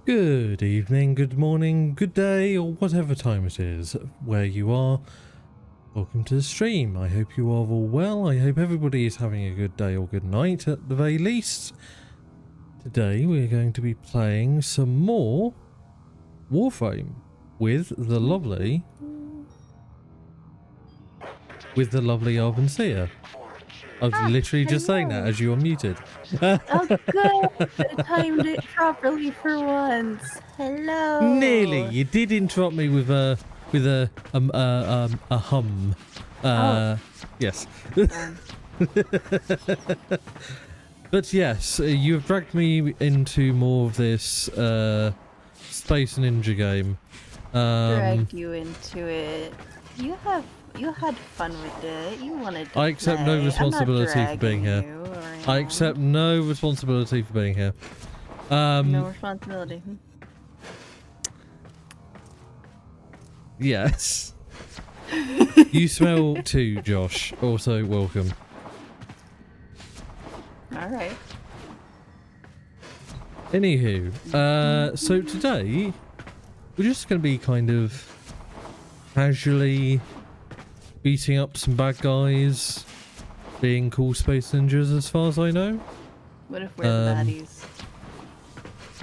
Good evening, good morning, good day, or whatever time it is where you are. Welcome to the stream. I hope you are all well. I hope everybody is having a good day or good night at the very least. Today we're going to be playing some more Warframe with the lovely Arvansia. I was literally just saying that as you were muted. Oh, good. I timed it properly for once. Hello. Nearly. You did interrupt me with a hum. Yes. But yes, you have dragged me into more of this space ninja game. Dragged you into it. You had fun with it. You wanted to I accept play. no responsibility for being here. I accept no responsibility for being here. No responsibility. Yes. You smell too, Josh. Also, welcome. Alright. Anywho, so today we're just going to be kind of casually beating up some bad guys, being cool space ninjas as far as I know. What if we're the baddies?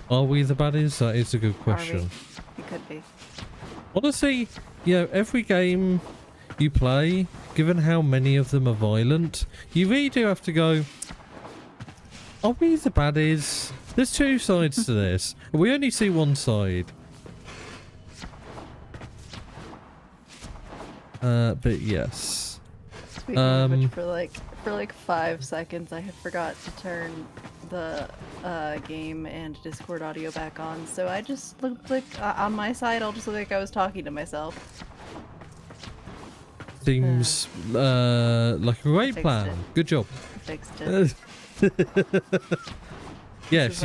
Are we the baddies? That is a good question. We could be. Honestly, every game you play, given how many of them are violent, you really do have to go, are we the baddies? There's two sides to this. We only see one side. But yes. Speaking of which, for like 5 seconds, I had forgot to turn the game and Discord audio back on, so I just looked like on my side. I'll just look like I was talking to myself. Seems like a great plan. Good job. I fixed it. Yes,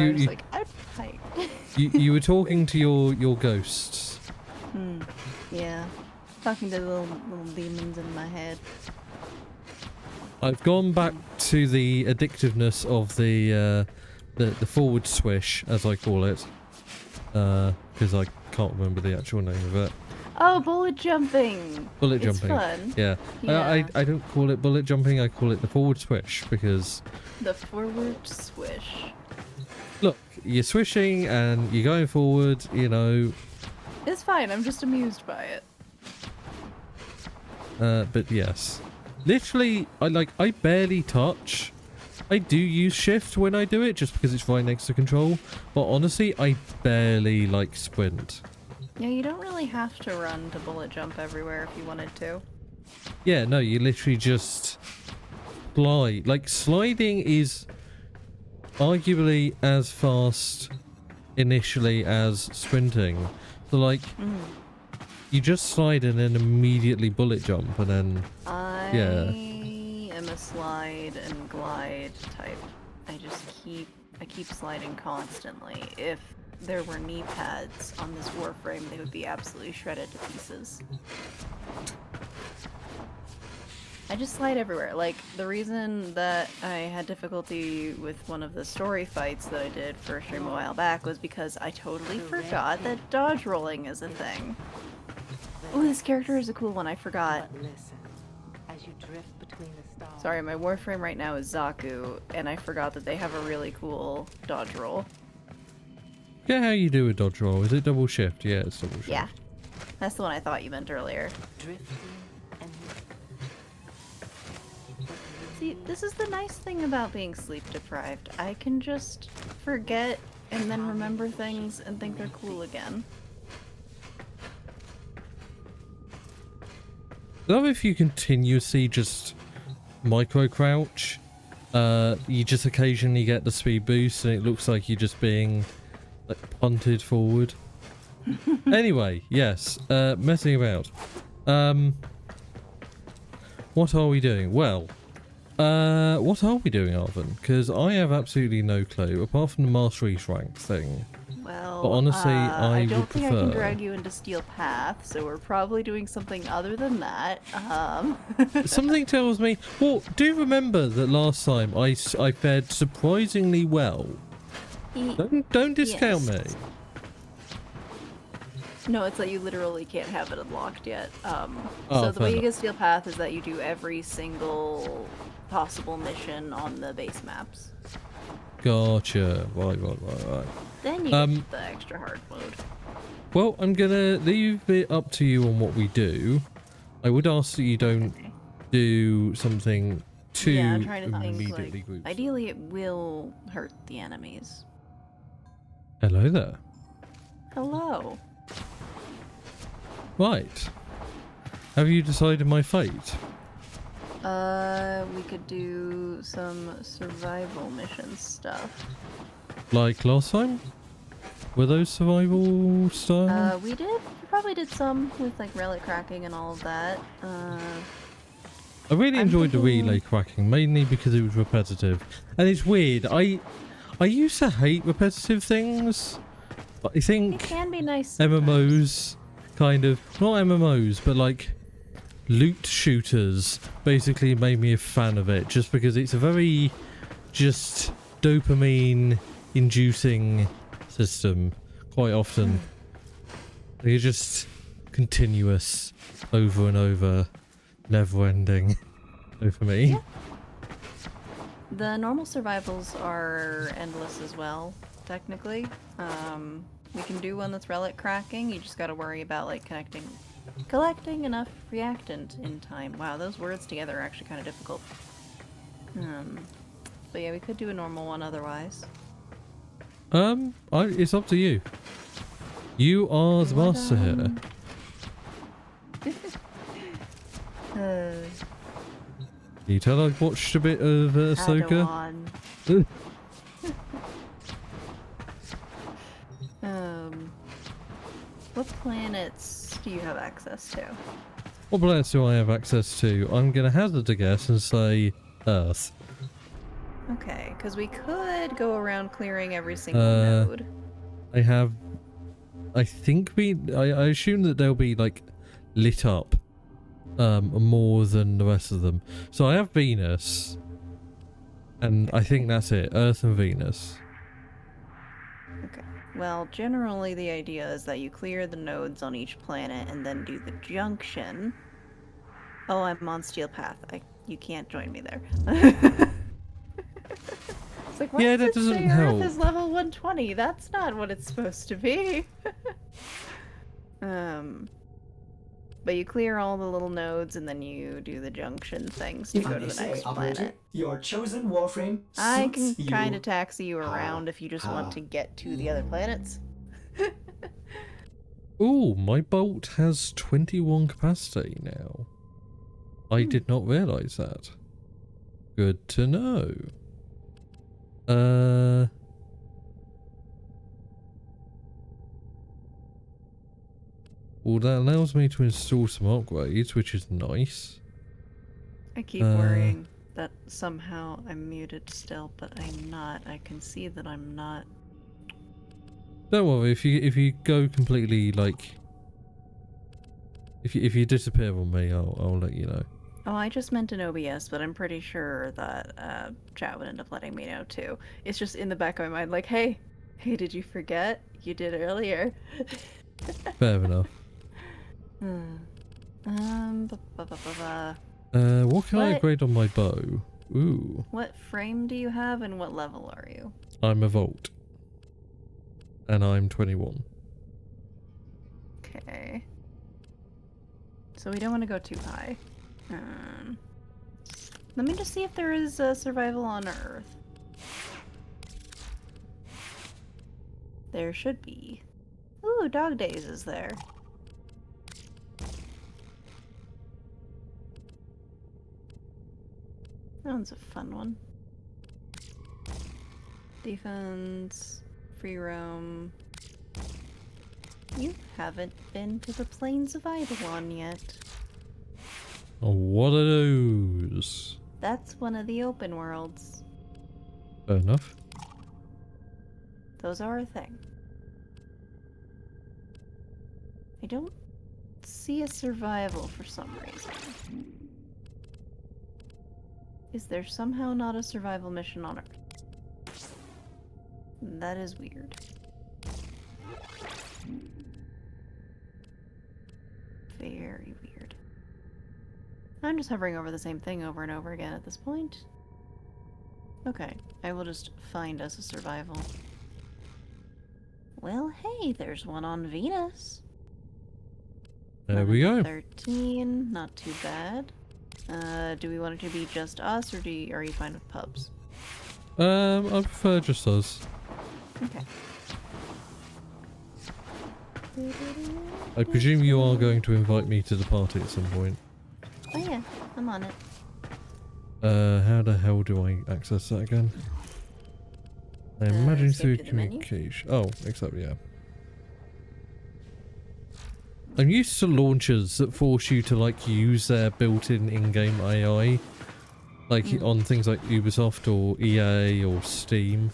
you were talking to your ghosts. Yeah, talking to the little demons in my head. I've gone back to the addictiveness of the forward swish, as I call it, because I can't remember the actual name of it. Oh, bullet jumping! Bullet it's jumping. Fun. Yeah. I don't call it bullet jumping, I call it the forward swish, because... The forward swish. Look, you're swishing and you're going forward, It's fine, I'm just amused by it. But yes. Literally, I barely touch. I do use shift when I do it, just because it's right next to control, but honestly, I barely, sprint. Yeah, you don't really have to run to bullet jump everywhere if you wanted to. Yeah, no, you literally just glide. Sliding is arguably as fast initially as sprinting. So, you just slide and then immediately bullet jump, and then, I am a slide and glide type. I keep sliding constantly. If there were knee pads on this Warframe, they would be absolutely shredded to pieces. I just slide everywhere. The reason that I had difficulty with one of the story fights that I did for a stream a while back was because I totally forgot that dodge rolling is a thing. Oh, this character is a cool one, I forgot. Sorry, my Warframe right now is Zaku, and I forgot that they have a really cool dodge roll. Yeah, how you do a dodge roll? Is it double shift? Yeah, it's double shift. Yeah. That's the one I thought you meant earlier. See, this is the nice thing about being sleep deprived. I can just forget and then remember things and think they're cool again. I love if you continuously just micro crouch. You just occasionally get the speed boost and it looks like you're just being punted forward. Anyway, yes, messing about. What are we doing? Well, what are we doing, Arvin? Because I have absolutely no clue, apart from the Master Race rank thing. Well, but honestly, I don't would think prefer... I can drag you into Steel Path, so we're probably doing something other than that. Something tells me... Well, do remember that last time I fared surprisingly well. Don't discount me. No, it's that you literally can't have it unlocked yet. Oh, So the fair way you enough. get Steel Path is that you do every single possible mission on the base maps. Gotcha. Right. Then you get the extra hard mode. Well, I'm gonna leave it up to you on what we do. I would ask that you don't do something too Yeah, I'm trying to think, immediately like, groups. ideally it will hurt the enemies. Hello there. Hello. Right. Have you decided my fate? We could do some survival mission stuff. Like last time? Were those survival style? We probably did some with like relic cracking and all of that. I really I'm enjoyed the thinking- relay cracking, mainly because it was repetitive. And it's weird, I used to hate repetitive things, but I It think can be nice sometimes. MMOs kind of, not MMOs, but like loot shooters basically made me a fan of it, just because it's a very just dopamine inducing system quite often. They're just continuous over and over, never ending. So for me. Yeah. The normal survivals are endless as well, technically. We can do one that's relic cracking. You just gotta worry about like collecting enough reactant in time. Wow, those words together are actually kind of difficult. But yeah, we could do a normal one otherwise. It's up to you. You are the master here. You tell I've watched a bit of Ahsoka. What planets do you have access to? What planets do I have access to? I'm gonna hazard a guess and say Earth. Okay, because we could go around clearing every single node. I think I assume that they'll be like lit up more than the rest of them. So I have Venus, and I think that's it. Earth and Venus. Okay. Well, generally the idea is that you clear the nodes on each planet and then do the junction. Oh, I'm on Steel Path. You can't join me there. It's like, why Yeah, does that it say doesn't help. Earth is level 120? That's not what it's supposed to be. But you clear all the little nodes and then you do the junction things to go to the next planet. Your chosen warframe I can suits kind you. of taxi you around if you just want to get to the other planets. Ooh, my bolt has 21 capacity now. I did not realise that. Good to know. Well, that allows me to install some upgrades, which is nice. I keep worrying that somehow I'm muted still, but I'm not. I can see that I'm not. Don't worry, if you go completely like, if you disappear on me, I'll let you know. Oh, I just meant an OBS, but I'm pretty sure that chat would end up letting me know too. It's just in the back of my mind, like, hey, did you forget? You did earlier. Fair enough. What can I upgrade on my bow? Ooh. What frame do you have and what level are you? I'm a Volt. And I'm 21. Okay. So we don't want to go too high. Let me just see if there is survival on Earth. There should be. Ooh, Dog Days is there. That one's a fun one. Defense, free roam. You haven't been to the plains of Eidolon yet. Oh, what are those? That's one of the open worlds. Fair enough. Those are a thing. I don't see a survival for some reason. Is there somehow not a survival mission on Earth? That is weird. I'm just hovering over the same thing over and over again at this point. Okay, I will just find us a survival. Well, hey, there's one on Venus. There we go. 13, not too bad. Do we want it to be just us, or are you fine with pubs? I prefer just us. Okay. I presume you are going to invite me to the party at some point. Oh yeah, I'm on it. How the hell do I access that again? I imagine through escape to the menu? communication. Oh, except yeah. I'm used to launchers that force you to like use their built-in in-game AI, like on things like Ubisoft or EA or Steam.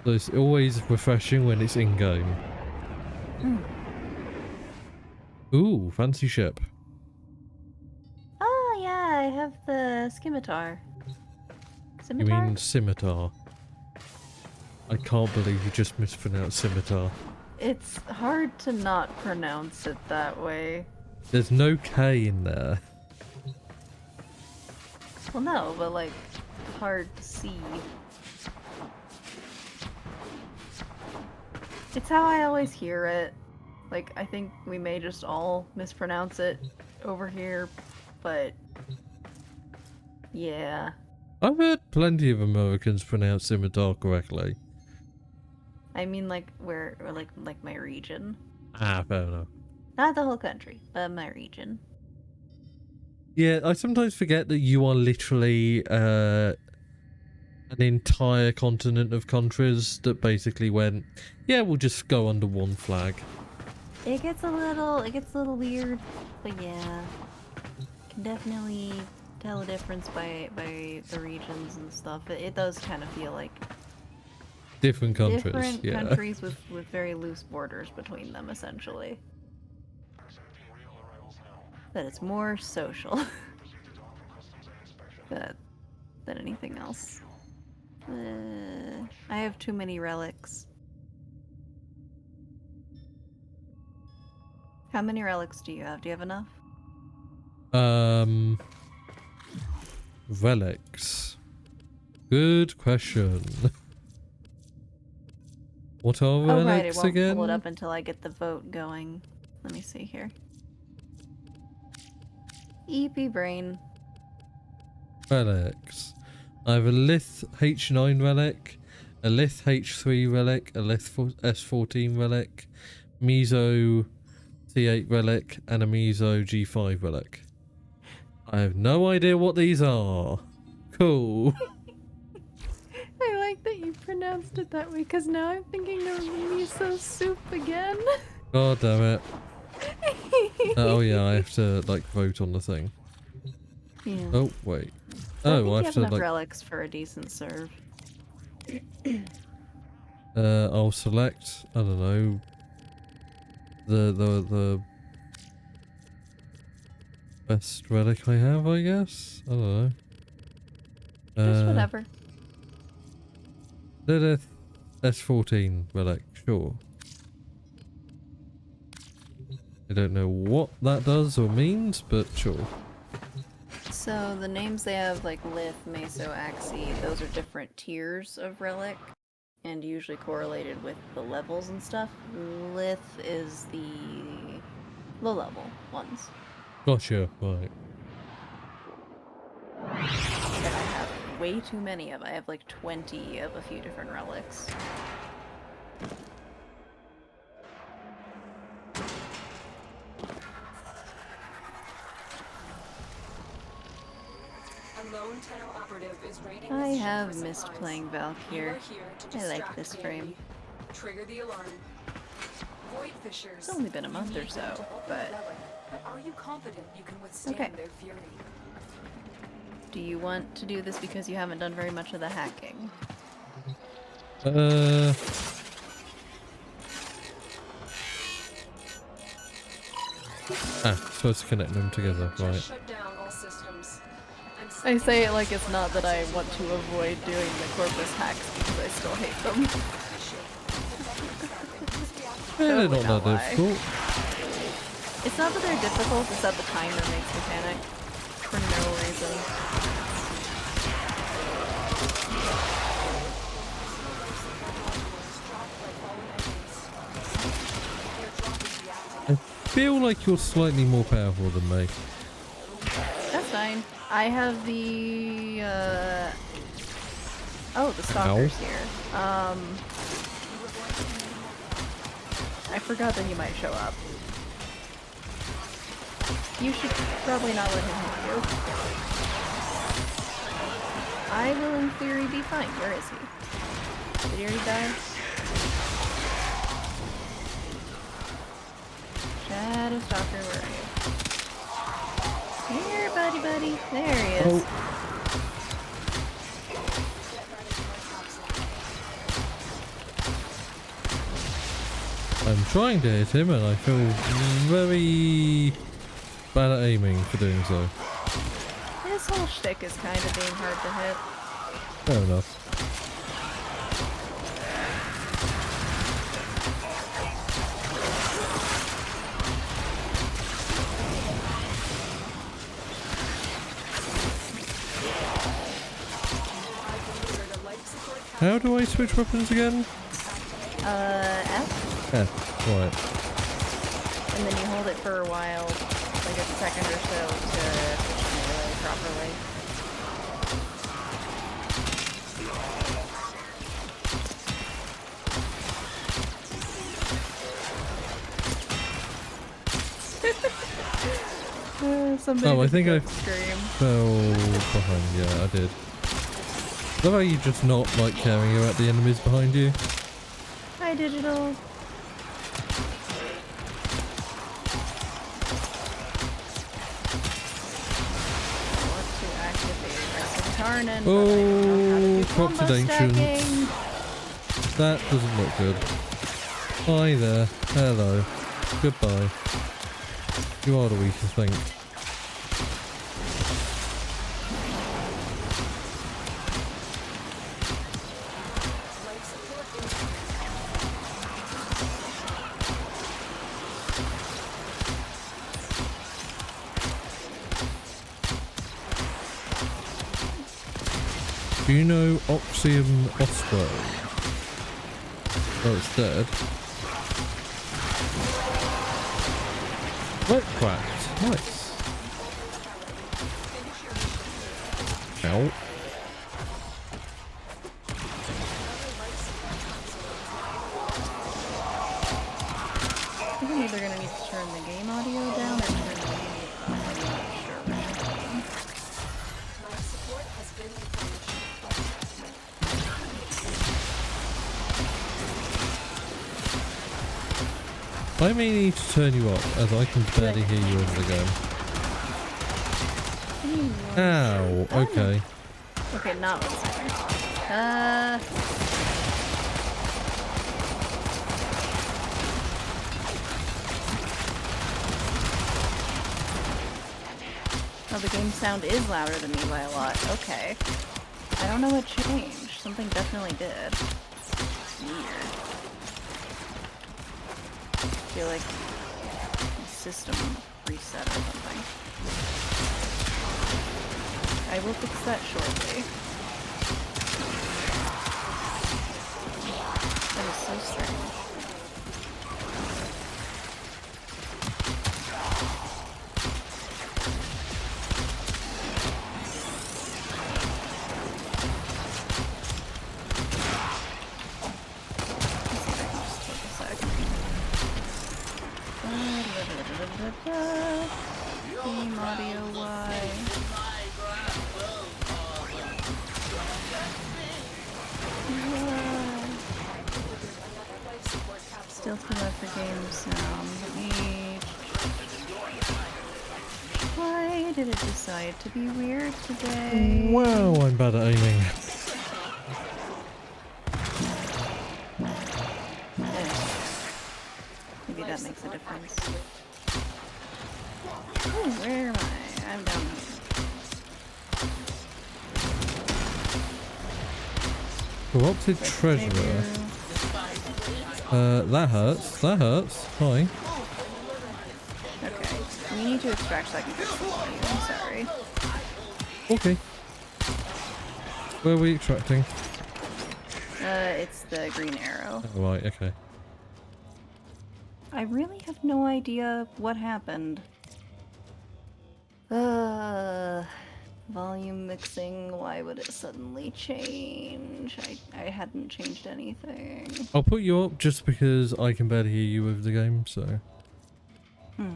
So it's always refreshing when it's in-game. Ooh, fancy ship. Oh yeah, I have the scimitar. You Scimitar? mean scimitar? I can't believe you just mispronounced scimitar. It's hard to not pronounce it that way. There's no K in there. Well, no, but like, hard to see. It's how I always hear it. Like, I think we may just all mispronounce it over here, but yeah. I've heard plenty of Americans pronounce scimitar correctly. I mean, like, or like my region. Ah, fair enough. Not the whole country, but my region. Yeah, I sometimes forget that you are literally an entire continent of countries that basically went, yeah, we'll just go under one flag. It gets a little weird, but yeah. Can definitely tell a difference by the regions and stuff. It does kind of feel like Different countries, different yeah. countries with very loose borders between them, essentially. But it's more social than anything else. I have too many relics. How many relics do you have? Do you have enough? Relics. Good question. What are Oh right, it relics won't again? pull it up until I get the vote going. Let me see here. EP brain. Relics. I have a Lith H9 relic, a Lith H3 relic, a Lith S14 relic, Mizo T8 relic, and a Mizo G5 relic. I have no idea what these are. Cool. I like that you pronounced it that way, because now I'm thinking of miso soup again. God damn it. Oh yeah, I have to like vote on the thing. Yeah. Oh wait. I Oh, think I you have have to enough like. relics for a decent serve. I'll select. I don't know. The best relic I have, I guess. I don't know. Just whatever. Lilith S14 relic, sure. I don't know what that does or means, but sure. So the names they have, like Lith, Meso, Axi, those are different tiers of relic, and usually correlated with the levels and stuff. Lith is the low level ones. Gotcha, right. That I have way too many of. I have like 20 of a few different relics. I have missed playing Valkyr. I like this frame. Trigger the alarm. Void fissures. It's only been a month or so, but are you confident you can withstand okay. their fury? Do you want to do this because you haven't done very much of the hacking? Supposed to connect them together, right. Shut down all systems. I say it like it's not that I want to avoid doing the Corpus hacks because I still hate them. They're Totally not that not why. difficult. It's not that they're difficult, it's that the timer makes me panic. for no reason. I feel like you're slightly more powerful than me. That's fine. I have the, oh, the stalker's here. I forgot that he might show up. You should probably not let him hit you. I will in theory be fine. Where is he? Did he already die? Shadow Stalker, where are you? Here, buddy. There he is. Oh. I'm trying to hit him and I feel very bad at aiming for doing so. His whole shtick is kind of being hard to hit. Fair enough. How do I switch weapons again? F? F, right. And then you hold it for a while, like a second or so, to push melee properly. Somebody I think I scream. fell behind. Yeah, I did. Love how you just not like caring about the enemies behind you. Hi, Digital. Want to activate Tarnan, but I don't know how to do combo Oxidation. stacking. That doesn't look good. Hi there. Hello. Goodbye. You are the weakest link. Do you know Oxium Osprey? Oh, it's dead. Right, cracked. Nice. Ow. I think I'm either gonna need to turn the game audio down or turn the game up. I'm not sure which one. Life support has been replenished. I may need to turn you up as I can barely hear you over the game. Ow. Okay. Okay, not 1 second. Oh, the game sound is louder than me by a lot. Okay. I don't know what changed. Something definitely did. Weird. I feel like the system reset or something. I will fix that shortly. That is so strange. Game audio Y. Still too low for game sound. Let me... Why did it decide to be weird today? Wow, I'm bad at aiming. Maybe that makes a difference. Ooh, where am I? I'm down here. Corrupted treasurer. That hurts. That hurts. Hi. Okay. We need to extract so I can fix the volume. I'm sorry. Okay. Where are we extracting? It's the green arrow. Oh, right, okay. I really have no idea what happened. Volume mixing, why would it suddenly change? I hadn't changed anything. I'll put you up just because I can barely hear you with the game, so. Hmm.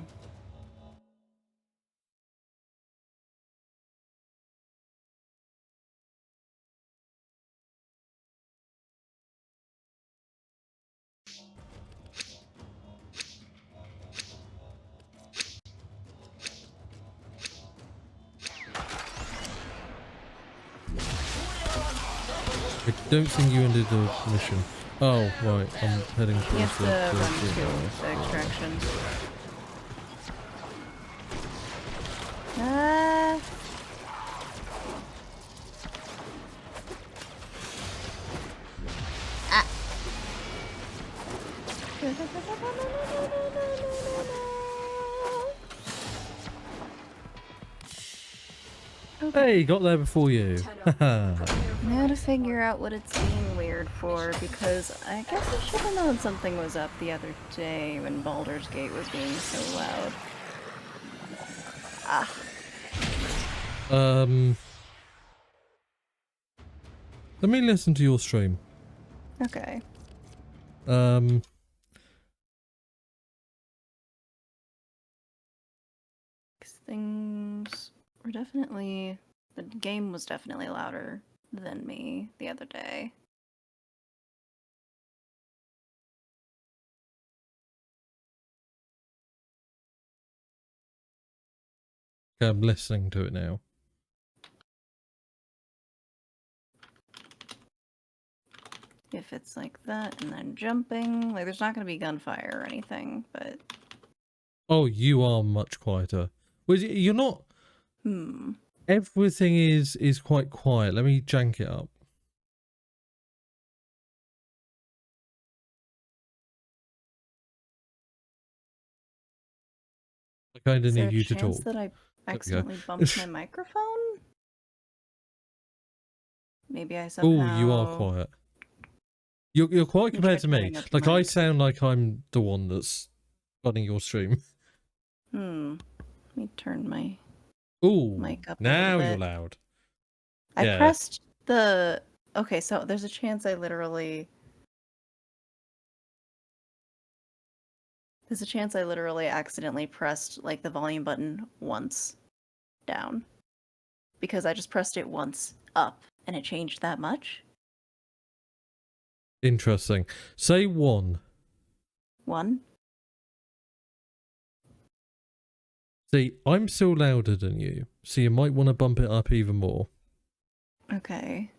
I don't think you ended the mission. Oh, right, I'm heading You towards have to run to the extraction. Ah! Ah! Hey, got there before you. Haha. Now to figure out what it's being weird for, because I guess I should have known something was up the other day when Baldur's Gate was being so loud. Ah. Let me listen to your stream. Okay. 'Cause things were definitely... The game was definitely louder than me the other day. I'm listening to it now. If it's like that and then jumping, like there's not going to be gunfire or anything, but... Oh, you are much quieter. Well, you're not... Everything is quite quiet. Let me jank it up. I kind of need you to talk. Is there a chance that I accidentally bumped my microphone? Maybe I somehow... Oh, you are quiet. You're quiet compared to me. Like, I sound like I'm the one that's running your stream. Let me turn my Ooh, mic up now a little you're bit. loud. I pressed the... Okay, so there's a chance I literally... There's a chance I literally accidentally pressed, like, the volume button once down. Because I just pressed it once up, and it changed that much. Interesting. Say 1. 1. See, I'm still louder than you, so you might want to bump it up even more. Okay.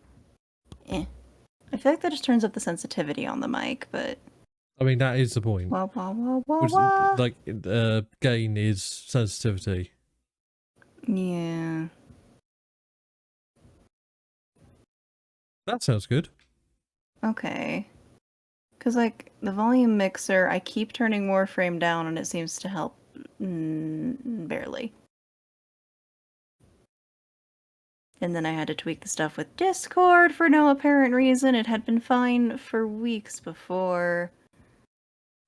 I feel like that just turns up the sensitivity on the mic, but... I mean, that is the point. Wah, wah, wah, wah, wah. Like, gain is sensitivity. Yeah. That sounds good. Okay. Because, like, the volume mixer, I keep turning Warframe down and it seems to help barely. And then I had to tweak the stuff with Discord for no apparent reason. It had been fine for weeks before.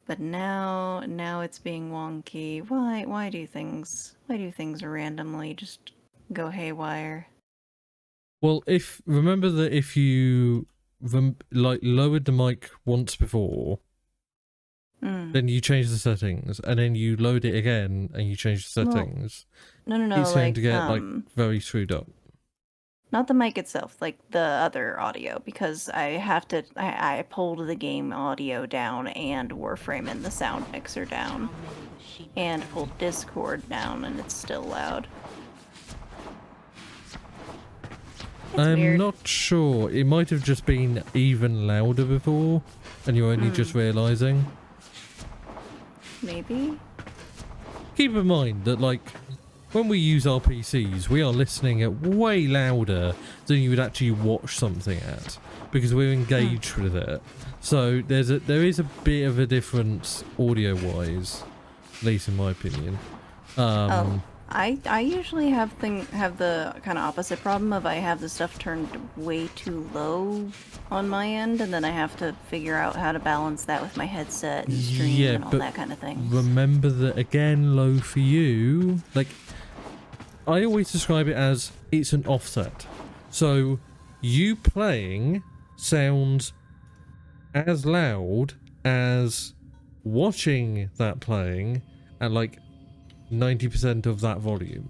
But now it's being wonky. Why do things randomly just go haywire? Well, remember that if you lowered the mic once before, then you change the settings, and then you load it again and you change the settings. No. It's going to get like very screwed up. Not the mic itself, like the other audio, because I pulled the game audio down and Warframe and the sound mixer down, and pulled Discord down, and it's still loud. I'm weird. not sure. It might have just been even louder before, and you're only just realising. Maybe? Keep in mind that, like, when we use our PCs, we are listening at way louder than you would actually watch something at, because we're engaged with it. So there is a bit of a difference audio-wise, at least in my opinion. I usually have the kind of opposite problem of I have the stuff turned way too low on my end, and then I have to figure out how to balance that with my headset and stream and all that kind of thing. Remember that again, low for you. Like, I always describe it as it's an offset. So you playing sounds as loud as watching that playing at like 90% of that volume,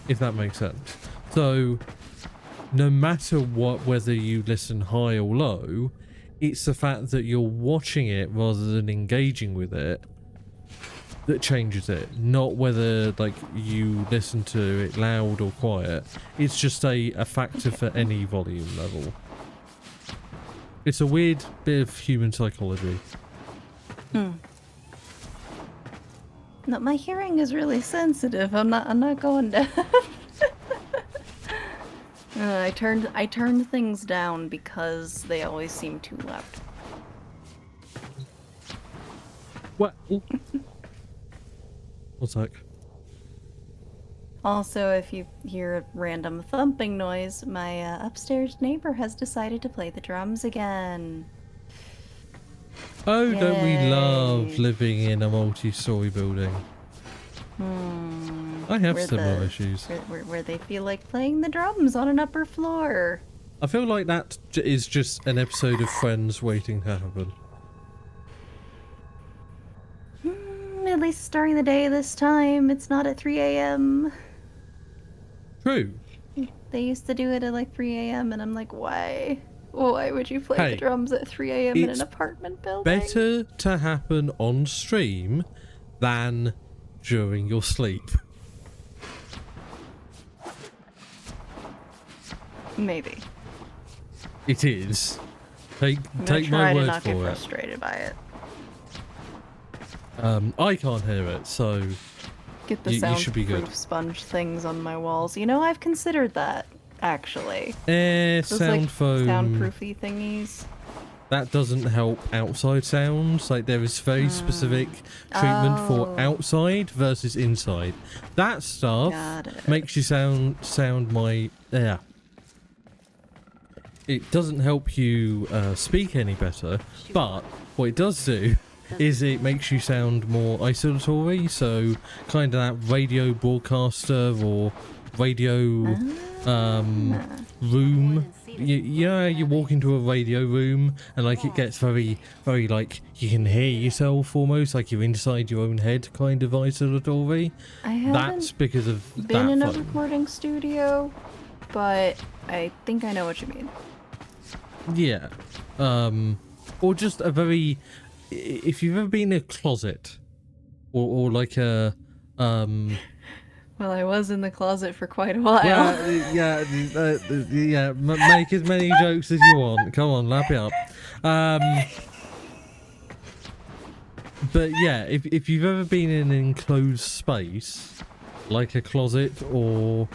if that makes sense. So no matter what, whether you listen high or low, it's the fact that you're watching it rather than engaging with it that changes it, not whether like you listen to it loud or quiet. It's just a factor for any volume level. It's a weird bit of human psychology. No, my hearing is really sensitive. I'm not going down. I turned things down because they always seem too loud. What? What's that? Also, if you hear a random thumping noise, my upstairs neighbor has decided to play the drums again. Oh, don't we Yay. love living in a multi-story building? I have similar issues. Where they feel like playing the drums on an upper floor. I feel like that is just an episode of Friends waiting to happen. At least it's during the day this time. It's not at 3 a.m. True. They used to do it at like 3 a.m. and I'm like, why? Why would you play the drums at 3 a.m. in an apartment building? Better to happen on stream than during your sleep. Maybe. It is. Take my word for it. I'm try to not get frustrated by it. I can't hear it, so get the soundproof sponge things on my walls. You know, I've considered that, actually. Sound foam. Soundproofy thingies. That doesn't help outside sounds. Like, there is very specific treatment for outside versus inside. That stuff makes you sound my... Yeah. It doesn't help you speak any better, but what it does do is it makes you sound more isolatory, so kind of that radio broadcaster or radio room. You walk into a radio room and like it gets very, very like you can hear yourself almost like you're inside your own head, kind of isolatory. That's because of been in a recording studio, but I think I know what you mean. Yeah, or just a very. If you've ever been in a closet, or like a Well, I was in the closet for quite a while. Yeah, make as many jokes as you want. Come on, lap it up. But yeah, if you've ever been in an enclosed space, like a closet or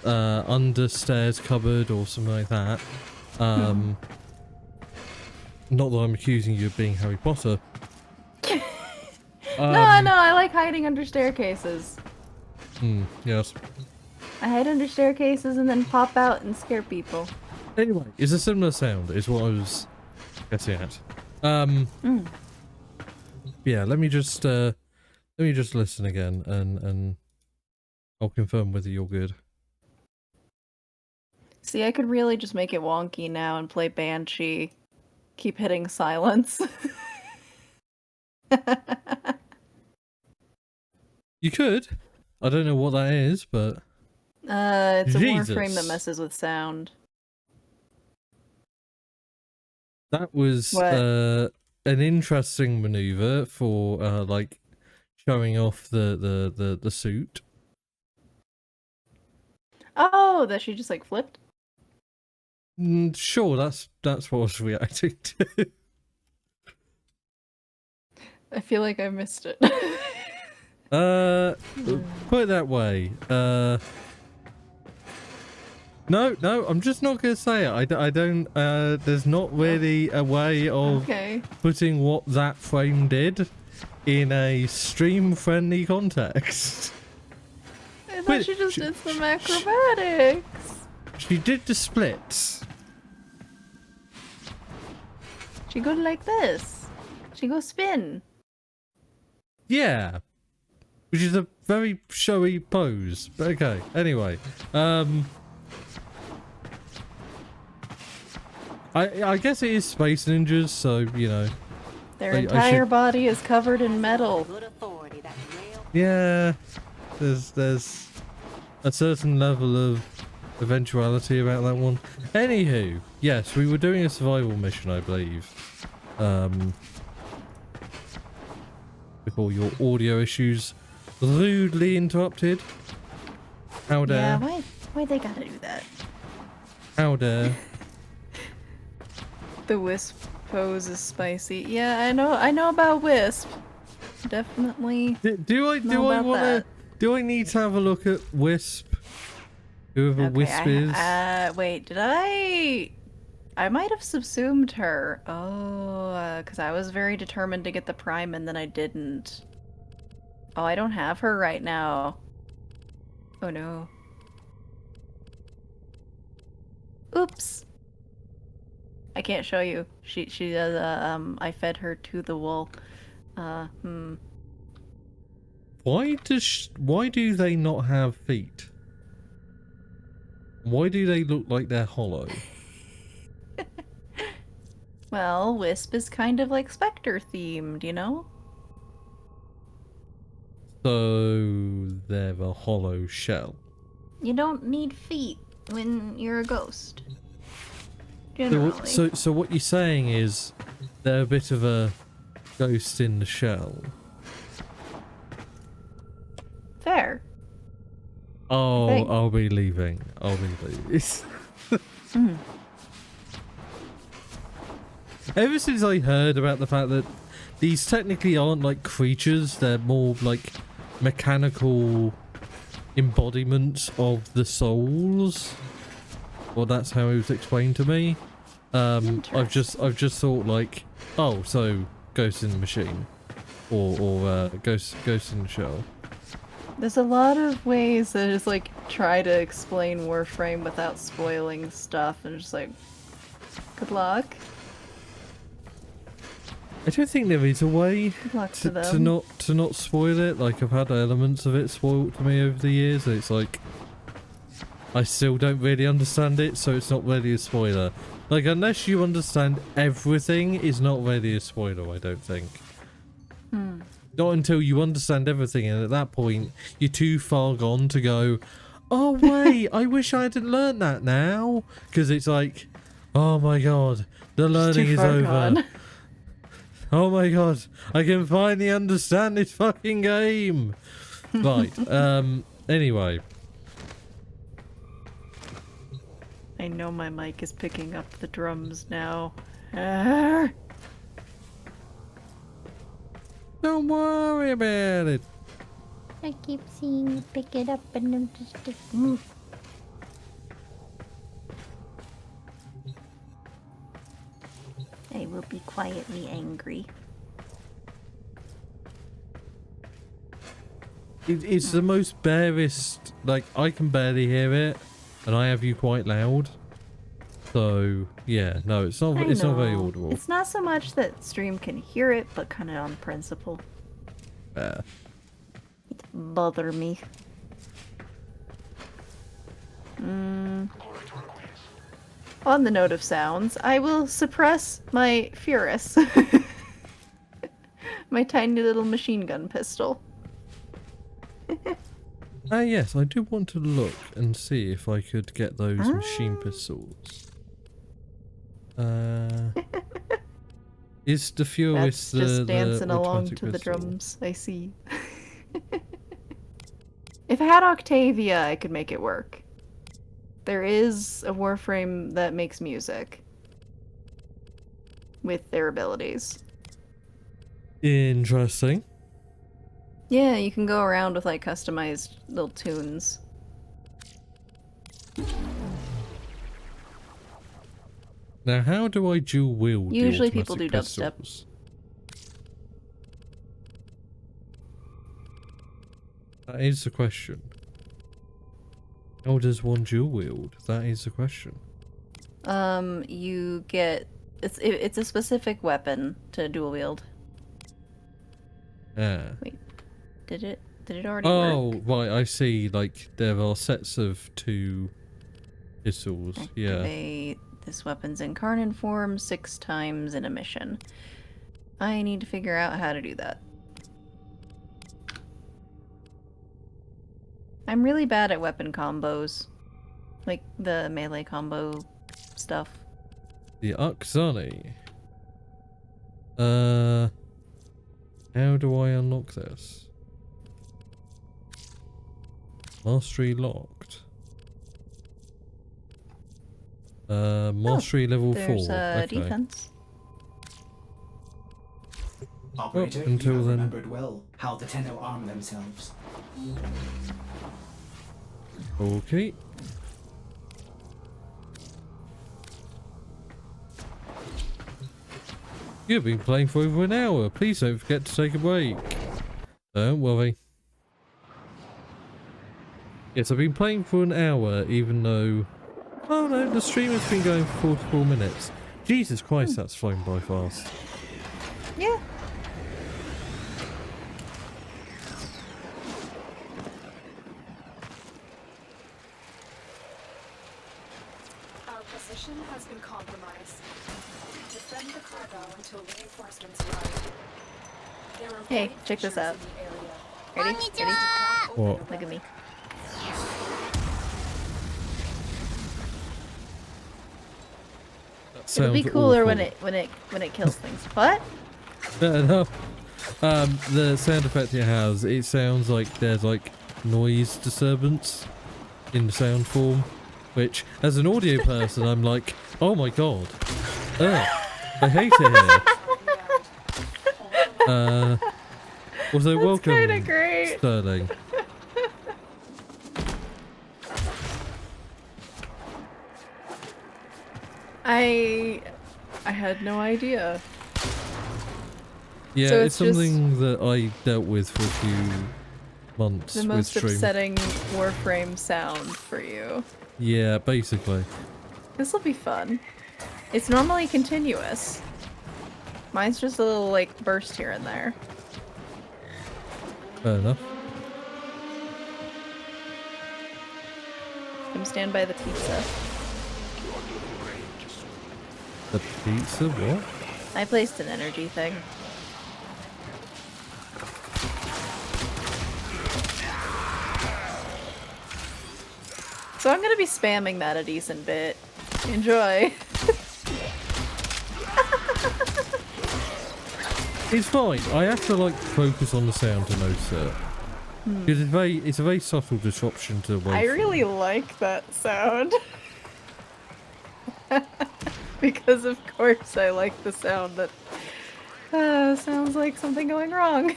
under stairs cupboard or something like that, not that I'm accusing you of being Harry Potter. No, I like hiding under staircases. Yes. I hide under staircases and then pop out and scare people. Anyway, it's a similar sound, is what I was getting at. Yeah, let me just listen again and I'll confirm whether you're good. See, I could really just make it wonky now and play Banshee. Keep hitting silence. You could. I don't know what that is, but... it's a warframe that messes with sound. That was an interesting maneuver for like showing off the suit. Oh, that she just like flipped? Sure, that's what I was reacting to. I feel like I missed it. Put it that way. No, I'm just not gonna say it. I don't. There's not really a way of putting what that frame did in a stream-friendly context. thought Wait, she just did some acrobatics. She did the splits. She go like this. She go spin. Yeah. Which is a very showy pose. But okay, anyway. I guess it is Space Ninjas, so, you know. Their I entire should- body is covered in metal. Yeah. There's a certain level of eventuality about that one. Anywho, yes, we were doing a survival mission, I believe. Before your audio issues rudely interrupted. How dare? Yeah, why they gotta do that? How dare? The wisp pose is spicy. Yeah, I know about wisp. Definitely. Do I about want to? that. Do I need to have a look at Wisp? Whoever Wisp is. Wait, did I might have subsumed her. Oh, because I was very determined to get the prime and then I didn't. Oh, I don't have her right now. Oh no. Oops. I can't show you. She does. I fed her to the wool. Why do they not have feet? Why do they look like they're hollow? Well, Wisp is kind of like Spectre themed, you know? So they're a hollow shell. You don't need feet when you're a ghost. Generally. So what you're saying is they're a bit of a ghost in the shell. Fair. Oh, Thanks. I'll be leaving. Ever since I heard about the fact that these technically aren't like creatures, they're more like mechanical embodiments of the souls. Well, that's how it was explained to me. I've just thought like, oh, so ghost in the machine, or ghost in the shell. There's a lot of ways to just like try to explain Warframe without spoiling stuff, and just like, good luck. I don't think there is a way Good luck to to them. not spoil it. Like I've had elements of it spoiled to me over the years, and it's like I still don't really understand it, so it's not really a spoiler. Like unless you understand everything, it's not really a spoiler. I don't think. Not until you understand everything, and at that point you're too far gone to go, oh wait, I wish I hadn't learned that now, because it's like, oh my god, the learning Too is far over. gone. Oh my god, I can finally understand this fucking game. Right, anyway. I know my mic is picking up the drums now. Arr! Don't worry about it. I keep seeing you pick it up and I'm just I will be quietly angry. It's the most barest, like, I can barely hear it, and I have you quite loud. So, yeah, no, it's not very audible. It's not so much that stream can hear it, but kind of on principle. Yeah. It bother me. On the note of sounds, I will suppress my Furus. My tiny little machine gun pistol. Yes, I do want to look and see if I could get those machine pistols. Is the Furus That's just dancing the along automatic to the pistol? drums, I see. If I had Octavia, I could make it work. There is a Warframe that makes music with their abilities. Interesting. Yeah, you can go around with like customized little tunes. Now, how do I dual wield Usually the people automatic do dubstep. pistols? That is the question. How does one dual wield? That is the question. You get it's a specific weapon to dual wield. Yeah. Wait, did it already Oh, work? right, I see. Like, there are sets of 2 pistols. Yeah. Activate this weapon's incarnate form 6 times in a mission. I need to figure out how to do that. I'm really bad at weapon combos. Like the melee combo stuff. The Akzani. How do I unlock this? Mastery locked. Mastery level 4. There's Okay. defense. Operator, until you have then. remembered well how the Tenno arm themselves. Okay. You've been playing for over an hour. Please don't forget to take a break. Don't worry. Yes, I've been playing for an hour, even though... Oh no, the stream has been going for 44 minutes. Jesus Christ, that's flown by fast. Yeah. Our position has been compromised. Defend the cargo until reinforcements arrive. There are Hey, void check this fissures out. in the area. Ready? Ready? What? Look at me. That It'll be sounds cooler awful. when it kills things. What? Fair enough. The sound effect it has, it sounds like there's like noise disturbance in the sound form, which as an audio person I'm like, oh my god. Ugh, I hate it here. Also welcome kinda great. Sterling. I had no idea. Yeah, So it's it's just something that I dealt with for a few months the with most stream. upsetting Warframe sound for you. Yeah, basically. This will be fun. It's normally continuous. Mine's just a little like burst here and there. Fair enough. Come stand by the pizza. The pizza, what? I placed an energy thing. So I'm gonna be spamming that a decent bit. Enjoy. It's fine. I have to like focus on the sound to notice it. Because it's a very subtle disruption to the I waveform. really like that sound. Because of course I like the sound that sounds like something going wrong.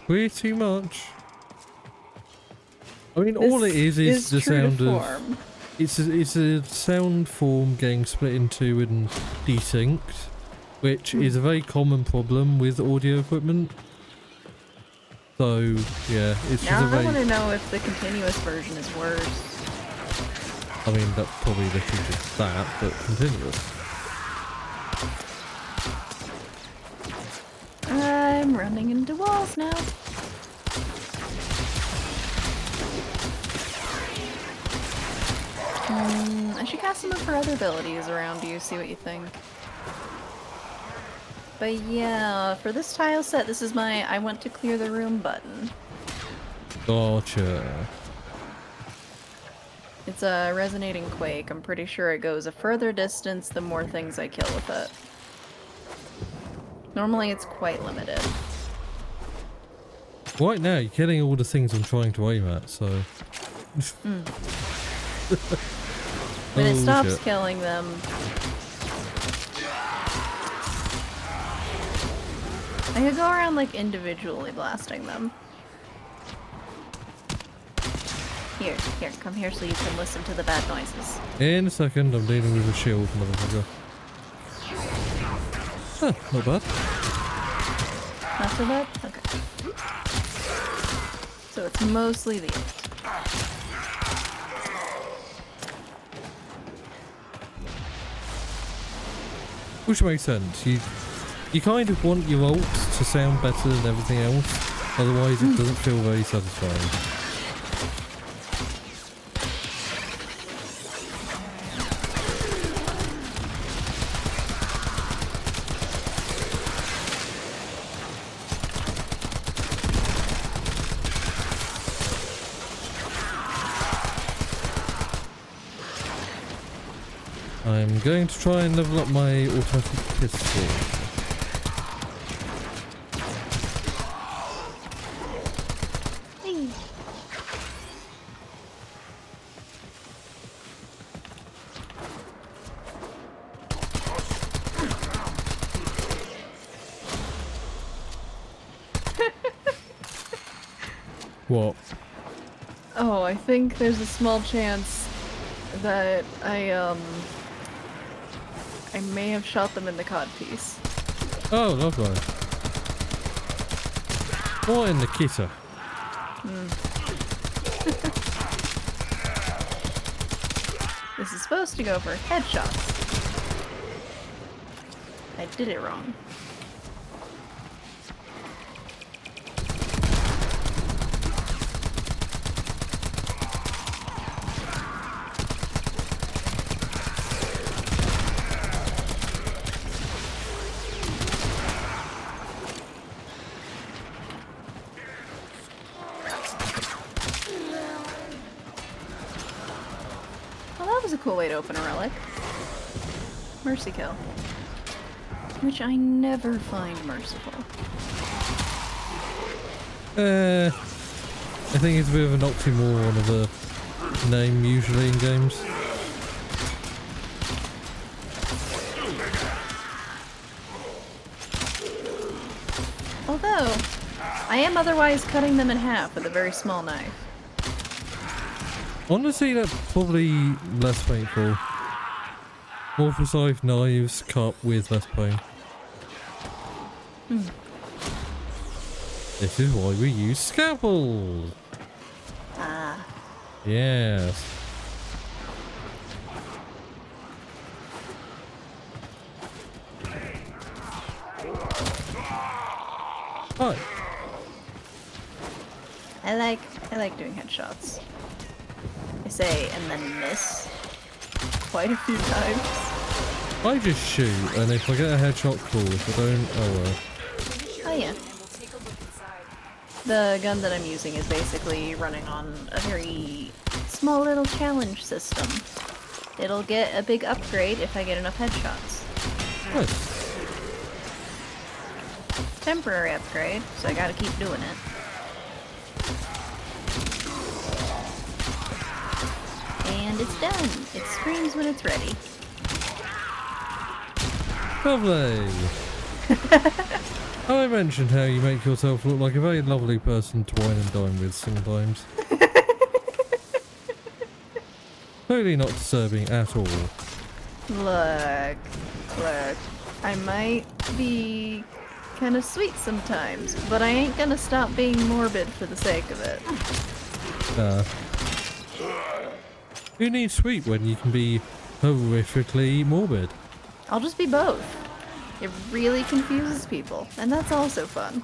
Pretty much. I mean, This all it is the true to sound of form. it's a sound form getting split into and desynced, which is a very common problem with audio equipment. So yeah, it's just Now a I very. want to know if the continuous version is worse. I mean, that's probably literally just that, but continuous. I'm running into walls now. I should cast some of her other abilities around you, see what you think. But yeah, for this tile set, this is my I want to clear the room button. Gotcha. It's a resonating quake. I'm pretty sure it goes a further distance the more things I kill with it. Normally it's quite limited. Right now, you're killing all the things I'm trying to aim at, so. When it Oh, stops shit. killing them... I could go around like individually blasting them. Here, come here so you can listen to the bad noises. In a second, I'm dealing with a shield, motherfucker. Huh, not bad. Not so bad? Okay. So it's mostly the Which makes sense. You kind of want your ult to sound better than everything else, otherwise it doesn't feel very satisfying. I'm going to try and level up my automatic pistol. Hey. What? Oh, I think there's a small chance that I may have shot them in the codpiece. Oh, lovely. Or in the kitter. This is supposed to go for headshots. I did it wrong. Well, that was a cool way to open a relic. Mercy kill. Which I never find merciful. I think it's a bit of an oxymoron of a name usually in games. Although, I am otherwise cutting them in half with a very small knife. Honestly, that's probably less painful. More precise knives cut with less pain. This is why we use scalpels. Ah. Yes. Hi. I like doing headshots. I say and then miss quite a few times. I just shoot, and if I get a headshot, cool. If I don't, oh well. Oh yeah. The gun that I'm using is basically running on a very small little challenge system. It'll get a big upgrade if I get enough headshots. Nice. Temporary upgrade, so I gotta keep doing it. And it's done. It screams when it's ready. Lovely. I mentioned how you make yourself look like a very lovely person to wine and dine with sometimes. Totally not disturbing at all. Look. I might be kind of sweet sometimes, but I ain't gonna stop being morbid for the sake of it. Who needs sweet when you can be horrifically morbid? I'll just be both. It really confuses people, and that's also fun.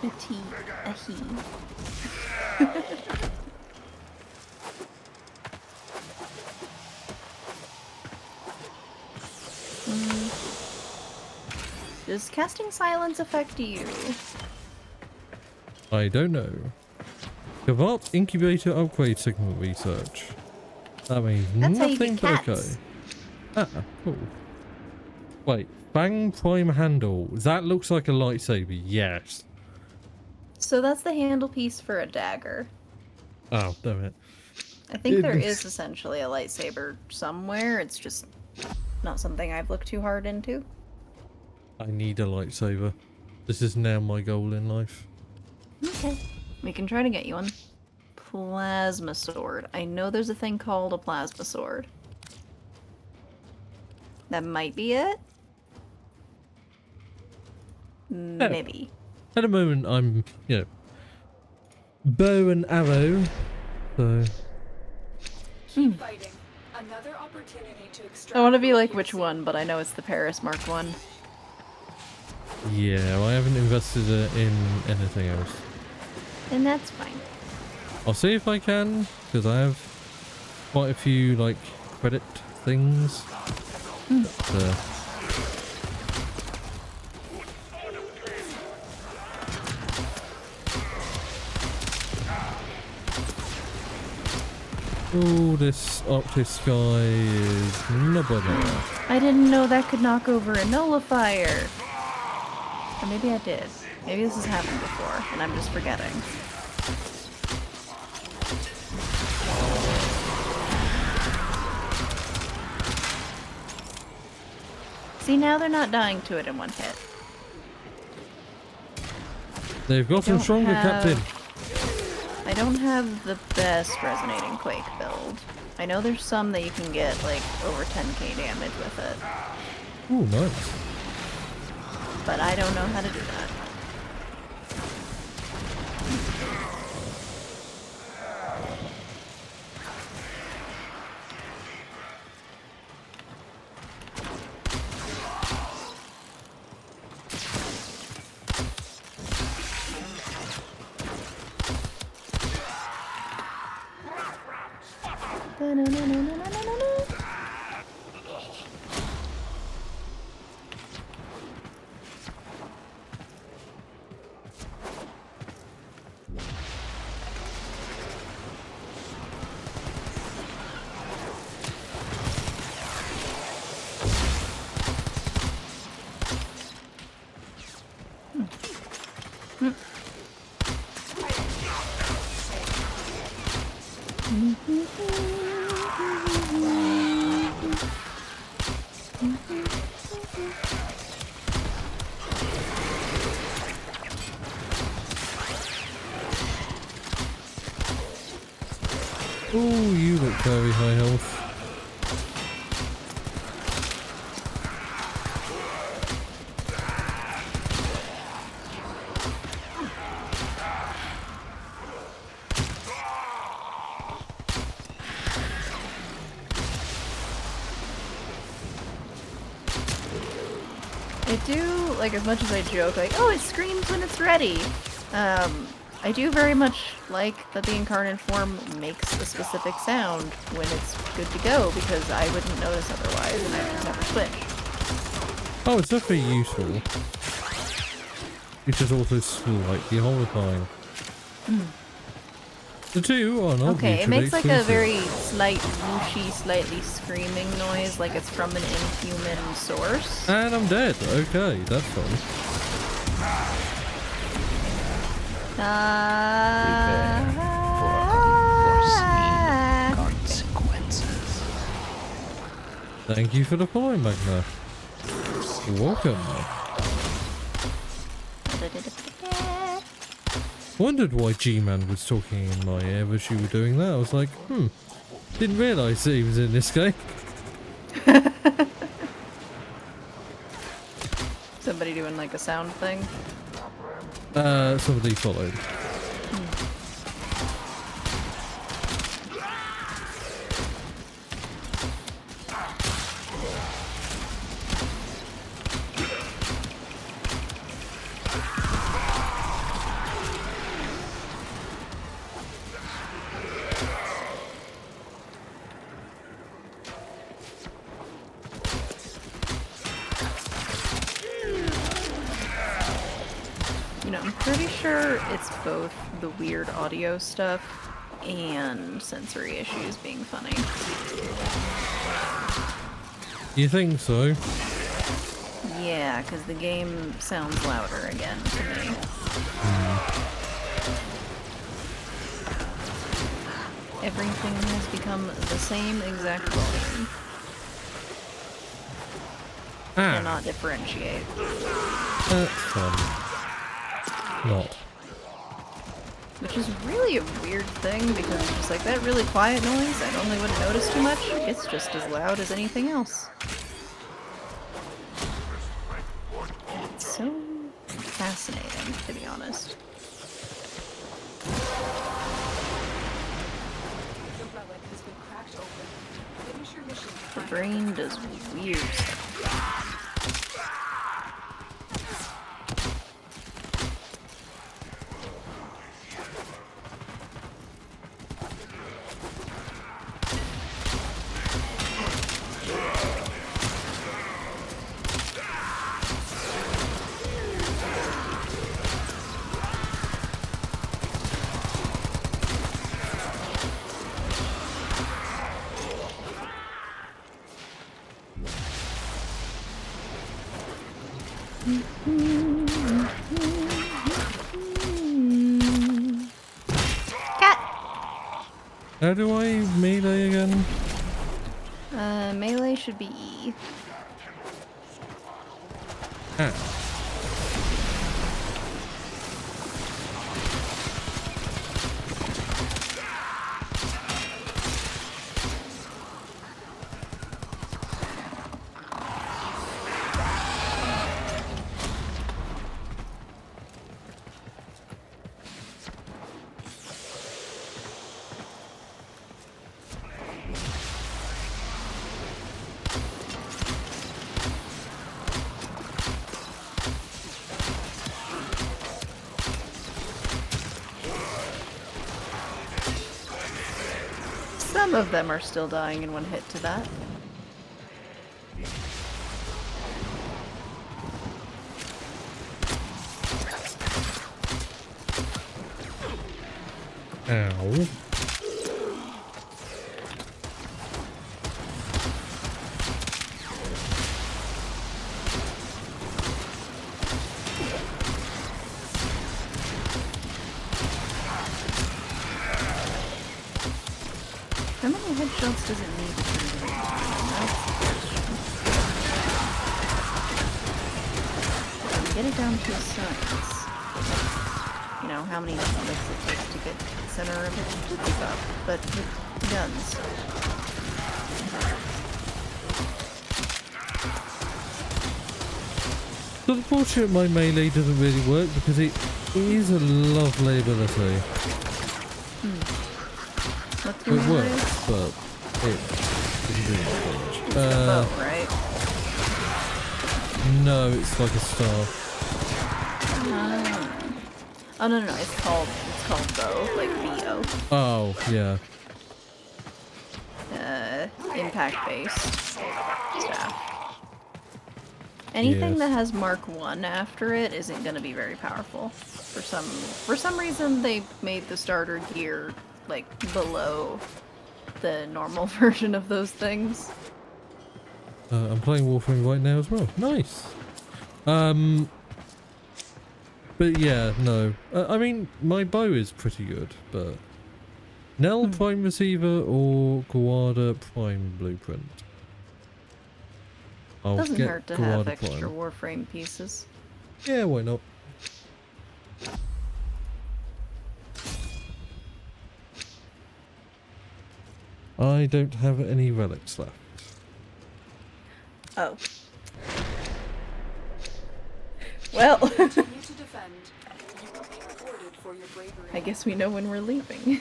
A he. Does casting silence affect you? I don't know. Developed incubator upgrade signal research. That means That's how you nothing get but cats. okay. Ah, cool. Wait, Fang Prime Handle. That looks like a lightsaber, yes. So that's the handle piece for a dagger. Oh, damn it. I think there is essentially a lightsaber somewhere, it's just not something I've looked too hard into. I need a lightsaber. This is now my goal in life. Okay. We can try to get you one. Plasma sword. I know there's a thing called a plasma sword. That might be it? Maybe. At the moment, I'm, bow and arrow. So Keep fighting. Another opportunity to extract. I want to be like which one, but I know it's the Paris Mark one. yeah, I haven't invested in anything else. And that's fine. I'll see if I can, because I have quite a few like credit things. So. Oh, this Arctic sky is nobody. I didn't know that could knock over a nullifier. Or maybe I did. Maybe this has happened before, and I'm just forgetting. See, now they're not dying to it in one hit. They've got some don't stronger, have- Captain. I don't have the best resonating quake build. I know there's some that you can get like over 10k damage with it, Oh, nice. but I don't know how to do that. Da-na-na-na-na-na-na-na. Oh, you look very high health. I do, like, as much as I joke, like, oh, it screams when it's ready. I do very much like that the incarnate form makes a specific sound when it's good to go, because I wouldn't notice otherwise, and I just never switch. Oh, it's definitely useful. Which is also slightly horrifying. The two are not Okay, it mutually makes like a exclusive. very slight, whooshy, slightly screaming noise, like it's from an inhuman source. And I'm dead. Okay, that's fun. Consequences. Thank you for the follow, Magna. You're welcome. Wondered why G-Man was talking in my ear as you were doing that. I was like, didn't realise he was in this game. Somebody doing like a sound thing. Somebody followed. You know, I'm pretty sure it's both the weird audio stuff and sensory issues being funny. You think so? Yeah, because the game sounds louder again to me. Everything has become the same exact volume. Cannot differentiate. That's fun. Not. Which is really a weird thing because it's just like that really quiet noise I normally wouldn't notice too much. It's just as loud as anything else. It's so fascinating, to be honest. brain does weird stuff. Cat! How do I melee again? Melee should be E. Ah. Some of them are still dying in one hit to that. Ow. How many headshots does it need to turn it into? That's the question. Get it down to a science. You know, how many licks it takes to get the center of it to keep up, but with guns. It's unfortunate my melee doesn't really work because it is a lovely ability. What's your It melee? works, but it doesn't do much It's damage. the bow, right? No, it's like a star. Oh no, it's called bow, like B-O. Oh, yeah. Impact based staff. Anything Yes. that has Mark 1 after it isn't gonna be very powerful. For some reason they made the starter gear like below the normal version of those things. I'm playing Warframe right now as well. Nice. But yeah, no. I mean, my bow is pretty good, but Nell Prime Receiver or Guarda Prime Blueprint? I'll Doesn't get hurt to have Guarda extra Prime. Warframe pieces. Yeah, why not? I don't have any relics left. Oh. Well, Continue to defend. You will be rewarded for your bravery. I guess we know when we're leaving.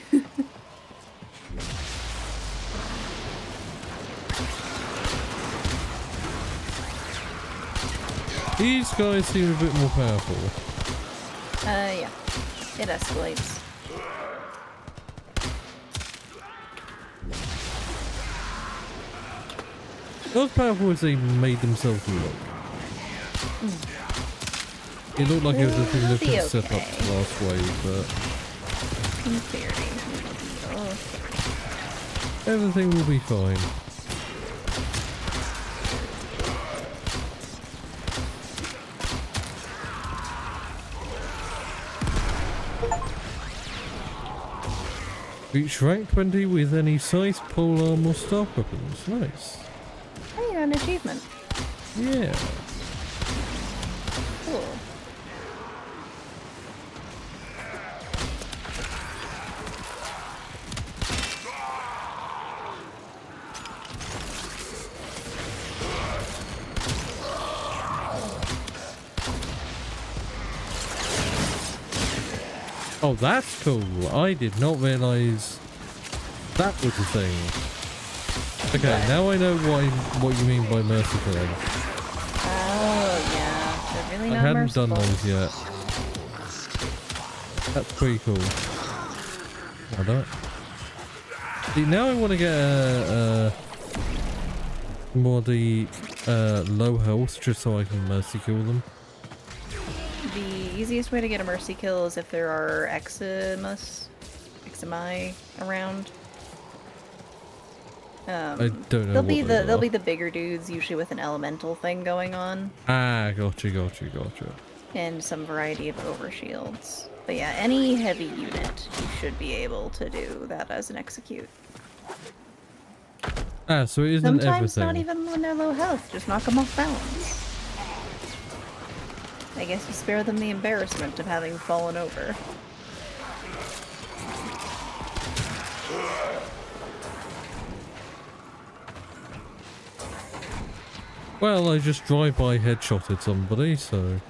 These guys seem a bit more powerful. Yeah. It escalates. Not as powerful as they made themselves look. It looked like it was a It'll be significant step up okay. to last wave, but In theory. Oh. everything will be fine. Reach rank 20 with any size, pole arm or staff weapons. Nice. Hey, an achievement. Yeah. Cool. Oh, that's cool. I did not realise that was a thing. Okay, now I know what you mean by mercy killing. Oh, yeah. They're really I not hadn't merciful. done those yet. That's pretty cool. I don't. See, now I want to get more the low health just so I can mercy kill them. The easiest way to get a mercy kill is if there are eczemi around. I don't know They'll what be those they'll are. be the bigger dudes, usually with an elemental thing going on, Ah, gotcha. and some variety of overshields. But yeah, any heavy unit, you should be able to do that as an execute. Ah, so it isn't Sometimes everything. not even when they're low health, just knock them off balance. I guess you spare them the embarrassment of having fallen over. Well, I just drive-by headshotted somebody, so...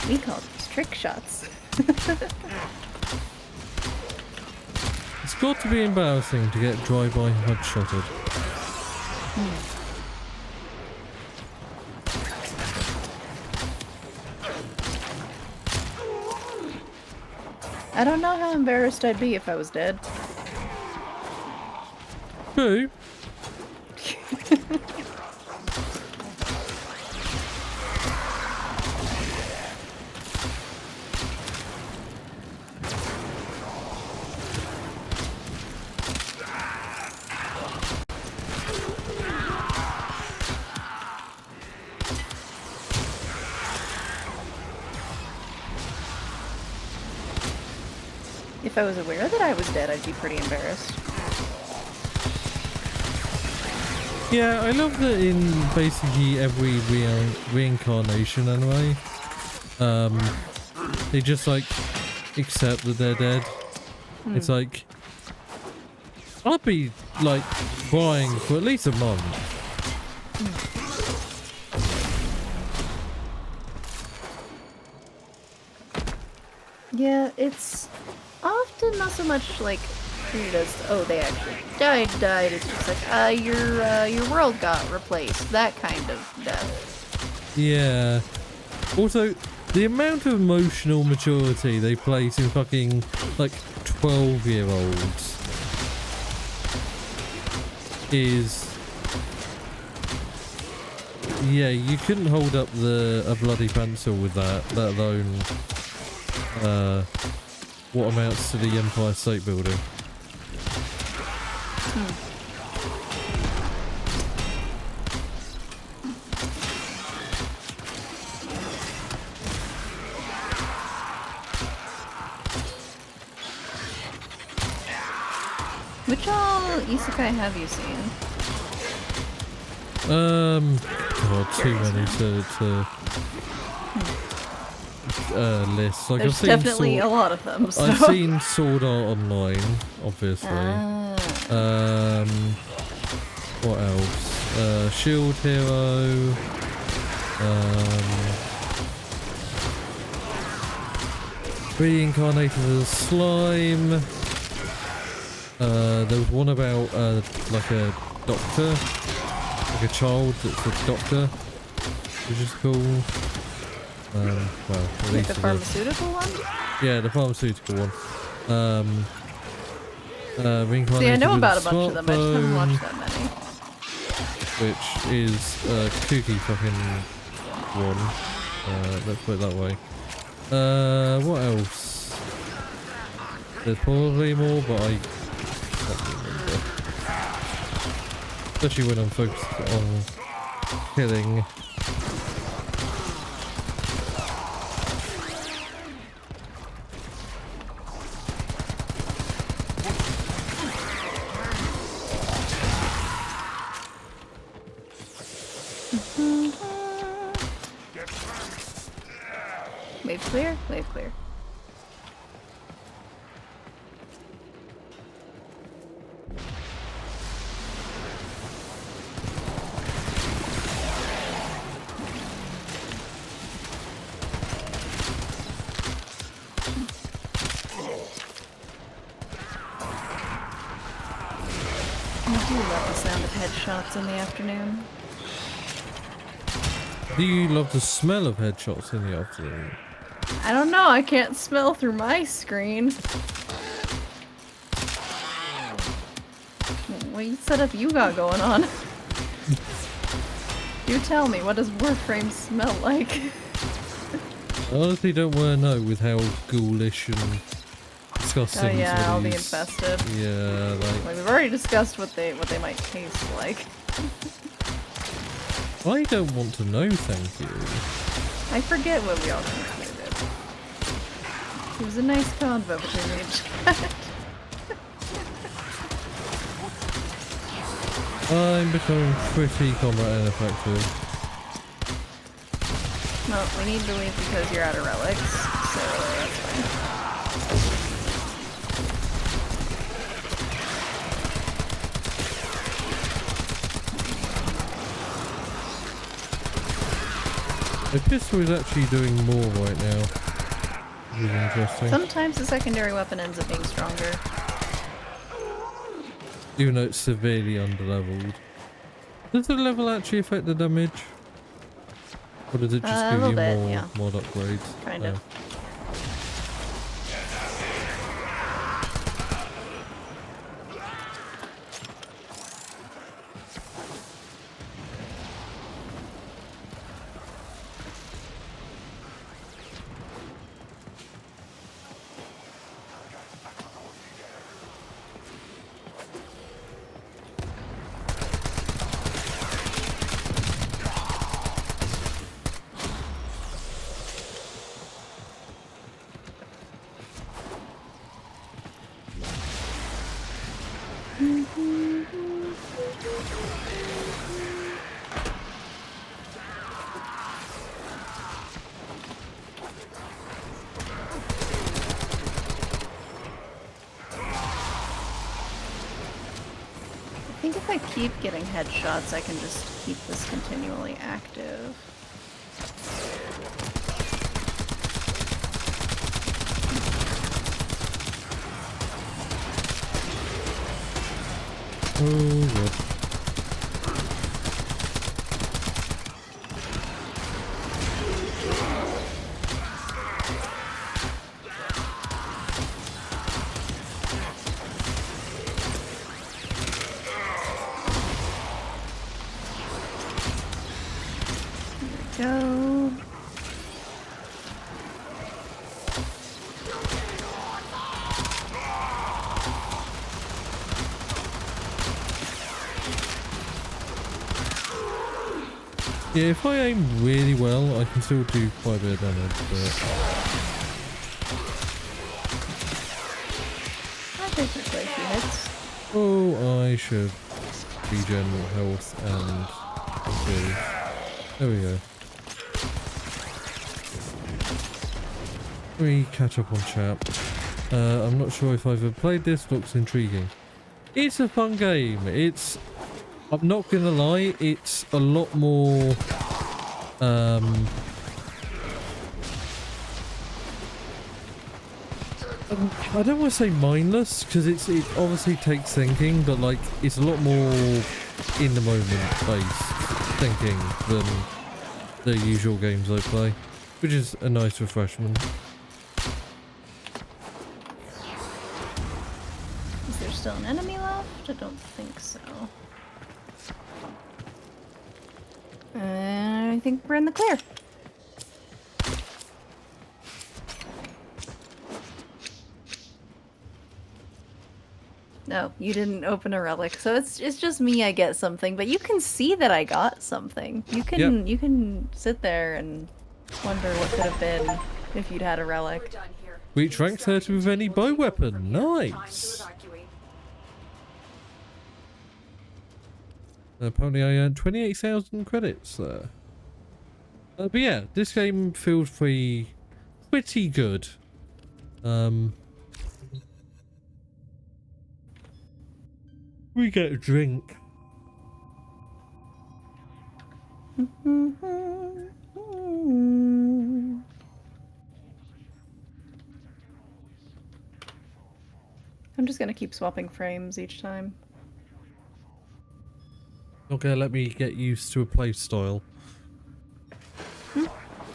We call these trick shots. It's got to be embarrassing to get drive-by headshotted. I don't know how embarrassed I'd be if I was dead. True. If I was aware that I was dead, I'd be pretty embarrassed. Yeah, I love that in basically every reincarnation anyway, they just like accept that they're dead. It's like, I'll be like crying for at least a month. Yeah, it's often not so much like treated as, oh, they actually died. It's just like, your world got replaced. That kind of death. Yeah. Also, the amount of emotional maturity they place in fucking like 12-year-olds is, yeah, you couldn't hold up a bloody pencil with that, let alone what amounts to the Empire State Building. Which all isekai have you seen? God, too many to list. Like, There's I've seen definitely a lot of them. So. I've seen Sword Art Online, obviously. What else? Shield Hero. Reincarnated as slime. There was one about like a doctor, like a child that's a doctor, which is cool. Well, at least The pharmaceutical one? yeah, the pharmaceutical one. Reincarnated See, I know with about a bunch of them, I just haven't smartphone, watched that many. which is a kooky fucking one. Let's put it that way. What else? There's probably more, but I can't remember. Especially when I'm focused on killing. Wave clear? Wave clear. headshots in the afternoon. Do you love the smell of headshots in the afternoon? I don't know, I can't smell through my screen. What setup you got going on? You tell me, what does Warframe smell like? I honestly don't want to know with how ghoulish and disgusting Oh yeah, some I'll of be these- infested. Yeah, Like, we've already discussed what they might taste like. I don't want to know, thank you. I forget what we all concluded. It was a nice convo between me and Chad. I'm becoming pretty combat ineffective. Well, we need to leave because you're out of relics, so that's fine. The pistol is actually doing more right now. Which is interesting. Sometimes the secondary weapon ends up being stronger. Even though it's severely underleveled. Does the level actually affect the damage? Or does it just A give little you bit, more yeah. mod upgrades? Kind of. I think if I keep getting headshots, I can just keep this continually active. Oh, good. Go. Yeah, if I aim really well, I can still do quite a bit of damage, but... I think there's quite a few hits. Oh, I should regen health and improve. There we go. Let me catch up on chat. I'm not sure if I've ever played this. Looks intriguing. It's a fun game. I'm not gonna lie, it's a lot more I don't want to say mindless because it obviously takes thinking, but like it's a lot more in the moment based thinking than the usual games I play, which is a nice refreshment. Is there still an enemy left? I don't think so. I think we're in the clear. No, you didn't open a relic, so it's just me. I get something, but you can see that I got something. You can sit there and wonder what could have been if you'd had a relic. Reach rank 30 with any bow weapon. Nice. Apparently I earned 28,000 credits there. But yeah, this game feels pretty good. We get a drink. I'm just gonna keep swapping frames each time. Not gonna let me get used to a play style.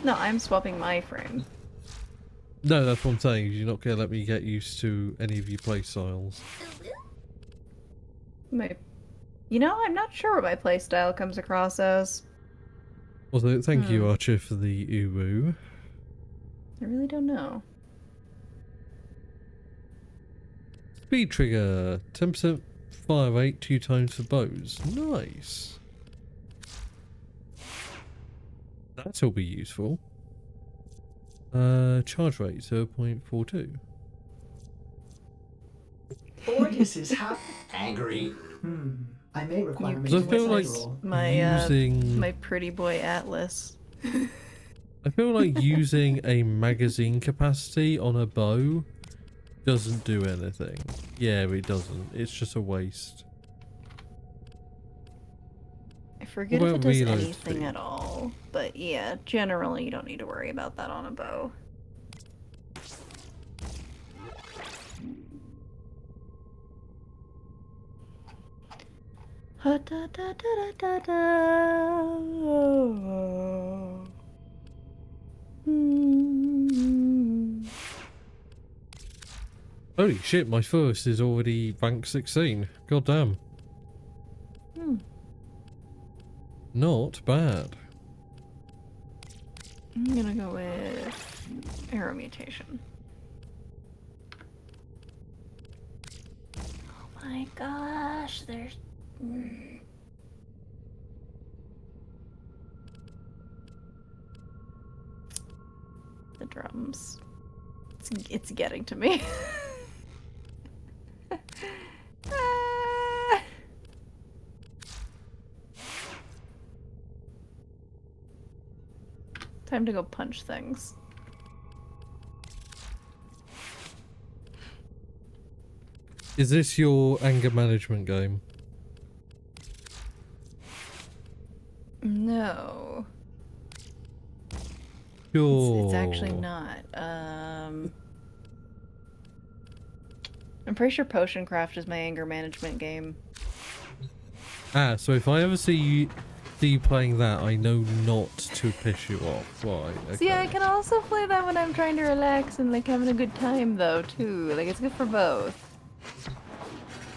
No, I'm swapping my frame. No, that's what I'm saying. You're not gonna let me get used to any of your play styles. You know, I'm not sure what my playstyle comes across as. Also, thank you, Archer, for the uwu. I really don't know. Speed trigger, 10% fire rate, 2 times for bows. Nice. That'll be useful. Charge rate, 0.42. Borges is angry. I may require You me I to feel like roll. My pretty boy Atlas. I feel like using a magazine capacity on a bow doesn't do anything. Yeah, it doesn't. It's just a waste. I forget What if it about does reload anything speed? at all, but yeah, generally you don't need to worry about that on a bow. Ha da da da da da da. Holy shit, my first is already rank 16. God damn. Not bad. I'm gonna go with arrow mutation. Oh my gosh, there's... The drums. It's getting to me. Ah. Time to go punch things. Is this your anger management game? No. Sure. It's actually not. I'm pretty sure Potion Craft is my anger management game. Ah, so if I ever see you playing that, I know not to piss you off. Right, okay. See, I can also play that when I'm trying to relax and like having a good time though too. Like it's good for both.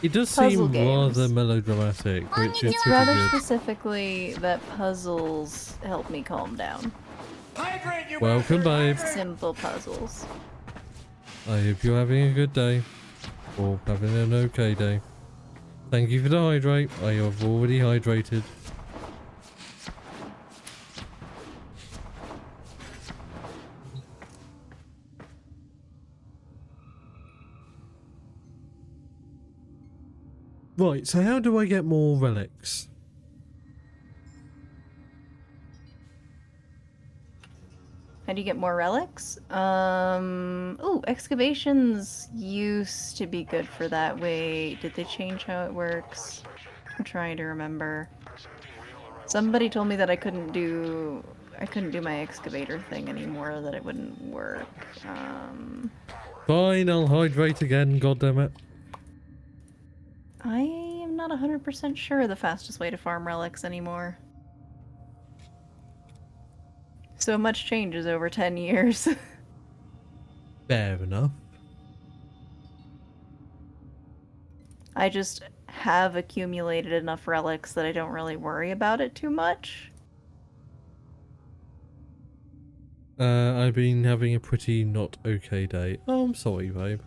It does Puzzle seem games. rather melodramatic, which is It's pretty rather good. specifically that puzzles help me calm down. Welcome, babe. Simple puzzles. I hope you're having a good day. Or having an okay day. Thank you for the hydrate. I have already hydrated. Right, so how do I get more relics? How do you get more relics? Ooh, excavations used to be good for that. Wait, did they change how it works? I'm trying to remember. Somebody told me that I couldn't do my excavator thing anymore, that it wouldn't work. Fine, I'll hydrate again, goddammit. I am not 100% sure the fastest way to farm relics anymore. So much changes over 10 years. Fair enough. I just have accumulated enough relics that I don't really worry about it too much. I've been having a pretty not okay day. Oh, I'm sorry, babe.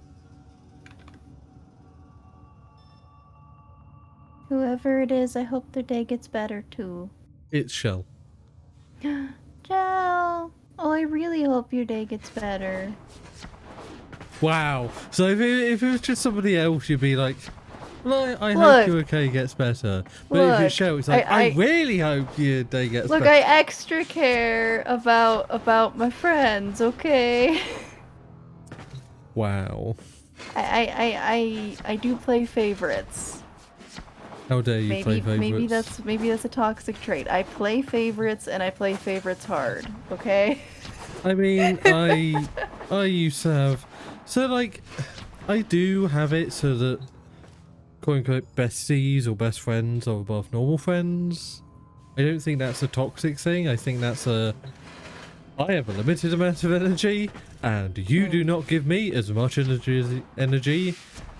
Whoever it is, I hope their day gets better too. It's Shell. Ciao! Oh, I really hope your day gets better. Wow. So if it was just somebody else, you'd be like, well, I hope Look. your okay gets better. But if Look, it's Shell, it's like, I I- really hope your day gets Look, better. I extra care about my friends, okay? Wow. I do play favorites. How dare you play favorites? Maybe that's a toxic trait. I play favorites and I play favorites hard, okay? I mean, I used to have, so like, I do have it so that quote unquote besties or best friends are above normal friends. I don't think that's a toxic thing. I think that's I have a limited amount of energy, and you do not give me as much energy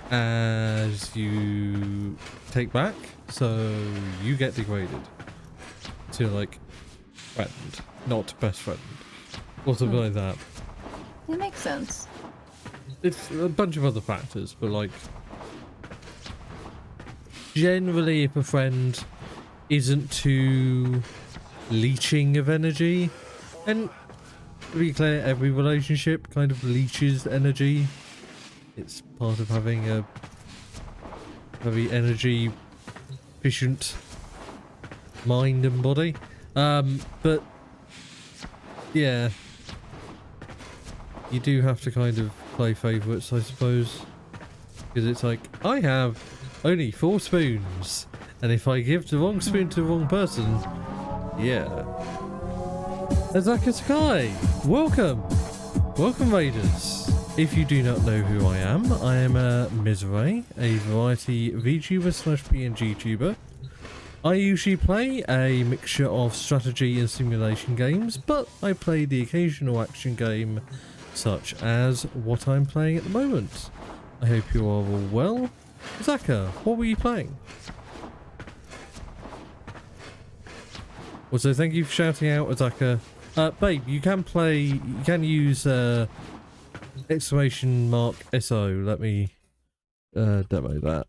as you take back, so you get degraded to like friend, not best friend, or something like that. It makes sense. It's a bunch of other factors, but like generally if a friend isn't too leeching of energy, and to be clear, every relationship kind of leeches energy. It's part of having a very energy efficient mind and body. But yeah, you do have to kind of play favourites, I suppose, because it's like, I have only 4 spoons, and if I give the wrong spoon to the wrong person, yeah. Azaka Sakai, welcome Raiders. If you do not know who I am Miseray, a variety VTuber / PNG tuber. I usually play a mixture of strategy and simulation games, but I play the occasional action game, such as what I'm playing at the moment. I hope you are all well. Zaka, what were you playing? Also, thank you for shouting out, Azaka. Babe, you can use !SO. Let me demo that.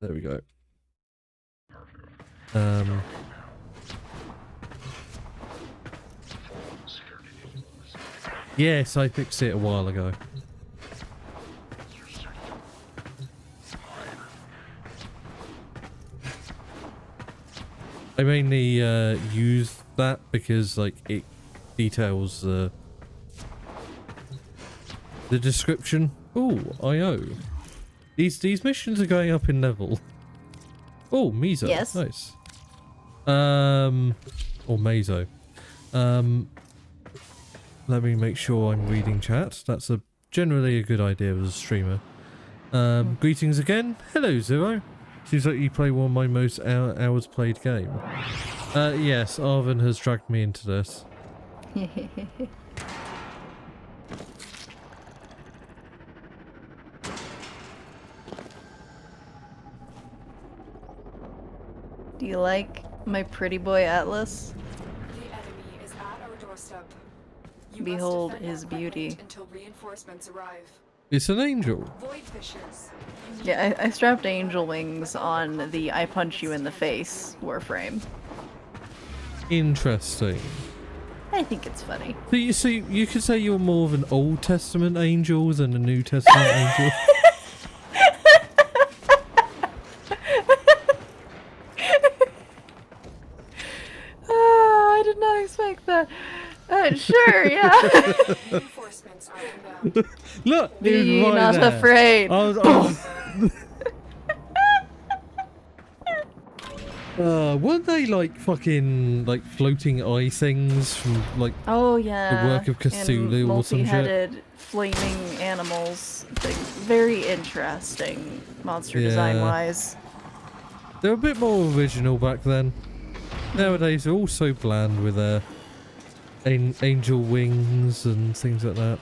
There we go. Yes, I fixed it a while ago. I mainly use that because like it details the description. Oh, IO. These missions are going up in level. Oh, Miso. Yes. Nice. Or Mazo. Let me make sure I'm reading chat. That's generally a good idea as a streamer. Greetings again. Hello, Zero. Seems like you play one of my most hours played game. Yes, Arvin has dragged me into this. Do you like my pretty boy Atlas? The enemy is at our doorstep. You Behold must defend his our quick beauty. point until reinforcements arrive. It's an angel. Void fissures. Yeah, I strapped angel wings on the I punch you in the face warframe. Interesting. I think it's funny. So you could say you're more of an Old Testament angel than a New Testament angel. I did not expect that. Sure, yeah. Reinforcements are inbound. Look, Be dude, right not there. afraid. Weren't they like fucking like floating eye things from like Oh yeah. the work of Cthulhu and or some shit? multi-headed flaming animals. Very interesting monster Yeah. design wise. They were a bit more original back then. Nowadays they're all so bland with their angel wings and things like that.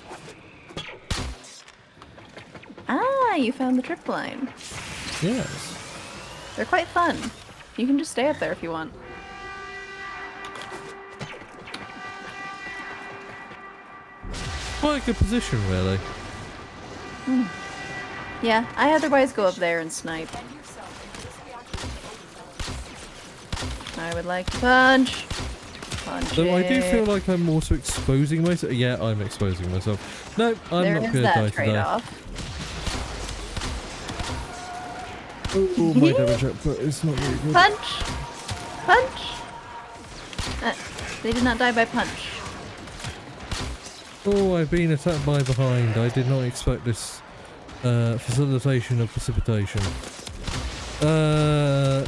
Ah, you found the trip line. Yes. They're quite fun. You can just stay up there if you want. Quite a good position, really. Yeah, I otherwise go up there and snipe. I would like to punch. Punch Though I do it. feel like I'm also exposing myself. Yeah, I'm exposing myself. No, I'm There not is going to die that today. trade-off. Oh, my damage output is not really good. Punch! Punch! They did not die by punch. Oh, I've been attacked by behind. I did not expect this facilitation of precipitation. I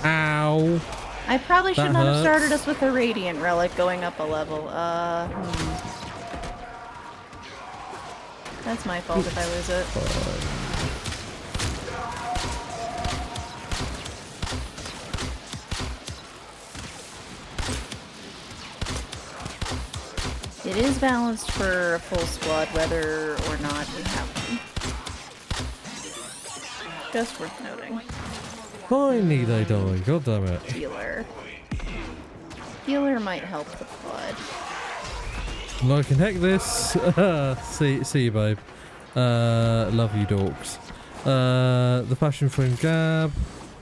Ow. I probably should That not have hurts. started us with a Radiant Relic going up a level. That's my fault if I lose it. It is balanced for a full squad, whether or not we have them. Just worth noting. Finally they die, god damn it. Healer. Healer might help the quad. I can hack this. see you, babe. Love you, dorks. The fashion phone gap.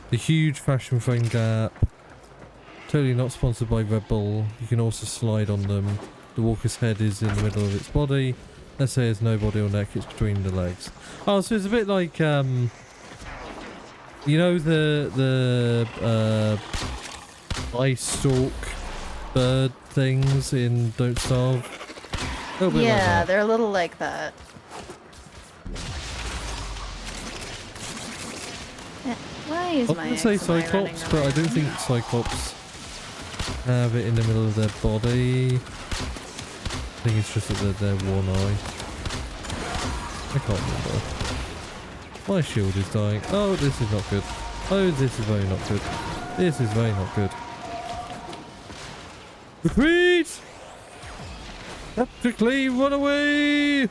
The huge fashion phone gap. Totally not sponsored by Red Bull. You can also slide on them. The walker's head is in the middle of its body. Let's say there's no body or neck, it's between the legs. Oh, so it's a bit like, you know the ice stalk bird things in Don't Starve? A little bit like Yeah, that. they're a little like that. Why is I my would say XY running Cyclops, but I don't around? think Cyclops have it in the middle of their body. I think it's just that they're one eye. I can't remember. My shield is dying. Oh, this is not good. Oh, this is very not good. This is very not good. Retreat! Tactically run away!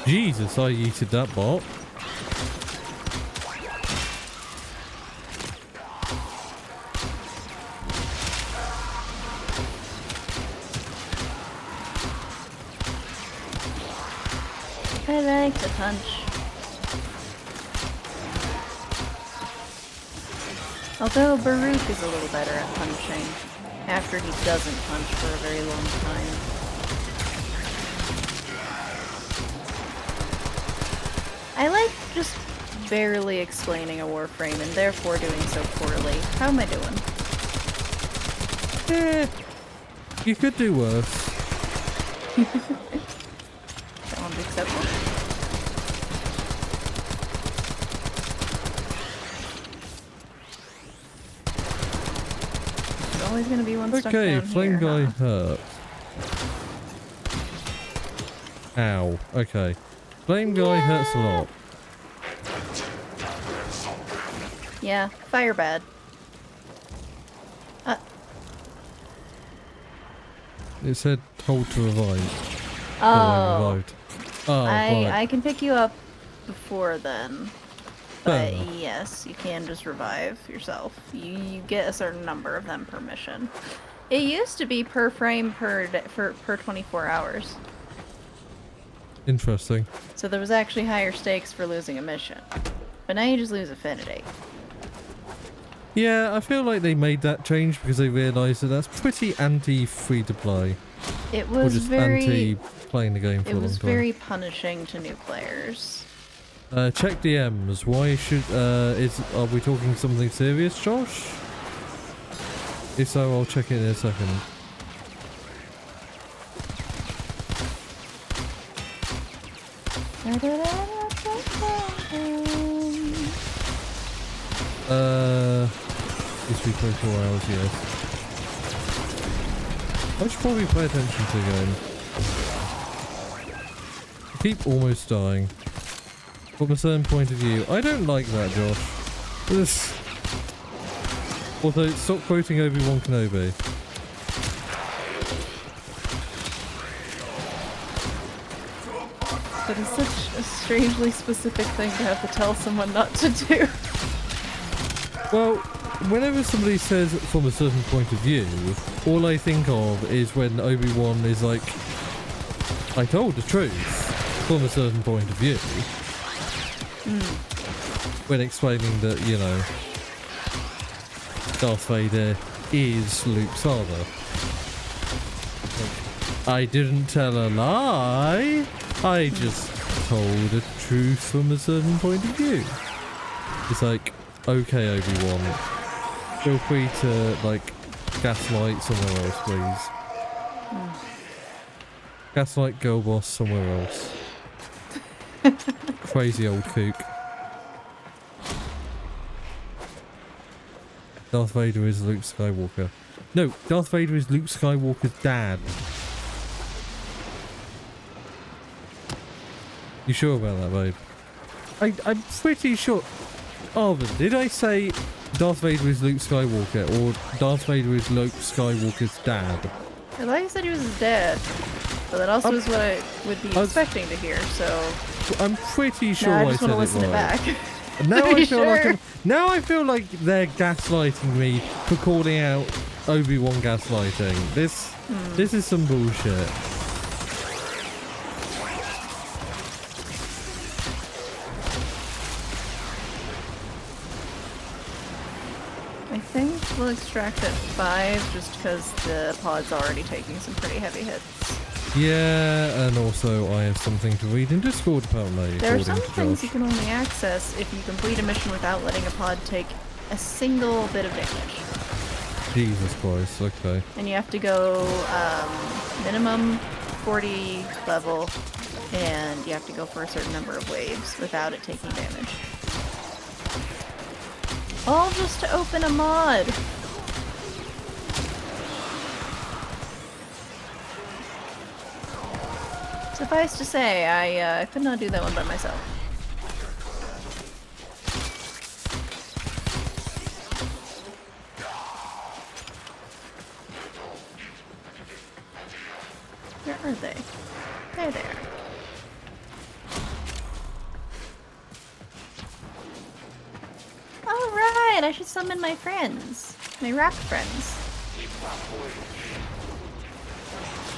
Jesus, I yeeted that bot. I like to punch. Although Baruch is a little better at punching, after he doesn't punch for a very long time. I like just barely explaining a warframe and therefore doing so poorly. How am I doing? Eh, you could do worse. Challenge accepted. There's always gonna be one stuck Okay, down flame here, guy huh? hurt. Ow. Okay. Flame guy hurts a lot. Yeah, fire bad. It said hold to revive. Oh, Revived. Oh, right. I can pick you up before then. Fair But enough. yes, you can just revive yourself. You get a certain number of them per mission. It used to be per frame per 24 hours. Interesting. So there was actually higher stakes for losing a mission. But now you just lose affinity. Yeah, I feel like they made that change because they realised that that's pretty anti-free to play. It Or was just very anti-playing the game for a it long was time. very punishing to new players. Check DMs. Why should are we talking something serious, Josh? If so, I'll check it in a second. Used to be 24 hours, yes. I should probably pay attention to again. I keep almost dying. From a certain point of view. I don't like that, Josh. This. Although, stop quoting Obi-Wan Kenobi. But it's such a strangely specific thing to have to tell someone not to do. Well, whenever somebody says from a certain point of view, all I think of is when Obi-Wan is like, I told the truth from a certain point of view. When explaining that, you know, Darth Vader is Luke's father. Like, I didn't tell a lie. I just told the truth from a certain point of view. It's like, Okay, Obi-Wan. Feel free to, like, gaslight somewhere else, please. Gaslight girl boss somewhere else. Crazy old kook. Darth Vader is Luke Skywalker. No, Darth Vader is Luke Skywalker's dad. You sure about that, babe? I'm pretty sure. Arvin, did I say Darth Vader is Luke Skywalker or Darth Vader is Luke Skywalker's dad? I thought you said he was his dad, but that also is what I would be expecting to hear. So I'm pretty sure now I I just said want to listen it it right. back. Now Are I you feel like sure? now I feel like they're gaslighting me for calling out Obi-Wan gaslighting. This is some bullshit. I think we'll extract at 5 just because the pod's already taking some pretty heavy hits. Yeah, and also I have something to read in Discord apparently. There are according some to things Josh. you can only access if you complete a mission without letting a pod take a single bit of damage. Jesus Christ, okay. And you have to go minimum 40 level, and you have to go for a certain number of waves without it taking damage. All just to open a mod! Suffice to say, I could not do that one by myself. Where are they? There they are. Alright, I should summon my friends. My rock friends.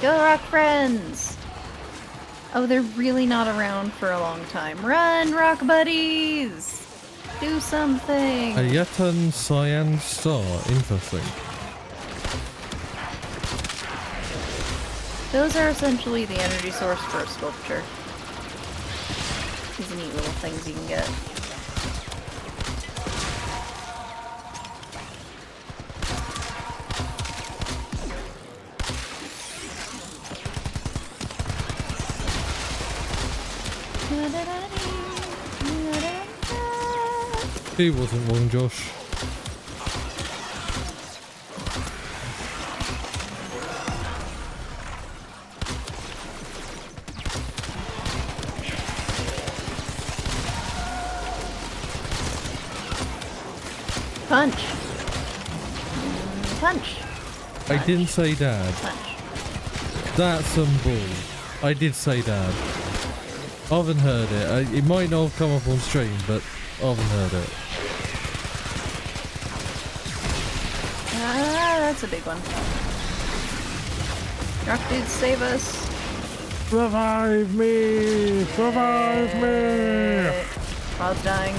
Go rock friends! Oh, they're really not around for a long time. Run, rock buddies! Do something! A Yetan Cyan Star, interesting. Those are essentially the energy source for a sculpture. These neat little things you can get. He wasn't wrong, Josh. Punch! Punch! I didn't say dad. Punch. That's some bull. I did say dad. Oven heard it. It might not have come up on stream, but Oven heard it. Ah, that's a big one. Rock dudes, save us! Revive me! Revive me! Pod's dying.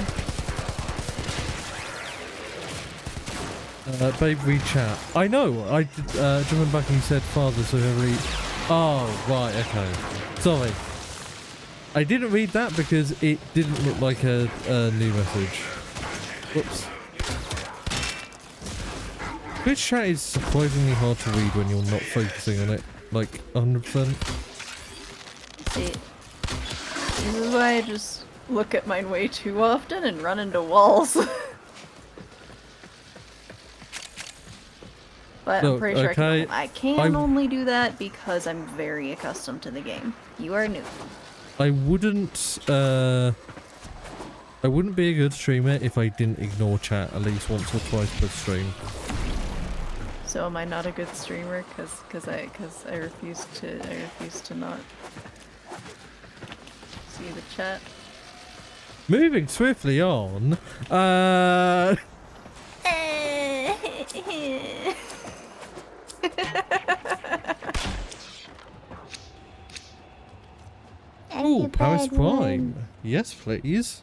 Babe, read chat. I know. I did. Do you remember back when you said father so heavily? Oh, right. Okay. Sorry. I didn't read that because it didn't look like a new message. Whoops. Twitch chat is surprisingly hard to read when you're not focusing on it, like 100%. See, this is why I just look at mine way too often and run into walls. But I'm Look, pretty sure okay, I can only do that because I'm very accustomed to the game. You are new. I wouldn't be a good streamer if I didn't ignore chat at least once or twice per stream. So am I not a good streamer? Cause I refuse to not see the chat. Moving swiftly on. Oh, Paris Prime. Yes, please.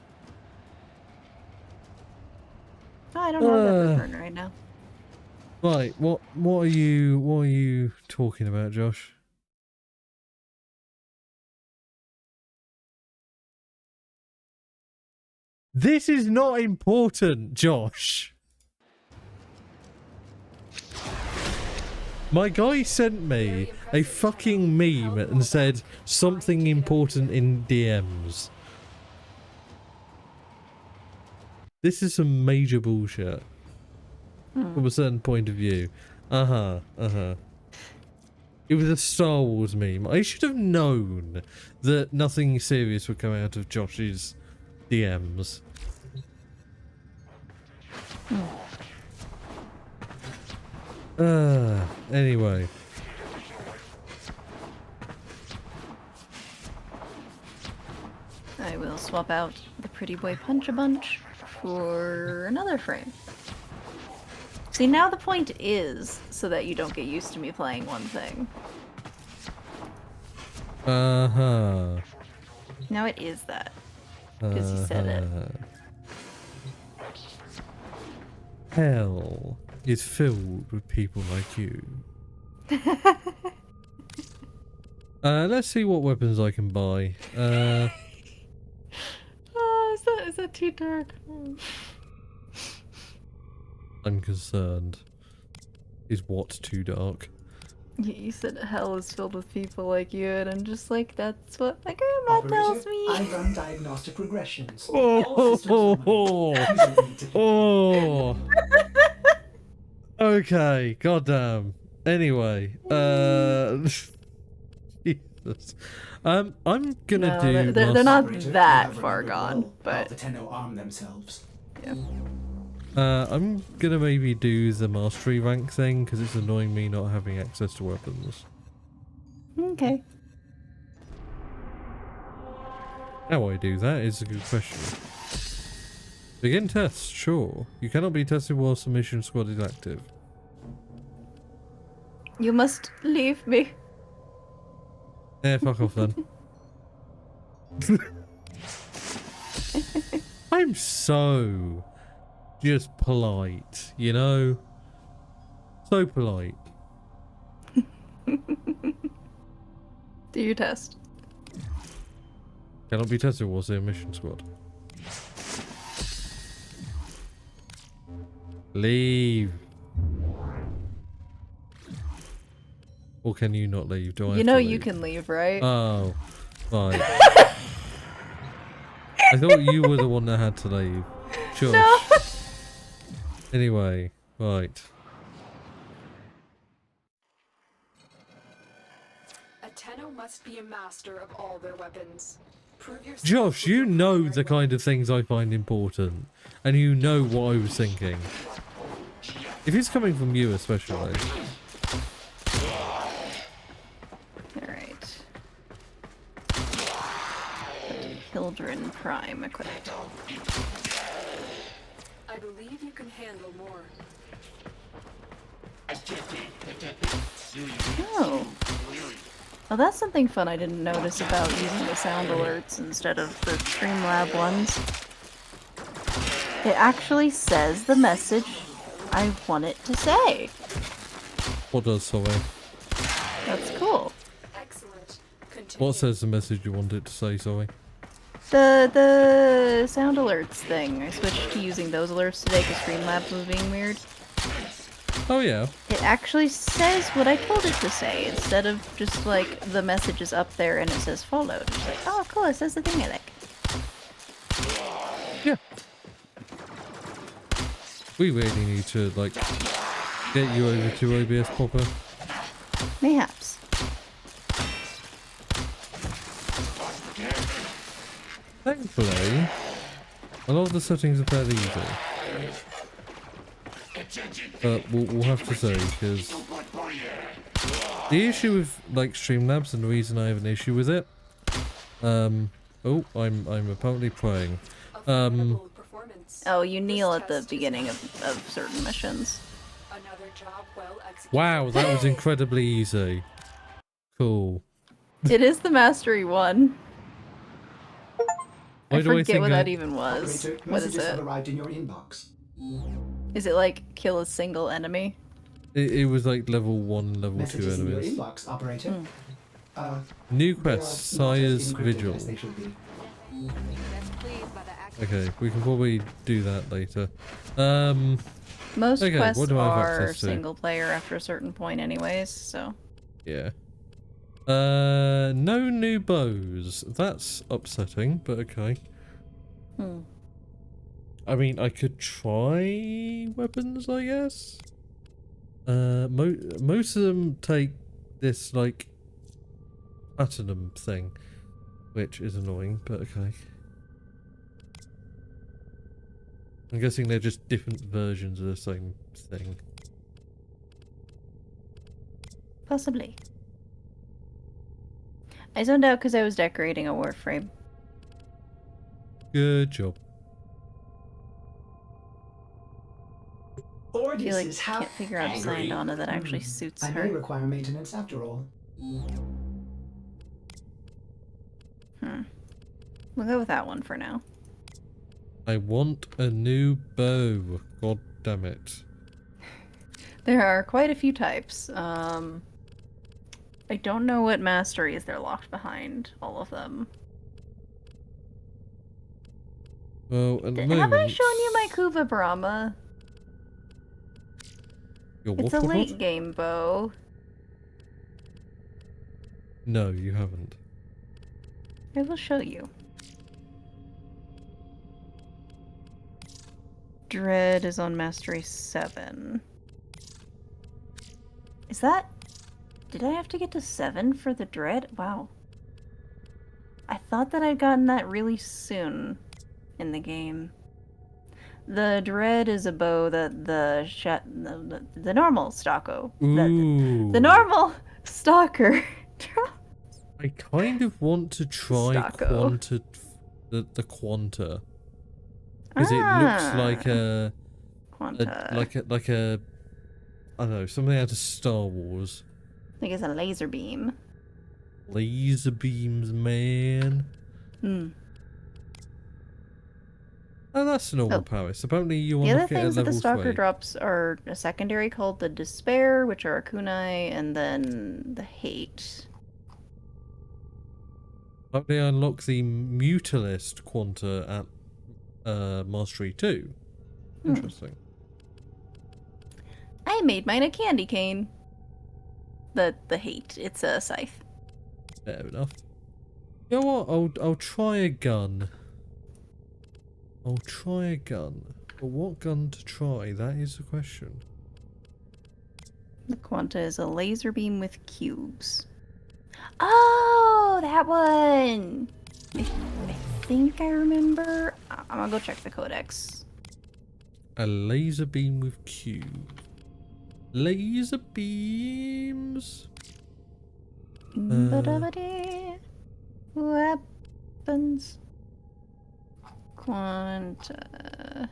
Oh, I don't have that burn right now. Right, what are you talking about, Josh? This is not important, Josh. My guy sent me a fucking meme and said something important in DMs. This is some major bullshit. From a certain point of view. It was a Star Wars meme. I should have known that nothing serious would come out of Josh's DMs. Anyway. I will swap out the Pretty Boy Punch-a-Bunch for another frame. See, now the point is so that you don't get used to me playing one thing. Now it is that. Because you said it. Hell is filled with people like you. Let's see what weapons I can buy. Is that too dark? I'm concerned. Is what too dark? You said hell is filled with people like you, and I'm just like, that's what my grandma tells me. I run diagnostic regressions. Oh. Okay, goddamn. Anyway, Jesus. I'm gonna do. They're not that far gone, but the Tenno arm themselves. Yeah. I'm gonna maybe do the mastery rank thing because it's annoying me not having access to weapons. Okay. How I do that is a good question. Begin tests, sure. You cannot be tested while submission squad is active. You must leave me. Yeah, fuck off then. I'm so just polite, you know? So polite. Do your test. Cannot be tested whilst in mission squad. Leave. Or can you not leave? Do I? You know you can leave, right? Oh, fine. I thought you were the one that had to leave. Sure. No. Anyway, right. A Tenno must be a master of all their weapons. Prove yourself. Josh, you know the kind of things I find important, and you know what I was thinking. If it's coming from you especially. Alright. Hildren Prime equipped. I believe you can handle more. Oh. Well, that's something fun I didn't notice about using the sound alerts instead of the Streamlab ones. It actually says the message I want it to say. What does, sorry? That's cool. Excellent. Continue. What says the message you want it to say, sorry? The sound alerts thing. I switched to using those alerts today because Streamlabs was being weird. Oh yeah. It actually says what I told it to say instead of just like the message is up there and it says followed. It's like, oh cool, it says the thing I like. Yeah. We really need to like get you over to OBS proper. Mayhaps. Thankfully, a lot of the settings are fairly easy. But we'll have to say, because the issue with like Streamlabs and the reason I have an issue with it, oh, I'm apparently praying. Formidable performance. Oh, you kneel This at the test is beginning of certain missions. Another job well executed. Wow, that was incredibly easy. Cool. It is the mastery one. I Why do I forget think what I- that even was. Operator, What is messages have it? arrived in your inbox. Is it like kill a single enemy? It was like level 1, level 2 Messages in your enemies. inbox, operator. New They quest, are not as Sire's encrypted Vigil. as they should be. Okay, we can probably do that later. Most Okay, quests what do I have are access to? single player after a certain point anyways, so. Yeah. No new bows. That's upsetting, but okay. Hmm. I mean, I could try weapons, I guess. Most of them take this, like, platinum thing, which is annoying, but okay. I'm guessing they're just different versions of the same thing. Possibly. I zoned out because I was decorating a warframe. Good job. I feel Ordis like is I half can't figure out a angry. Syandana that actually suits I may her. require maintenance after all. We'll go with that one for now. I want a new bow. God damn it. There are quite a few types. I don't know what masteries they're locked behind, all of them. Well, at the Have I moment... shown you my Kuva Brahma? Your It's a what? late game bow. No, you haven't. I will show you. Dread is on Mastery 7. Is that... Did I have to get to 7 for the Dread? Wow. I thought that I'd gotten that really soon in the game. The Dread is a bow that the normal Stalko. Ooh. The normal Stalker. I kind of want to try Stocko. the Quanta. Because it looks like Quanta. like a I don't know, something out of Star Wars. I think it's a laser beam. Laser beams, man. Hmm. Oh, that's a normal Oh. power. So apparently you The want other to get things a that the level Stalker 3. drops are a secondary called the Despair, which are a kunai, and then the Hate. Apparently I unlock the Mutalist Quanta at Mastery 2. Interesting. I made mine a candy cane. The Hate. It's a scythe. Fair enough. You know what? I'll try a gun. I'll try a gun. But what gun to try? That is the question. The Quanta is a laser beam with cubes. Oh, that one! I think I remember. I'm gonna go check the codex. A laser beam with cube. Laser beams. Ba-da-ba-dee. Weapons. Quanta.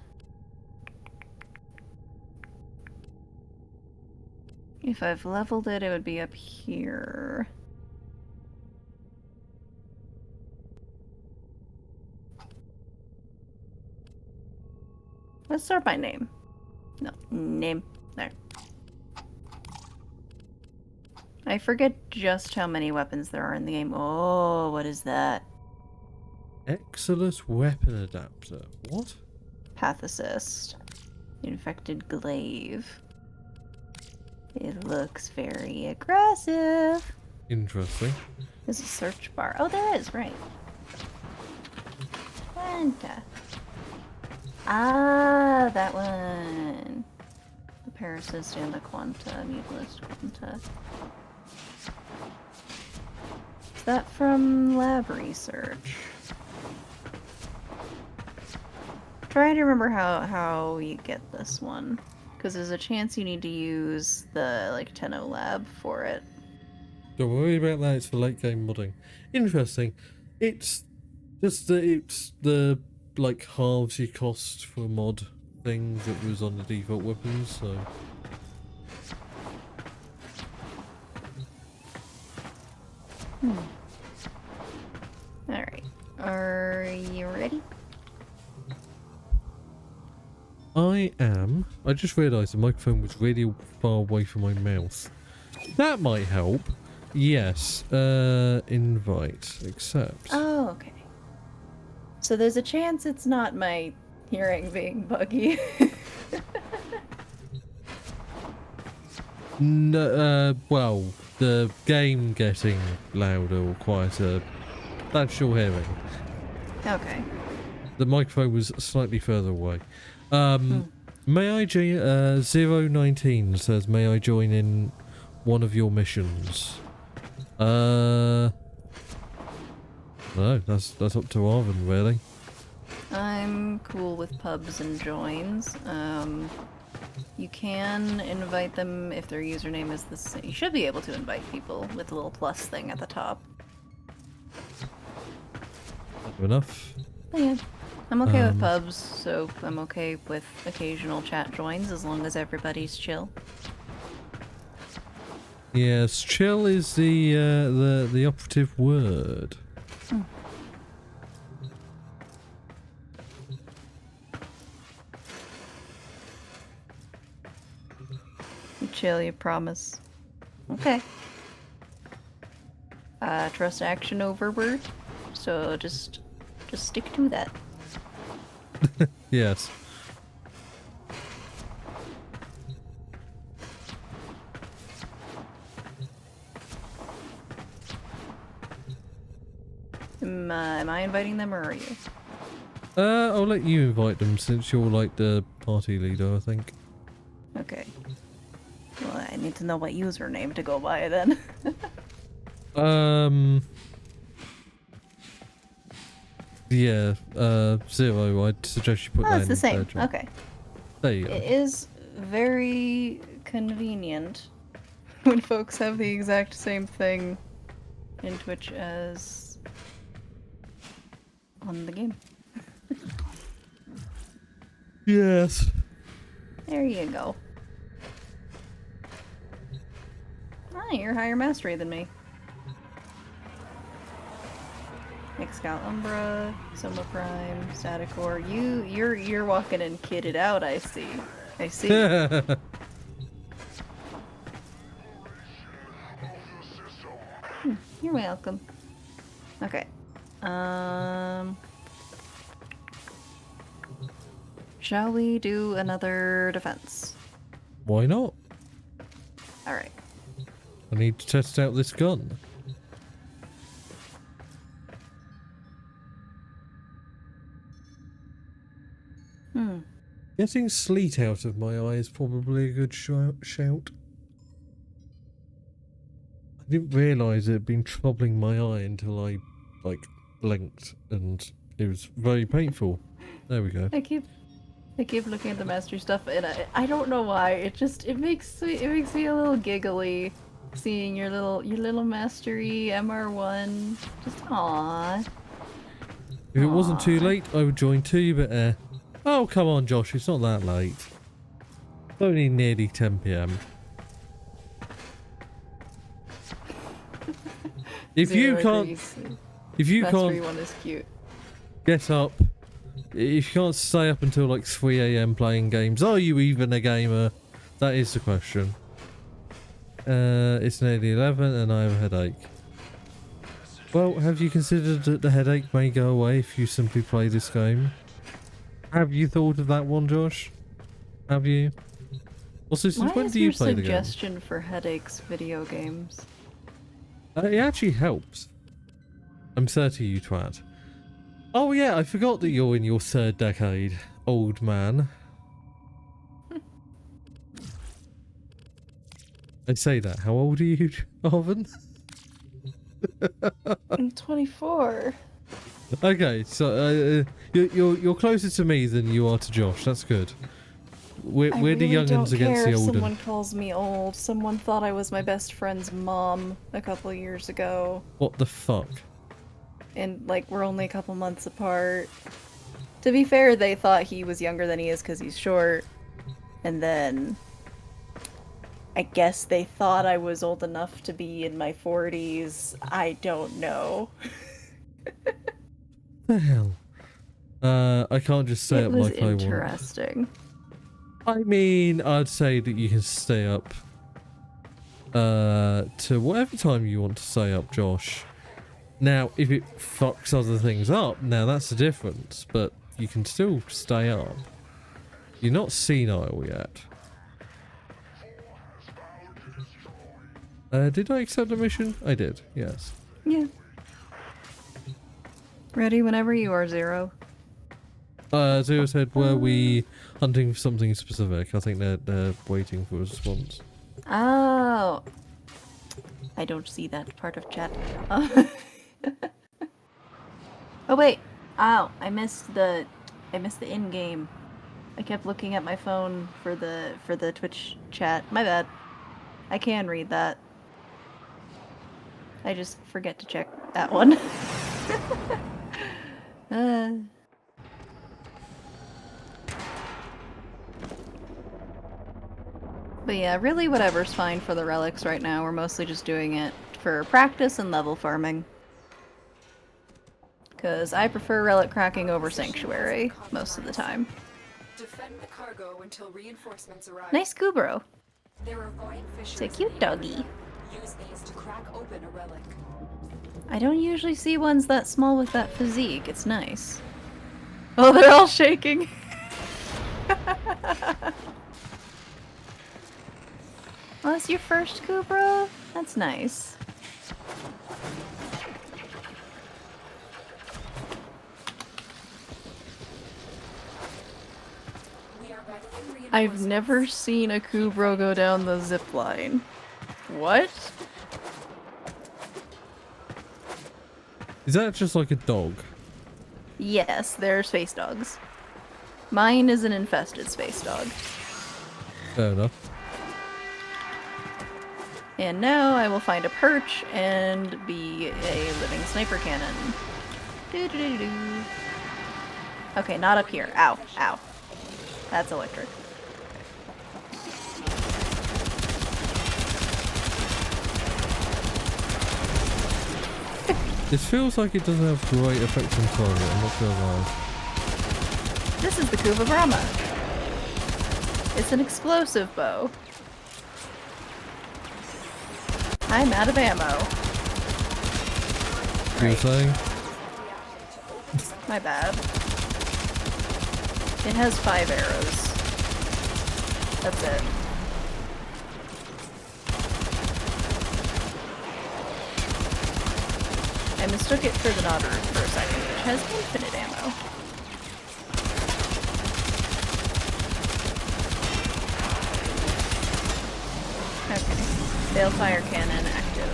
If I've leveled it, it would be up here. Let's start by name. No, name. There. I forget just how many weapons there are in the game. Oh, what is that? Excellent weapon adapter. What? Path Assist. Infected Glaive. It looks very aggressive. Interesting. There's a search bar. Oh, there is, right. Quanta. Ah, that one. The Parasist and the Quanta, Mutalist Quanta. Is that from lab research? Trying to remember how you get this one. Because there's a chance you need to use the, like, Tenno lab for it. Don't worry about that, it's for late game modding. Interesting. It's just that it's the like halves your cost for a mod thing that was on the default weapons, so Alright. Are you ready? I am. I just realised the microphone was really far away from my mouth. That might help. Yes. Invite. Accept. Oh, okay. So there's a chance it's not my hearing being buggy. No, well, the game getting louder or quieter, that's your hearing. Okay. The microphone was slightly further away. May I 019 says, may I join in one of your missions? No, that's up to Arvin, really. I'm cool with pubs and joins. You can invite them if their username is the same. You should be able to invite people with the little plus thing at the top. Enough. But yeah, I'm okay with pubs, so I'm okay with occasional chat joins as long as everybody's chill. Yes, chill is the operative word. You chill, you promise. Okay. Trust action over word, so just stick to that. Yes. Am I inviting them or are you? I'll let you invite them since you're like the party leader, I think. Okay. Well, I need to know what username to go by then. Yeah, 0, I'd suggest you put Oh, that it's in the same. there, John. Okay. There you go. It is very convenient when folks have the exact same thing in Twitch as on the game. Yes. There you go. Ah, you're higher mastery than me. Excal Umbra, Soma Prime, Staticor. You're walking in kitted out, I see. I see. You're welcome. Okay. Shall we do another defense? Why not? Alright. I need to test out this gun. Getting sleet out of my eye is probably a good shout. I didn't realise it had been troubling my eye until I, like, blinked, and it was very painful. There we go. I keep looking at the mastery stuff, and I don't know why. It makes me a little giggly seeing your little mastery MR1. Just aww. If it wasn't too late, I would join too, but oh, come on, Josh, it's not that late. It's only nearly 10 PM. If you can't Mastery one is cute. get up, if you can't stay up until like 3 AM playing games, are you even a gamer? That is the question. It's nearly 11 and I have a headache. Well, have you considered that the headache may go away if you simply play this game? Have you thought of that one, Josh? Have you? Also, since Why when is do you your play the game? suggestion for headaches video games? It actually helps. I'm 30, you twat. Oh yeah, I forgot that you're in your 3rd decade, old man. I say that. How old are you, Arvin? I'm 24. Okay, so you're closer to me than you are to Josh. That's good. We're the really young'uns don't against care the if older. someone calls me old. Someone thought I was my best friend's mom a couple years ago. What the fuck? And, like, we're only a couple months apart. To be fair, they thought he was younger than he is because he's short. And then I guess they thought I was old enough to be in my 40s. I don't know. The hell? I can't just stay It up was like I want. interesting. I mean, I'd say that you can stay up to whatever time you want to stay up, Josh. Now, if it fucks other things up, now that's the difference, but you can still stay up. You're not senile yet. Did I accept the mission? I did, yes. Yeah. Ready whenever you are, Zero. Zero said, were we hunting for something specific? I think they're waiting for a response. Oh. I don't see that part of chat. Oh wait. Ow, I missed the in-game. I kept looking at my phone for the Twitch chat. My bad. I can read that. I just forget to check that one. But yeah, really whatever's fine for the relics right now. We're mostly just doing it for practice and level farming. Because I prefer relic cracking over sanctuary most of the time. Defend the cargo until reinforcements arrive. Nice Kubro. There are void fissures. It's a cute doggy. Use these to crack open a relic. I don't usually see ones that small with that physique. It's nice. Oh, they're all shaking. Oh, that's your first Kubro? That's nice. I've never seen a Kubro go down the zip line. What? Is that just like a dog? Yes, they're space dogs. Mine is an infested space dog. Fair enough. And now I will find a perch and be a living sniper cannon. Doo-doo-doo-doo. Okay, not up here. Ow, ow. That's electric. This feels like it doesn't have great effect on target, I'm not gonna lie. This is the Kuva Brahma. It's an explosive bow. I'm out of ammo. You were saying? My bad. It has 5 arrows. That's it. I mistook it for the Nodder for a second, which has infinite ammo. Okay. Balefire cannon active.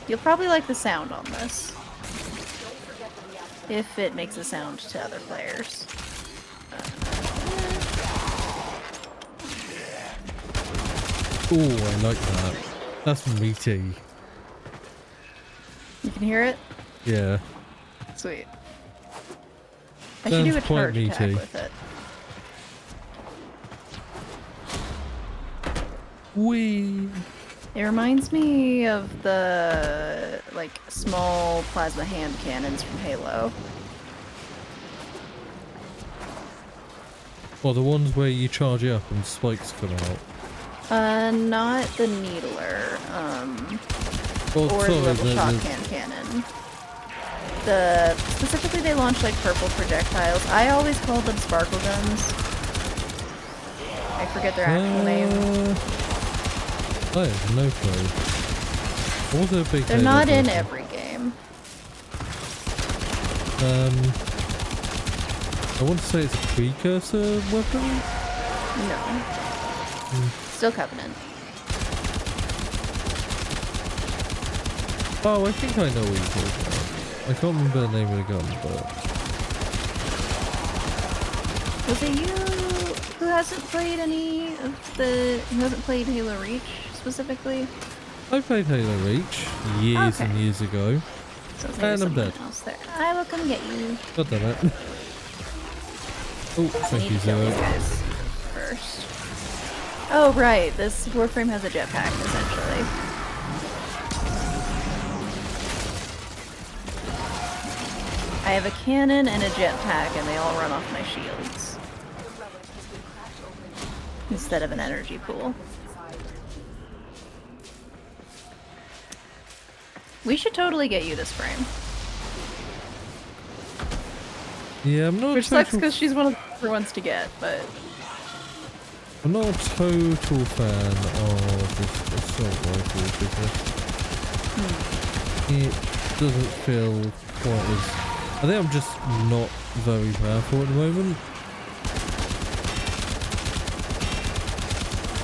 You'll probably like the sound on this. If it makes a sound to other players. Ooh, I like that. That's meaty. You can hear it? Yeah. Sweet. I should do a Sounds quite charge attack meaty. with it. Whee! It reminds me of the, like, small plasma hand cannons from Halo. Well, the ones where you charge up and spikes come out. Not the Needler, Well, or sorry, the level shot cannon. Specifically they launch, like, purple projectiles. I always called them sparkle guns. I forget their actual name. I have no clue. I wasn't a big They're Halo not in person. every game. I want to say it's a precursor weapon? No. Still Covenant. Oh, I think I know what you're talking about. I can't remember the name of the gun, but... Was it you who hasn't played who hasn't played Halo Reach specifically? I played Halo Reach years Okay. and years ago. So And there's I'm someone dead. else there. I will come get you. God damn it. Oh, I thank need you, to kill Zero. these guys first. Oh right, this Warframe has a jetpack essentially. I have a cannon and a jetpack, and they all run off my shields instead of an energy pool. We should totally get you this frame. Yeah, I'm not Which a sucks total, because she's one of the first ones to get, but... I'm not a total fan of this assault rifle business. It doesn't feel quite as... I think I'm just not very powerful at the moment.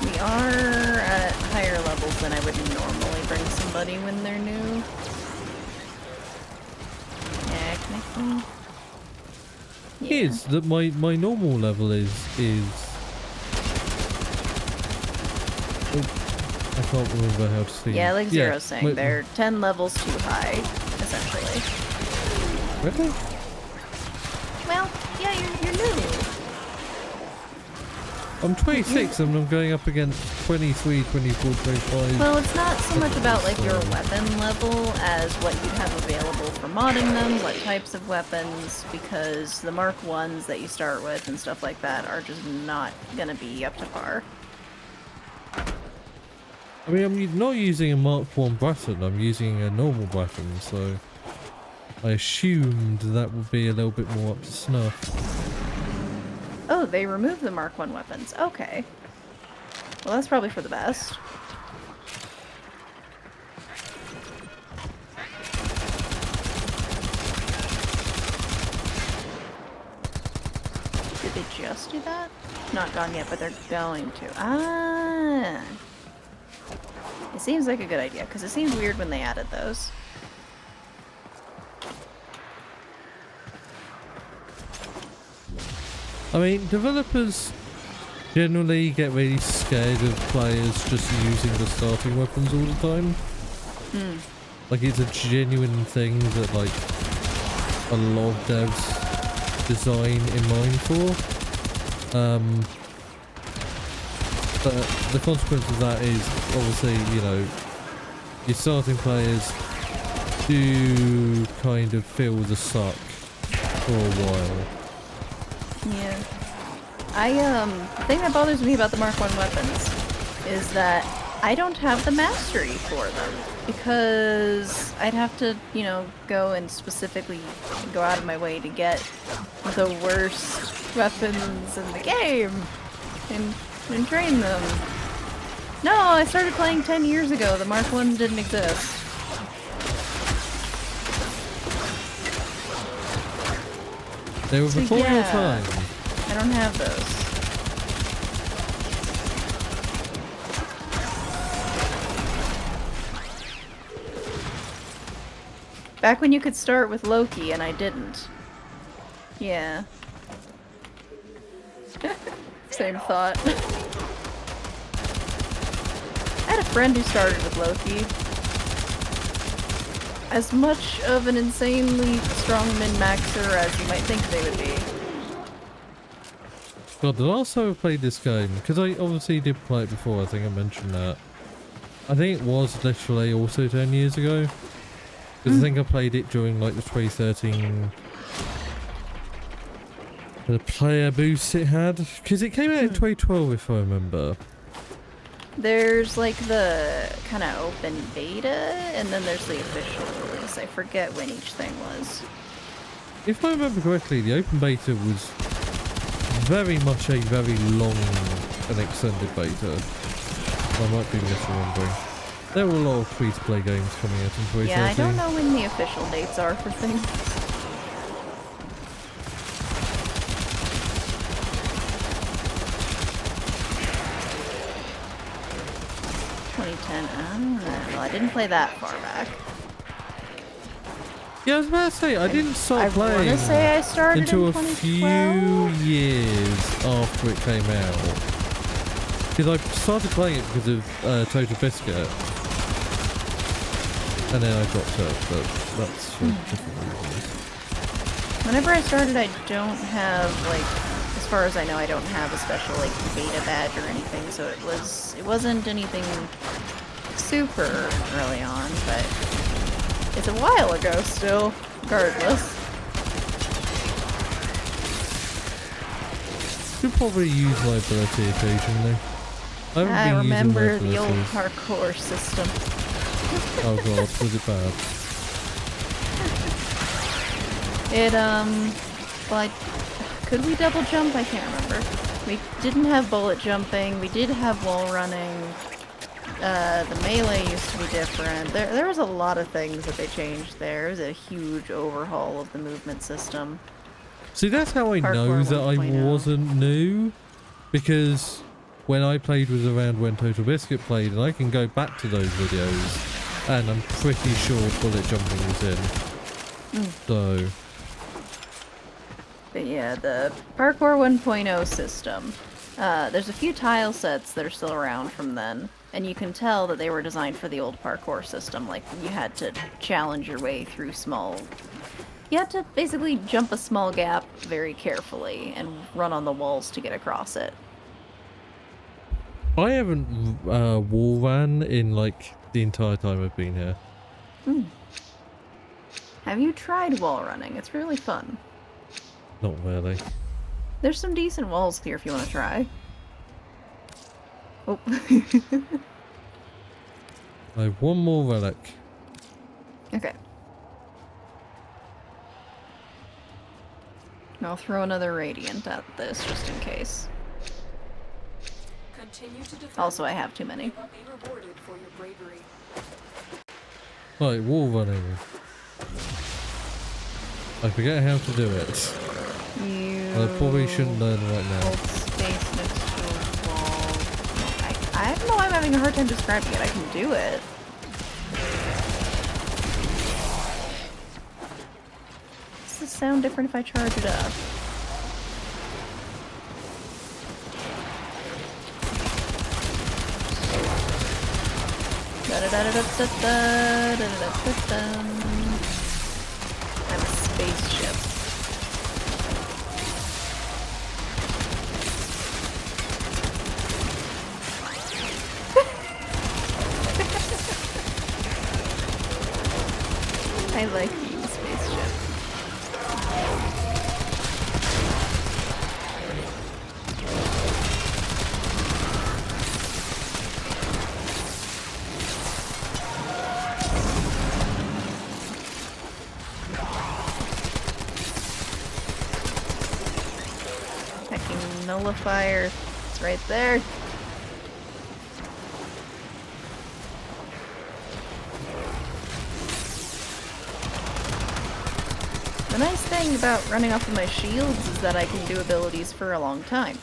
We are at higher levels than I would normally bring somebody when they're new. Yeah, connecting. Yeah. Is that my normal level is oh, I can't remember how to see. Yeah, like Zero's saying, wait, they're 10 levels too high, essentially. really? Well, yeah, you're new. I'm 26 and I'm going up against 23, 24, 25. Well, it's not so much about like your weapon level as what you have available for modding them, what types of weapons, because the Mark 1s that you start with and stuff like that are just not gonna be up to par. I mean, I'm not using a Mark 1 Bratton, I'm using a normal Bratton, so I assumed that would be a little bit more up to snuff. Oh, they removed the Mark 1 weapons. Okay. Well, that's probably for the best. Did they just do that? Not gone yet, but they're going to. Ah! It seems like a good idea, because it seems weird when they added those. I mean, developers generally get really scared of players just using the starting weapons all the time. Like, it's a genuine thing that, like, a lot of devs design in mind for. But the consequence of that is, obviously, you know, your starting players do kind of feel the suck for a while. Yeah. The thing that bothers me about the Mark 1 weapons is that I don't have the mastery for them. Because I'd have to, you know, go and specifically go out of my way to get the worst weapons in the game and train them. No, I started playing 10 years ago. The Mark 1s didn't exist. They were So before your yeah, time. I don't have those. Back when you could start with Loki and I didn't. Yeah. Same thought. I had a friend who started with Loki. As much of an insanely strong min-maxer as you might think they would be. God, the last time I played this game, because I obviously did play it before, I think I mentioned that. I think it was literally also 10 years ago. Because I think I played it during like the 2013 the player boost it had. Because it came out in 2012 if I remember. There's like the kind of open beta, and then there's the official release. I forget when each thing was. If I remember correctly, the open beta was very much a very long and extended beta. I might be misremembering. There were a lot of free-to-play games coming out in 2013. Yeah, I don't know when the official dates are for things. Well, I didn't play that far back. Yeah, I was about to say, I didn't start playing I want to say I started until in a 2012. few years after it came out. Because I started playing it because of Total Biscuit. And then I dropped it, but that's for different reasons. Whenever I started, I don't have, like, as far as I know, I don't have a special, like, beta badge or anything, so it wasn't anything super early on, but it's a while ago still, regardless. Should probably use my ability occasionally. I haven't I been using my remember the old abilities. parkour system. Oh god, was it bad? Could we double jump? I can't remember. We didn't have bullet jumping, we did have wall running, the melee used to be different. There was a lot of things that they changed there. It was a huge overhaul of the movement system. See, that's how I know Parkour that I 1.0. wasn't new, because when I played was around when Total Biscuit played, and I can go back to those videos, and I'm pretty sure bullet jumping was in. So, But yeah, the Parkour 1.0 system. There's a few tile sets that are still around from then, and you can tell that they were designed for the old parkour system. Like, you had to challenge your way through You had to basically jump a small gap very carefully and run on the walls to get across it. I haven't wall ran in like the entire time I've been here. Have you tried wall running? It's really fun. Not really. There's some decent walls here if you want to try. Oh. I have one more relic. Okay. I'll throw another radiant at this just in case. Continue to defend. Also, I have too many. You will be rewarded for your bravery. Right, wall running. I forget how to do it. I probably shouldn't learn right now. Hold space next to a wall. I don't know why I'm having a hard time describing it. I can do it. Does this sound different if I charge it up? I'm a spaceship. I like being a spaceship. Hacking nullifier. It's right there. The nice thing about running off of my shields is that I can do abilities for a long time.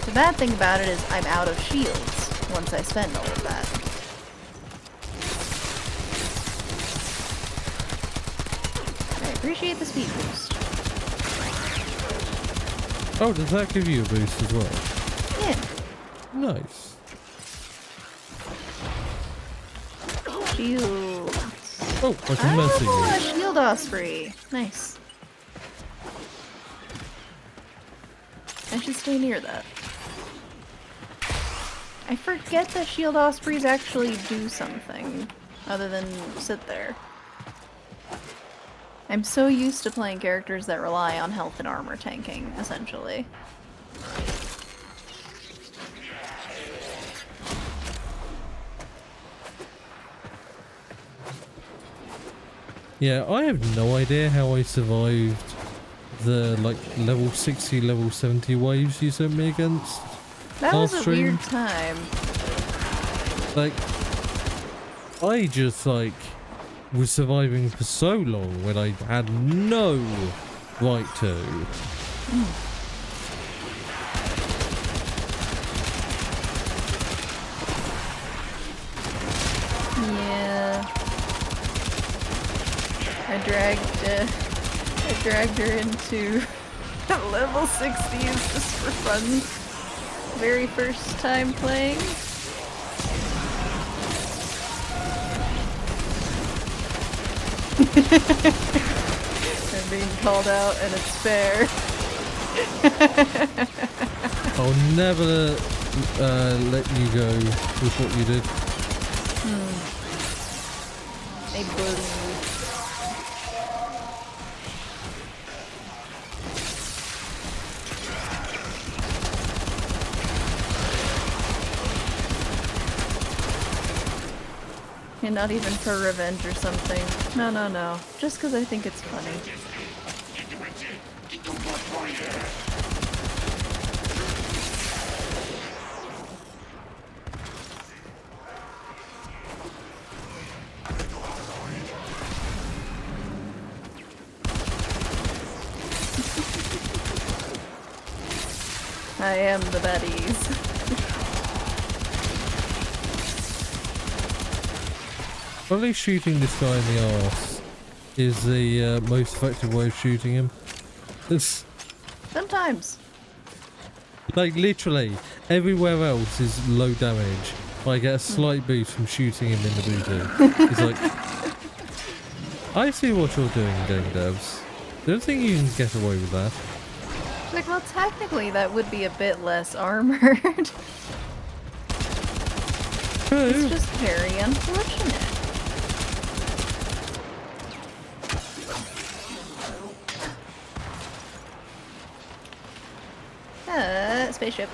The bad thing about it is I'm out of shields once I spend all of that. I appreciate the speed boost. Oh, does that give you a boost as well? Yeah. Nice. Shields. Oh, I can mercy Oh, you. a shield osprey. Nice. I should stay near that. I forget that shield ospreys actually do something other than sit there. I'm so used to playing characters that rely on health and armor tanking, essentially. Yeah, I have no idea how I survived the like level 60, level 70 waves you sent me against. That was a stream. weird time. Like, I just like was surviving for so long when I had no right to. Yeah. I dragged her into level 60s just for fun. Very first time playing. I'm being called out and it's fair. I'll never let you go with what you did. I believe. And not even for revenge or something. No, no, no. Just because I think it's funny. I am the baddies. Probably shooting this guy in the arse is the most effective way of shooting him. It's Sometimes. like literally everywhere else is low damage. I get a slight boost from shooting him in the booty. It's like, I see what you're doing, game devs. Don't think you can get away with that. Like, well, technically that would be a bit less armored. True. It's just very unfortunate. Spaceship.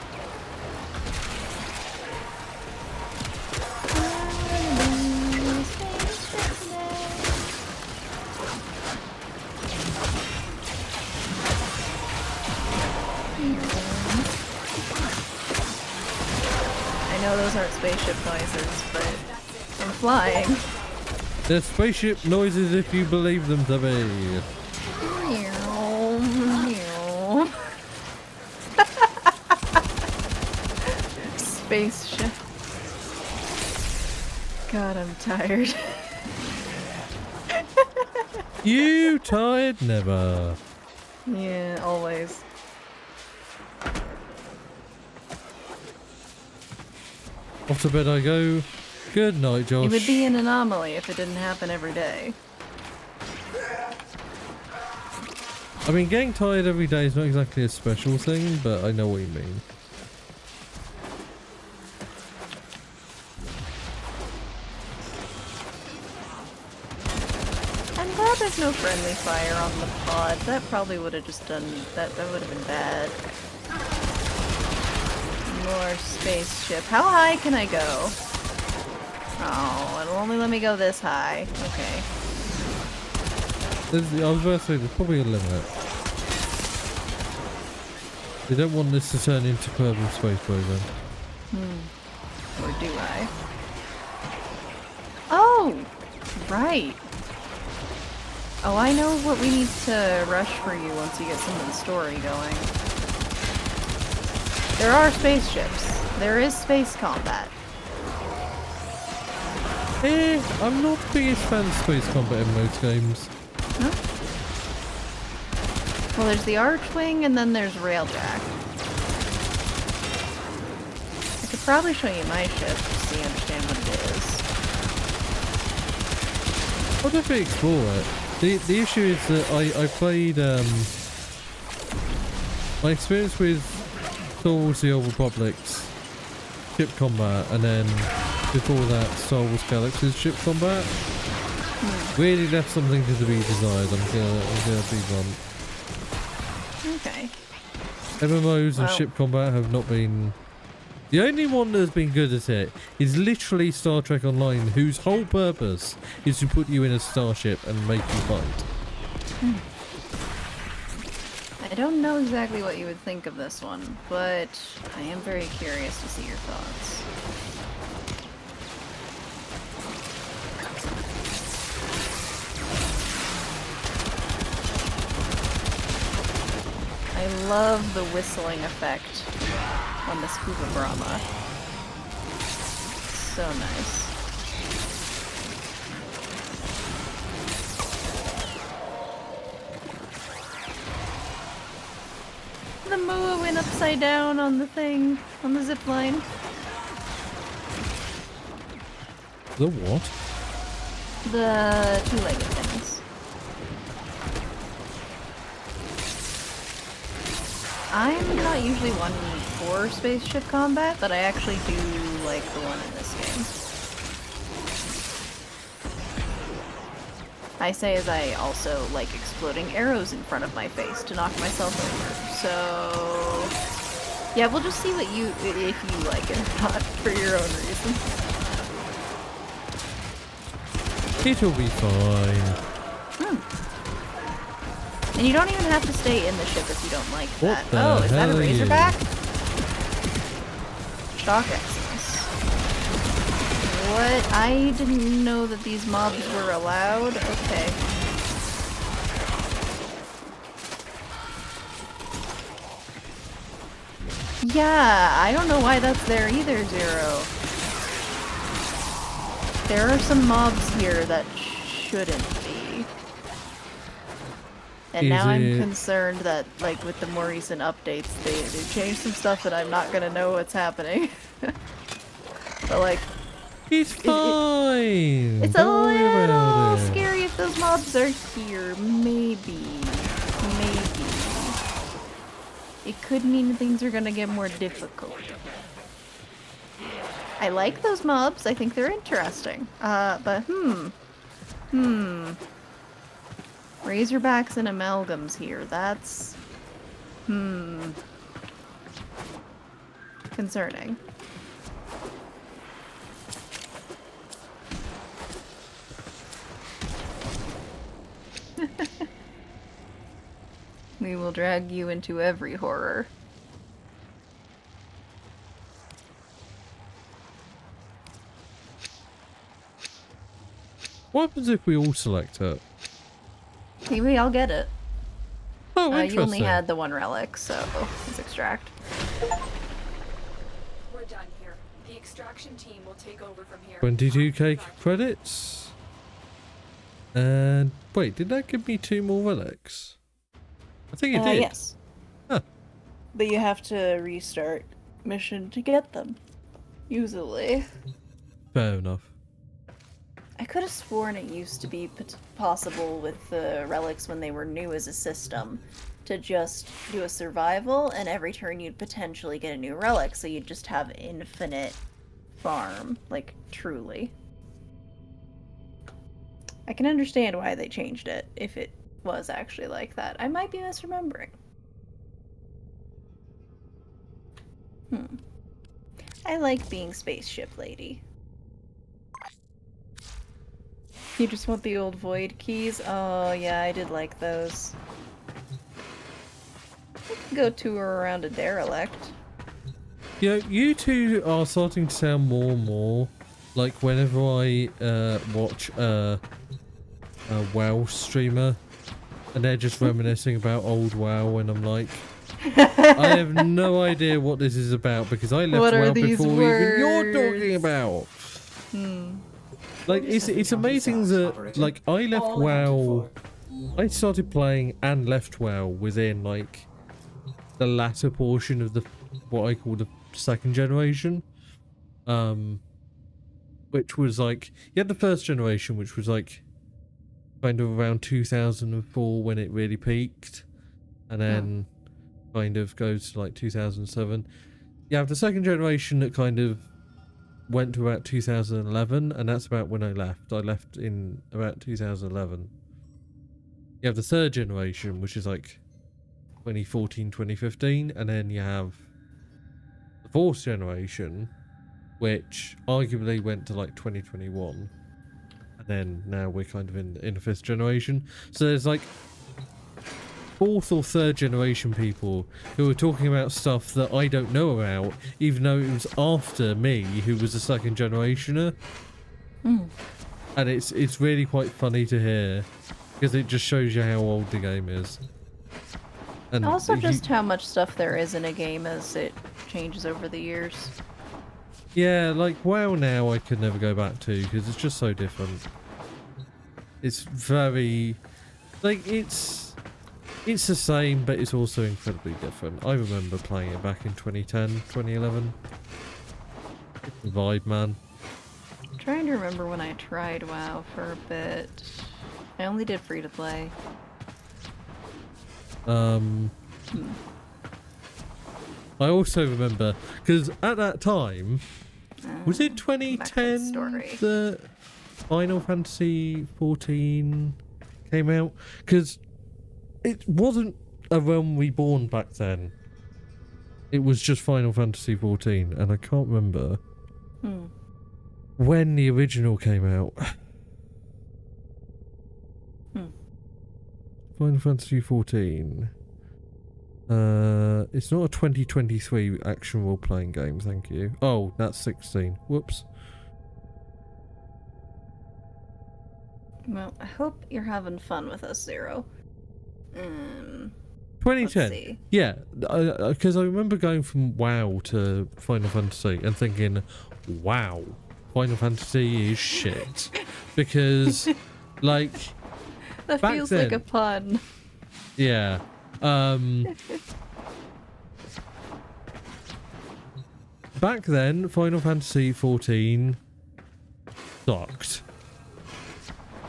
I know those aren't spaceship noises, but I'm flying. They're spaceship noises if you believe them to be. Spaceship. God, I'm tired. You tired? Never. Yeah, always. Off to bed I go. Good night, Josh. It would be an anomaly if it didn't happen every day. I mean, getting tired every day is not exactly a special thing, but I know what you mean. I'm glad there's no friendly fire on the pod. That probably would have just done... That would have been bad. More spaceship. How high can I go? Oh, it'll only let me go this high. Okay. I was about to say, there's probably a limit. They don't want this to turn into Kerbal Space Program. Or do I? Oh! Right. Oh, I know what we need to rush for you once you get some of the story going. There are spaceships. There is space combat. I'm not the biggest fan of space combat in most games. No? Well, there's the Archwing and then there's Railjack. I could probably show you my ship so you understand what it is. I'll definitely explore it. The issue is that I played my experience with Star Wars The Old Republic's ship combat, and then before that Star Wars Galaxy's ship combat really left something to be desired. I'm gonna be blunt. Okay. MMOs and ship combat have not been... The only one that's been good at it is literally Star Trek Online, whose whole purpose is to put you in a starship and make you fight. I don't know exactly what you would think of this one, but I am very curious to see your thoughts. I love the whistling effect on the Scuba Brahma. So nice. The Moa went upside down on the thing, on the zip line. The what? The two-legged things. I'm not usually one for spaceship combat, but I actually do like the one in this game. I say as I also like exploding arrows in front of my face to knock myself over. So yeah, we'll just see what you, if you like it or not, for your own reasons. It'll be fine. And you don't even have to stay in the ship if you don't like What that. the Oh, is that a hell are you? Razorback? Shock Exodus. What? I didn't know that these mobs were allowed. Okay. Yeah, I don't know why that's there either, Zero. There are some mobs here that shouldn't be. And now I'm it- concerned that, like, with the more recent updates, they changed some stuff that I'm not gonna know what's happening. But, like, It's fine. it's a Don't worry about little it. scary if those mobs are here. Maybe. Maybe. It could mean things are gonna get more difficult. I like those mobs. I think they're interesting. But Razorbacks and amalgams here. That's concerning. We will drag you into every horror. What happens if we all select it? Maybe I'll get it. Oh, You interesting. only had the one relic, so let's extract. We're done here. The extraction team will take over from here. 22k credits. And wait, did that give me 2 more relics? I think it did. Yes. Huh. But you have to restart mission to get them. Usually. Fair enough. I could have sworn it used to be possible with the relics when they were new as a system to just do a survival, and every turn you'd potentially get a new relic, so you'd just have infinite farm, like, truly. I can understand why they changed it, if it was actually like that. I might be misremembering. I like being spaceship lady. You just want the old void keys? Oh yeah, I did like those. I could go tour around a derelict. You know, you two are starting to sound more and more like whenever I watch a WoW streamer and they're just reminiscing about old WoW, and I'm like, I have no idea what this is about because I left What are WoW these before even you're words? talking about. Like, it's amazing that, like, I left All accounted WoW, for. I started playing and left WoW within, like, the latter portion of the, what I call the second generation. Which was, like, you had the first generation, which was, like, kind of around 2004 when it really peaked. And then kind of goes to, like, 2007. You have the second generation that kind of went to about 2011, and that's about when I left. I left in about 2011. You have the third generation, which is like 2014, 2015, and then you have the fourth generation, which arguably went to like 2021, and then now we're kind of in the fifth generation. So there's like fourth or third generation people who are talking about stuff that I don't know about, even though it was after me, who was a second generationer. And it's really quite funny to hear because it just shows you how old the game is. And Also you- just how much stuff there is in a game as it changes over the years. yeah, like WoW now I could never go back to because it's just so different. It's very like it's the same, but it's also incredibly different. I remember playing it back in 2010, 2011. It's the vibe, man. I'm trying to remember when I tried WoW for a bit. I only did free to play. I also remember because at that time, was it Back to the 2010 story. that Final Fantasy 14 came out? Because it wasn't a Realm Reborn back then. It was just Final Fantasy 14, and I can't remember when the original came out. Final Fantasy 14. It's not a 2023 action role-playing game, thank you. Oh, that's 16. Whoops. Well, I hope you're having fun with us, Zero. 2010. Let's see. Yeah, because I remember going from WoW to Final Fantasy and thinking, wow, Final Fantasy is shit. Because, like, That back feels then, like a pun. yeah. Back then, Final Fantasy 14 sucked.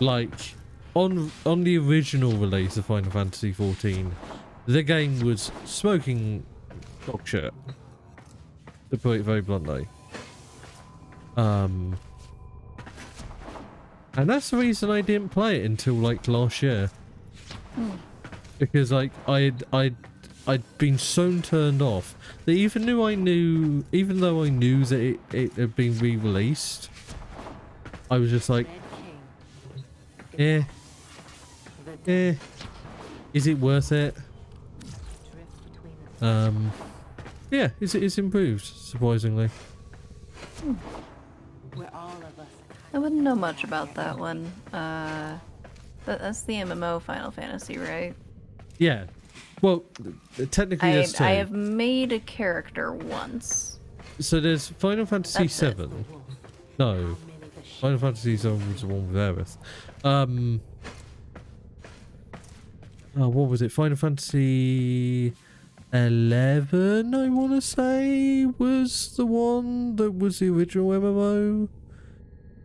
Like, on the original release of Final Fantasy 14, the game was smoking dog shit, to put it very bluntly. And that's the reason I didn't play it until like last year, because like I'd been so turned off that even though I knew that it had been re-released, I was just like, is it worth it? Yeah, it's improved, surprisingly. I wouldn't know much about that one. But that's the MMO Final Fantasy, right? Yeah. Well, technically there's two. I have made a character once. So there's Final Fantasy That's it. 7. No. Final Fantasy 7 was the one with Aerith. What was it? Final Fantasy 11, I want to say, was the one that was the original MMO.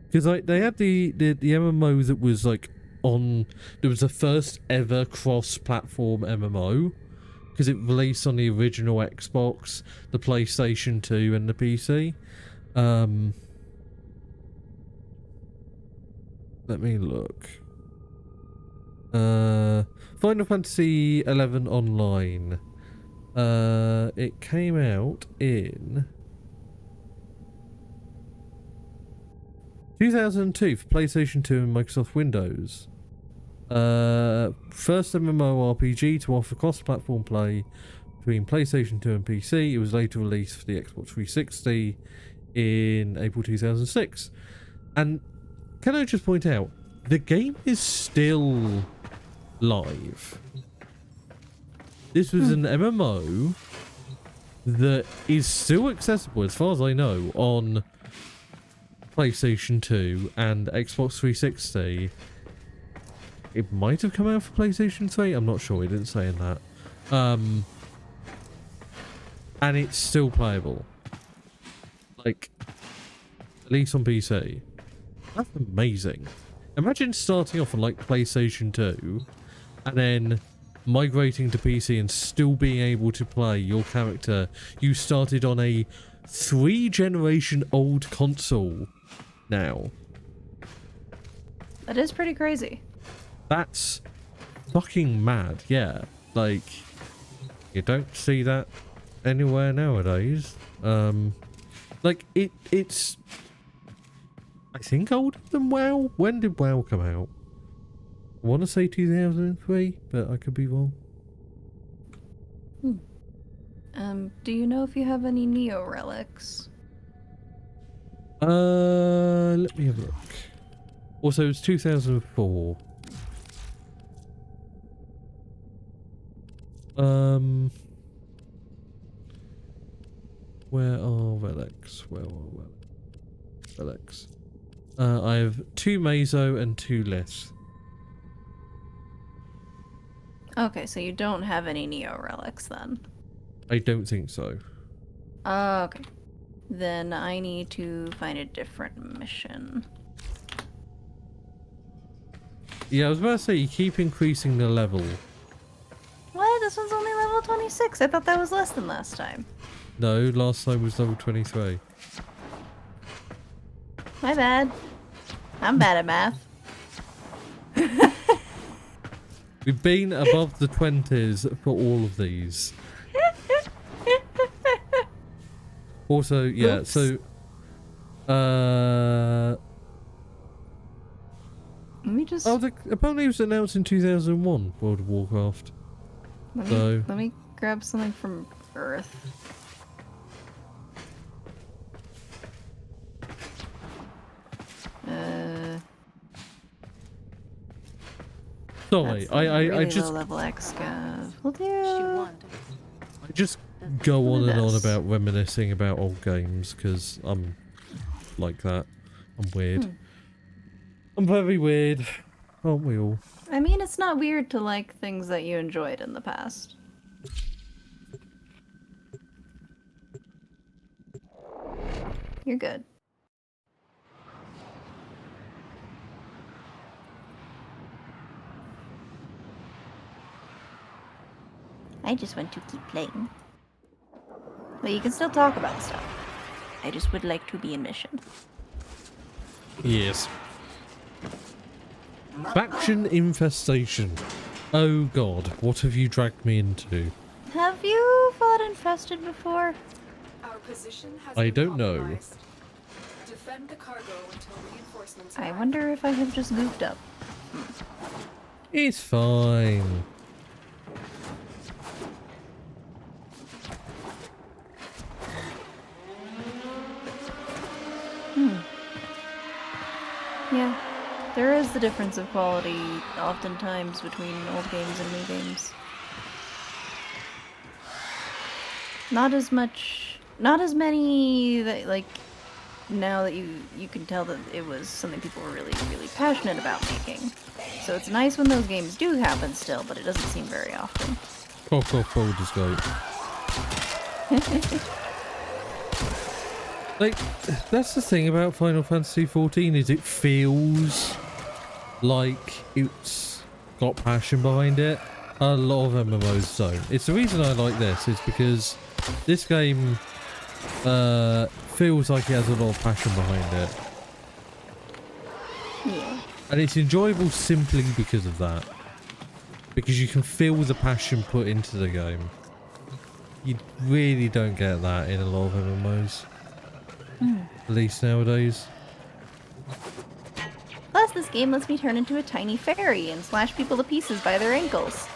Because like they had the MMO that was like on. There was the first ever cross-platform MMO because it released on the original Xbox, the PlayStation 2, and the PC. Let me look. Final Fantasy 11 Online. It came out in 2002 for PlayStation 2 and Microsoft Windows. First MMORPG to offer cross-platform play between PlayStation 2 and PC. It was later released for the Xbox 360 in April 2006. And can I just point out, the game is still live. This was an MMO that is still accessible, as far as I know, on PlayStation 2 and Xbox 360. It might have come out for PlayStation 3. I'm not sure. It didn't say in that. And it's still playable. Like, at least on PC. That's amazing. Imagine starting off on like PlayStation 2 and then migrating to PC and still being able to play your character you started on a 3-generation old console now. That is pretty crazy. That's fucking mad, yeah. Like, you don't see that anywhere nowadays. Like, it's I think older than WoW. When did WoW come out? I want to say 2003, but I could be wrong. Do you know if you have any Neo relics? Let me have a look. Also, it's 2004. Where are relics? Relics? I have 2 Mazo and 2 Lith. Okay, so you don't have any Neo relics then. I don't think so. Okay. Then I need to find a different mission. Yeah, I was about to say, you keep increasing the level. What? This one's only level 26. I thought that was less than last time. No, last time was level 23. My bad. I'm bad at math. We've been above the 20s for all of these. Also, yeah, Oops. so Let me just... Oh, apparently it was announced in 2001, World of Warcraft. Let me grab something from Earth. Sorry, That's a I really just low level Excav. Will do. I just go on and on about reminiscing about old games because I'm like that. I'm weird. I'm very weird. Aren't we all? I mean, it's not weird to like things that you enjoyed in the past. You're good. I just want to keep playing. But you can still talk about stuff. I just would like to be in mission. Yes. Faction infestation. Oh god, what have you dragged me into? Have you fought infested before? Our position has I been don't know. compromised. Defend the cargo until reinforcements I arrive. wonder if I have just goofed up. It's fine. Yeah. There is the difference of quality oftentimes between old games and new games. Not as much, not as many that, like, now that you can tell that it was something people were really passionate about making. So it's nice when those games do happen still, but it doesn't seem very often. Baldur's Gate. Like, that's the thing about Final Fantasy XIV is it feels like it's got passion behind it. A lot of MMOs don't. It's the reason I like this is because this game feels like it has a lot of passion behind it. Yeah. And it's enjoyable simply because of that. Because you can feel the passion put into the game. You really don't get that in a lot of MMOs. At least nowadays. Plus, this game lets me turn into a tiny fairy and slash people to pieces by their ankles.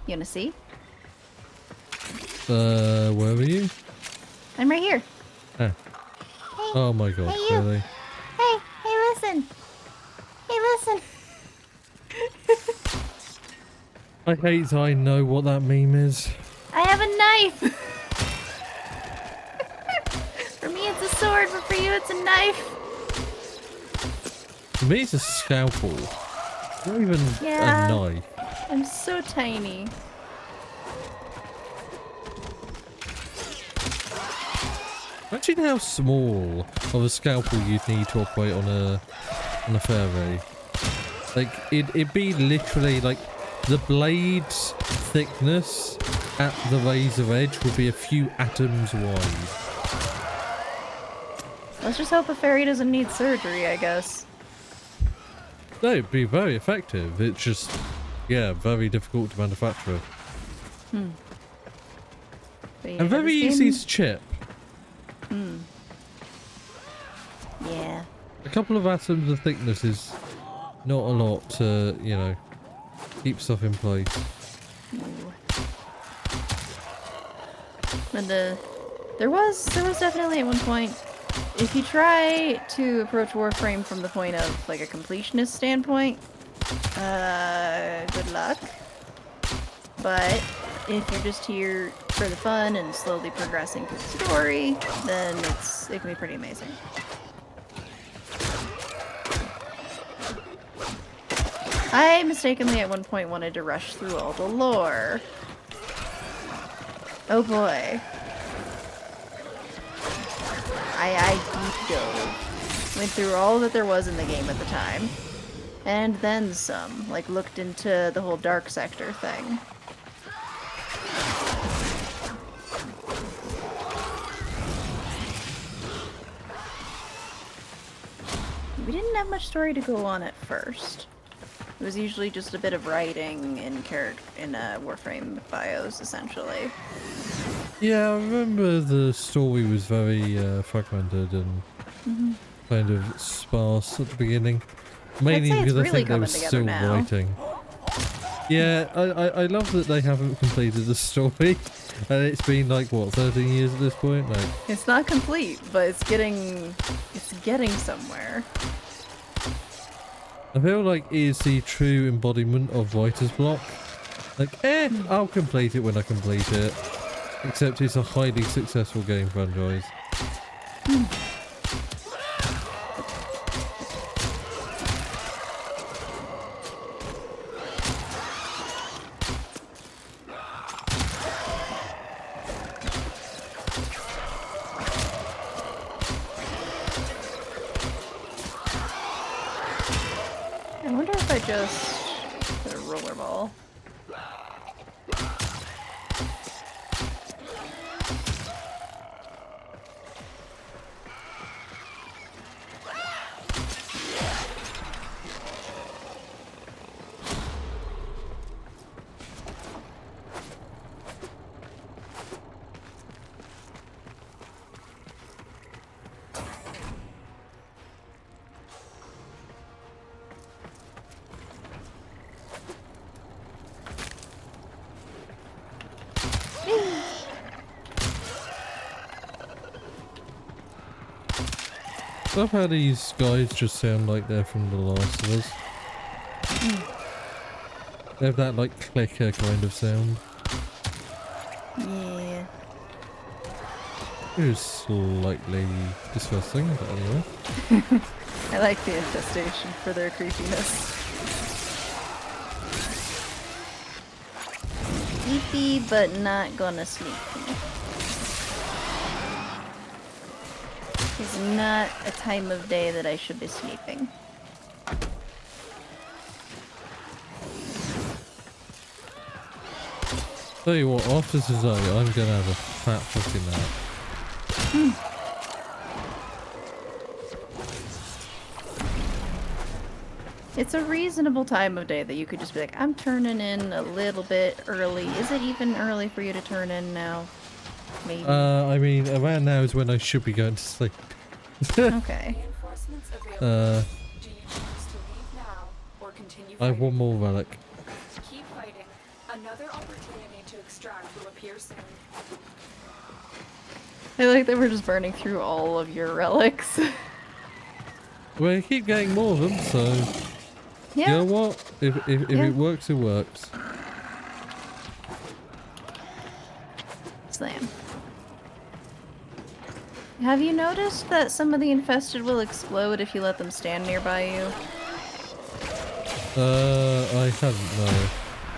You wanna see? Where were you? I'm right here. Ah. Oh my god, Hey, you. really? Hey, listen. Hey, listen. I hate I know what that meme is. I have a knife! For me it's a sword, but for you it's a knife. For me it's a scalpel. Not even Yeah. a knife. I'm so tiny. Imagine how small of a scalpel you'd need to operate on a fairy. Like it'd be literally like the blade's thickness at the razor edge would be a few atoms wide. Let's just hope a fairy doesn't need surgery, I guess. No, it'd be very effective. It's just, yeah, very difficult to manufacture. But yeah, And very this easy game- to chip. Yeah. A couple of atoms of thickness is not a lot to, you know, keep stuff in place. And there was definitely at one point, if you try to approach Warframe from the point of like a completionist standpoint, good luck. But if you're just here for the fun and slowly progressing through the story, then it can be pretty amazing. I mistakenly at one point wanted to rush through all the lore. Oh boy. I deep dove. Went through all that there was in the game at the time. And then some. Like looked into the whole dark sector thing. We didn't have much story to go on at first. It was usually just a bit of writing in Warframe bios, essentially. Yeah, I remember the story was very fragmented and kind of sparse at the beginning. I'd Mainly say it's because I really think they were coming together still now. writing. Yeah, I love that they haven't completed the story. And it's been like, what, 13 years at this point? Like, It's not complete, but it's getting somewhere. I feel like it is the true embodiment of writer's block. Like, I'll complete it when I complete it. Except it's a highly successful game franchise. I wonder if I just put a roller ball. Love how these guys just sound like they're from The Last of Us. They have that like clicker kind of sound. Yeah. It is slightly disgusting, but anyway. I like the infestation for their creepiness. Sleepy, but not gonna sleep. It's not a time of day that I should be sleeping. Tell you what, after today, I'm gonna have a fat fucking nap. It's a reasonable time of day that you could just be like, I'm turning in a little bit early. Is it even early for you to turn in now? Maybe. I mean, around now is when I should be going to sleep. Okay. Reinforcements available. Uh, Do you choose to leave now or continue I have fighting? one more relic. Keep fighting. Another opportunity to extract will appear soon. I like that we're just burning through all of your relics. Well, I keep getting more of them, so you know Yeah. what? If Yeah. it works, it works. Slam. Have you noticed that some of the infested will explode if you let them stand nearby you? I haven't, no.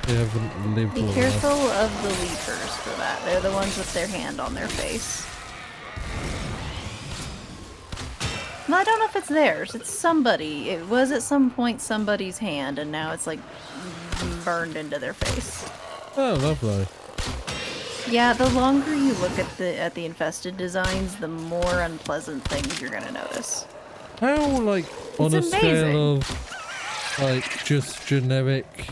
They haven't lived Be long careful enough. of the leapers for that. They're the ones with their hand on their face. No, I don't know if it's theirs. It's somebody. It was at some point somebody's hand, and now it's like burned into their face. Oh, lovely. Yeah, the longer you look at the infested designs, the more unpleasant things you're gonna notice. How, like, on a It's scale of, like, just generic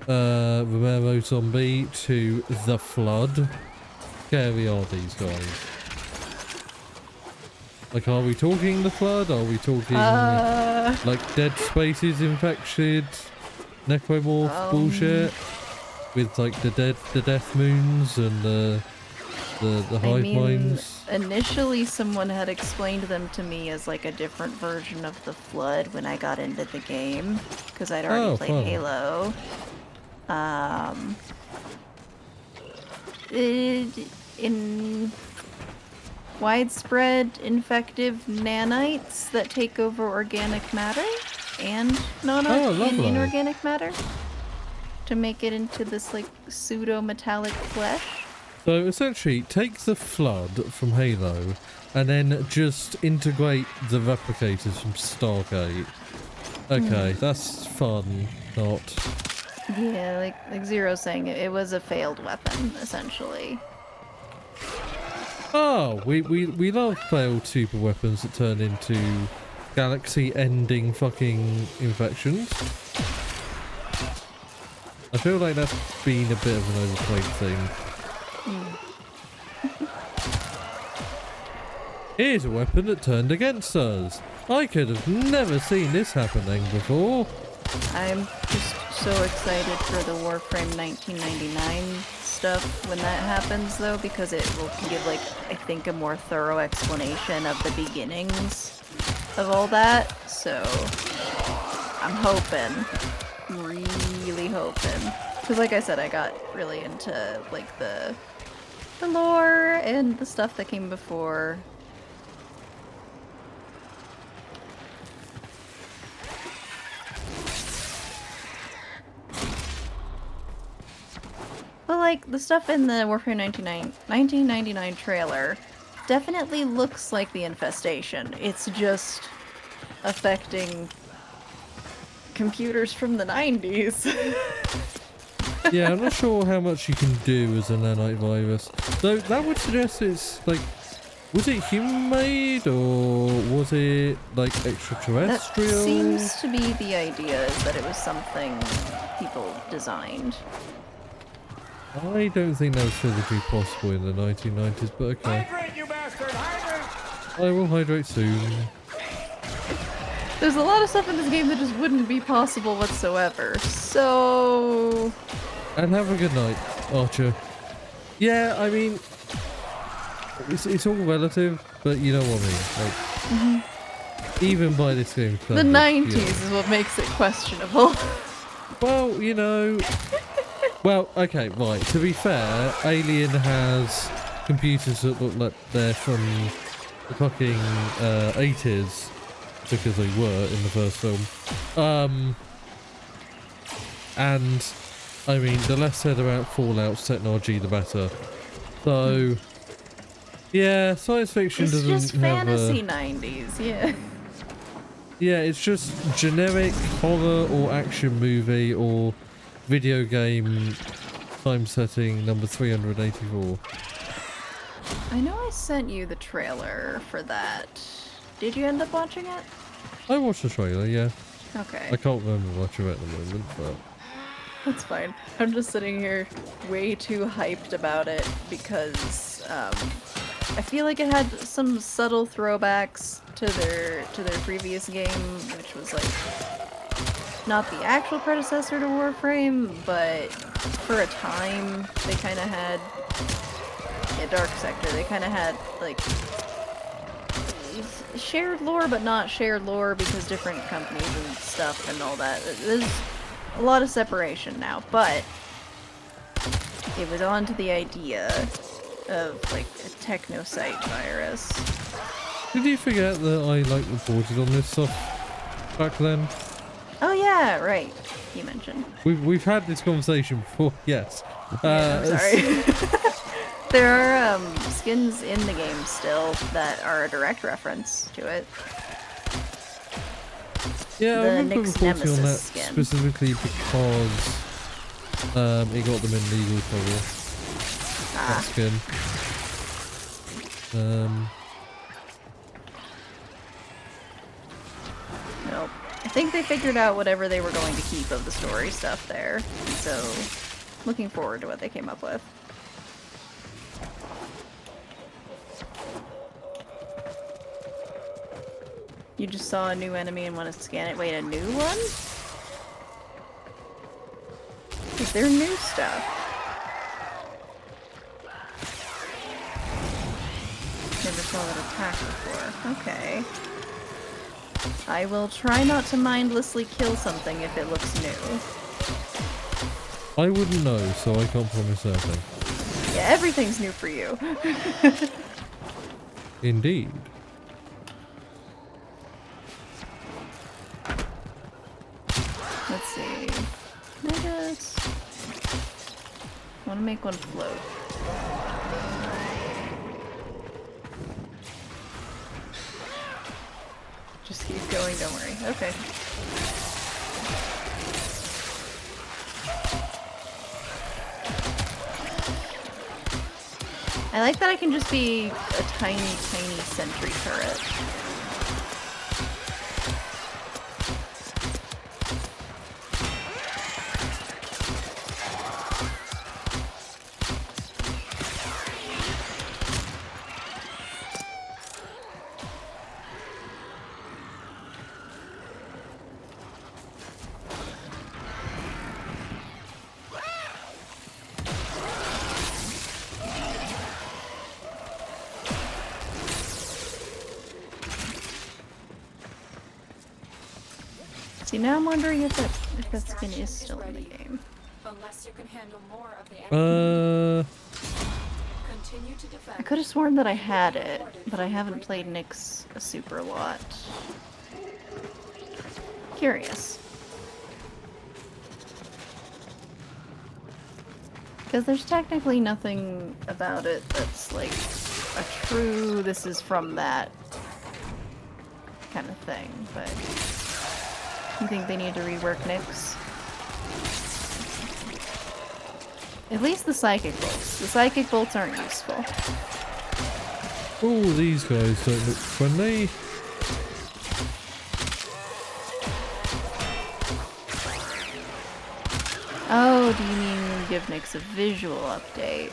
Romero zombie to the Flood, scary are these guys? Like, are we talking the Flood? Are we talking, like, Dead Spaces infected, necromorph bullshit? With, like, the death moons and the hive minds? Initially someone had explained them to me as like a different version of the Flood when I got into the game, because I'd already played fun. Halo. In widespread infective nanites that take over organic matter and lovely. inorganic matter to make it into this like pseudo-metallic flesh. So essentially, take the Flood from Halo and then just integrate the replicators from Stargate. Okay, that's fun, not... Yeah, like Zero's saying, it was a failed weapon, essentially. Oh, we love failed super weapons that turn into galaxy-ending fucking infections. I feel like that's been a bit of an overplayed thing. Here's a weapon that turned against us. I could have never seen this happening before. I'm just so excited for the Warframe 1999 stuff when that happens, though, because it will give, like, I think a more thorough explanation of the beginnings of all that. So I'm hoping, really hoping, because like I said, I got really into like the lore and the stuff that came before. But like the stuff in the Warframe 1999 trailer definitely looks like the infestation. It's just affecting computers from the 90s. Yeah, I'm not sure how much you can do as a nanite virus. Though that would suggest it's like, was it human-made or was it like That extraterrestrial? seems to be the idea, is that it was something people designed. I don't think that was physically possible in the 1990s, but okay. Hydrate, you bastard! Hydrate! I will hydrate soon. There's a lot of stuff in this game that just wouldn't be possible whatsoever. So And have a good night, Archer. Yeah, I mean, it's all relative, but you know what I mean. Like, even by this game's the standards, 90s you know. is what makes it questionable. Well, you know. Well, okay, right. To be fair, Alien has computers that look like they're from the fucking 80s, because they were in the first film. And I mean, the less said about Fallout's technology, the better. So, yeah, science fiction It's doesn't just have fantasy 90s, yeah. Yeah, it's just generic horror or action movie or video game time setting number 384. I know I sent you the trailer for that. Did you end up watching it? I watched the trailer, yeah. Okay. I can't remember much of it at the moment, but That's fine. I'm just sitting here way too hyped about it because I feel like it had some subtle throwbacks to their previous game, which was like not the actual predecessor to Warframe, but for a time they kind of had Dark Sector. They kind of had like shared lore, but not shared lore because different companies and stuff and all that. There's a lot of separation now, but it was on to the idea of like a technocyte virus. did you forget that I like reported on this stuff back then? Oh yeah, right. You mentioned. We've had this conversation before, yes. Yeah, I'm sorry. There are skins in the game still that are a direct reference to it. Yeah, The I remember Nyx reporting on that Nemesis skin. specifically because it got them in legal trouble. That skin. Nope. I think they figured out whatever they were going to keep of the story stuff there. So, looking forward to what they came up with. You just saw a new enemy and want to scan it. Wait, a new one? Is there new stuff? Never saw that attack before. Okay. I will try not to mindlessly kill something if it looks new. I wouldn't know, so I can't promise anything. Yeah, everything's new for you. Indeed. Let's see. I just want to make one float. Just keep going, don't worry. Okay. I like that I can just be a tiny, tiny sentry turret. See, now I'm wondering if that skin is still in the game. Unless you can handle more of the enemy. Continue to defend. I could have sworn that I had it, but I haven't played Nyx a super lot. Curious. Because there's technically nothing about it that's like a true this is from that kind of thing, but you think they need to rework Nyx? At least the psychic bolts. The psychic bolts aren't useful. Oh, these guys don't look friendly. Oh, do you mean give Nyx a visual update?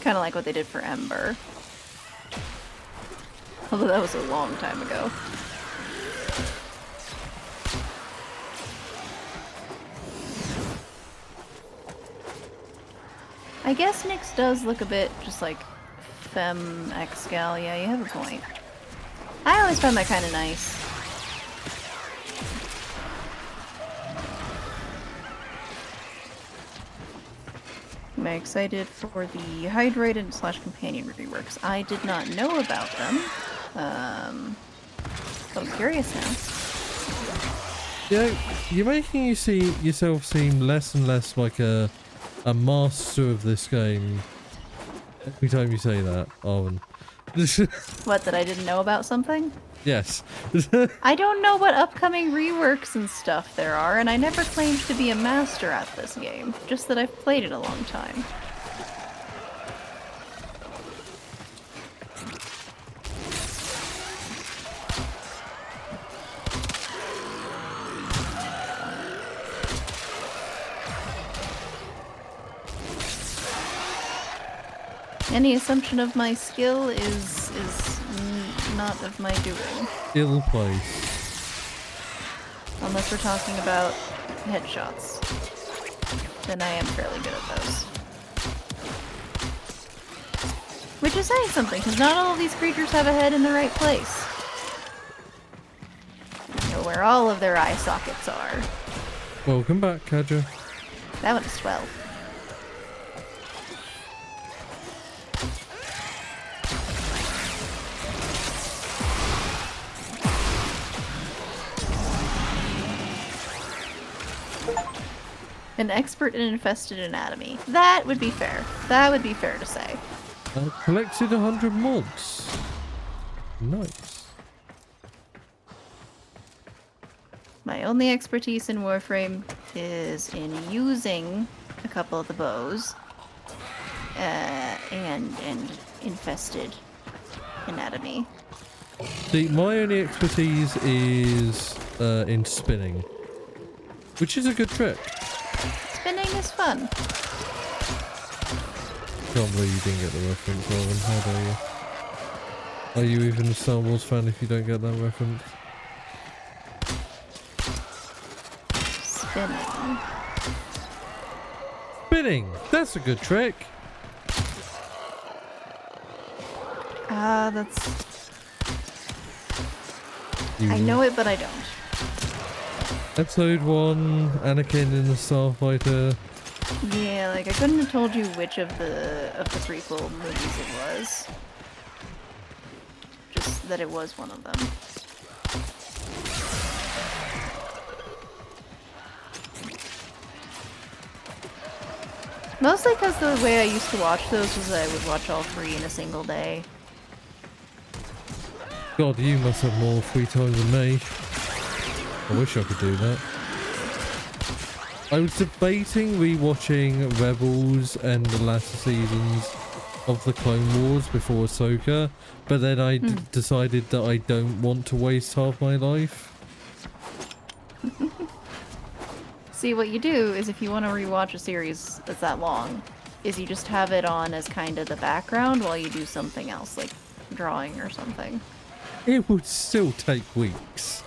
Kind of like what they did for Ember. Although that was a long time ago. I guess Nyx does look a bit just like Femme Excal. Yeah, you have a point. I always found that kind of nice. Am I excited for the Hydrated / Companion reworks? I did not know about them. But I'm curious now. Yeah, you're making yourself seem less and less like a master of this game every time you say that, Arwen. What, that I didn't know about something? Yes. I don't know what upcoming reworks and stuff there are, and I never claimed to be a master at this game. Just that I've played it a long time. Any assumption of my skill is not of my doing. Ill place. Unless we're talking about headshots. Then I am fairly good at those. Which is saying something, because not all of these creatures have a head in the right place. You know where all of their eye sockets are. Welcome back, Kadja. That one is 12. An expert in infested anatomy. That would be fair. That would be fair to say. I collected 100 mods. Nice. My only expertise in Warframe is in using a couple of the bows and infested anatomy. See, my only expertise is in spinning, which is a good trick. Spinning is fun. Can't believe you didn't get the reference, Robin. How dare you? Are you even a Star Wars fan if you don't get that reference? Spinning. Spinning! That's a good trick! That's... I know it, but I don't. Episode 1, Anakin in the Starfighter. Yeah, like I couldn't have told you which of the prequel movies it was. Just that it was one of them. Mostly because the way I used to watch those was I would watch all 3 in a single day. God, you must have more free time than me. I wish I could do that. I was debating rewatching Rebels and the latter seasons of the Clone Wars before Ahsoka, but then I decided that I don't want to waste half my life. See, what you do is if you want to rewatch a series that's that long, is you just have it on as kind of the background while you do something else, like drawing or something. It would still take weeks.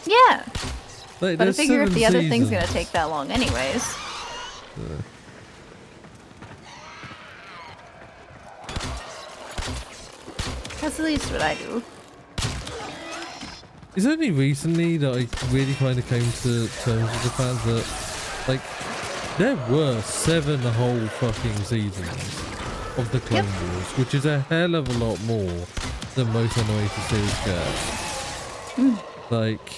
Yeah! Like, But I figure if the other thing's seasons. gonna take that long anyways. That's at least what I do. It's only recently that I really kind of came to terms with the fact that, like, there were 7 whole fucking seasons of the Clone Wars, which is a hell of a lot more than most animated series get. Like,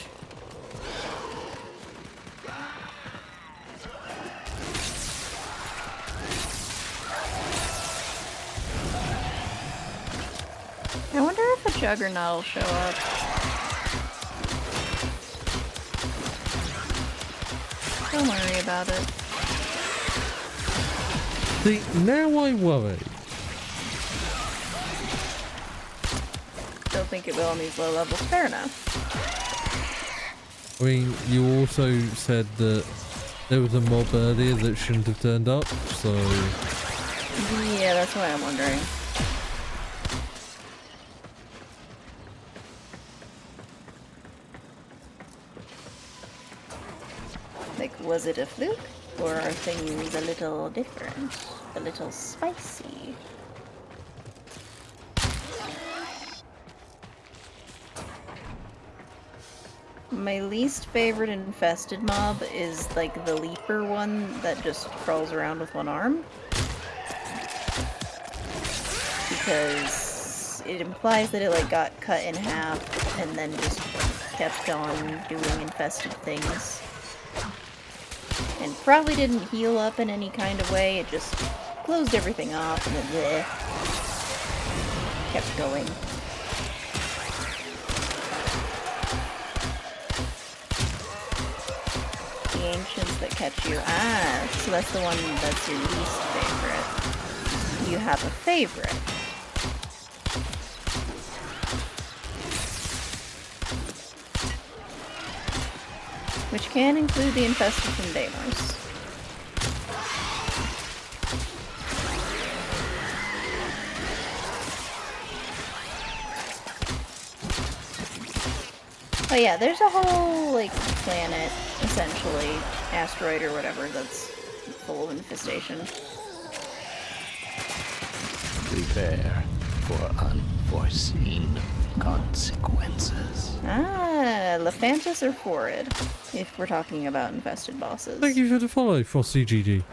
I wonder if a Juggernaut will show up. Don't worry about it. see, now I worry. Don't think it will on these low levels. Fair enough. I mean, you also said that there was a mob earlier that shouldn't have turned up, so... Yeah, that's why I'm wondering. Like, was it a fluke? Or are things a little different? A little spicy? My least favorite infested mob is like the leaper one that just crawls around with one arm. Because it implies that it like got cut in half and then just kept on doing infested things. And probably didn't heal up in any kind of way, it just closed everything off and then kept going. The ancients that catch you. Ah, so that's the one that's your least favorite. You have a favorite. Which can include the infested from Deimos. Oh yeah, there's a whole, like, planet, essentially, asteroid or whatever, that's full of infestation. Prepare for unforeseen consequences. Ah, Lephantis or Phorid, if we're talking about infested bosses. Thank you for the follow, Frosty GG.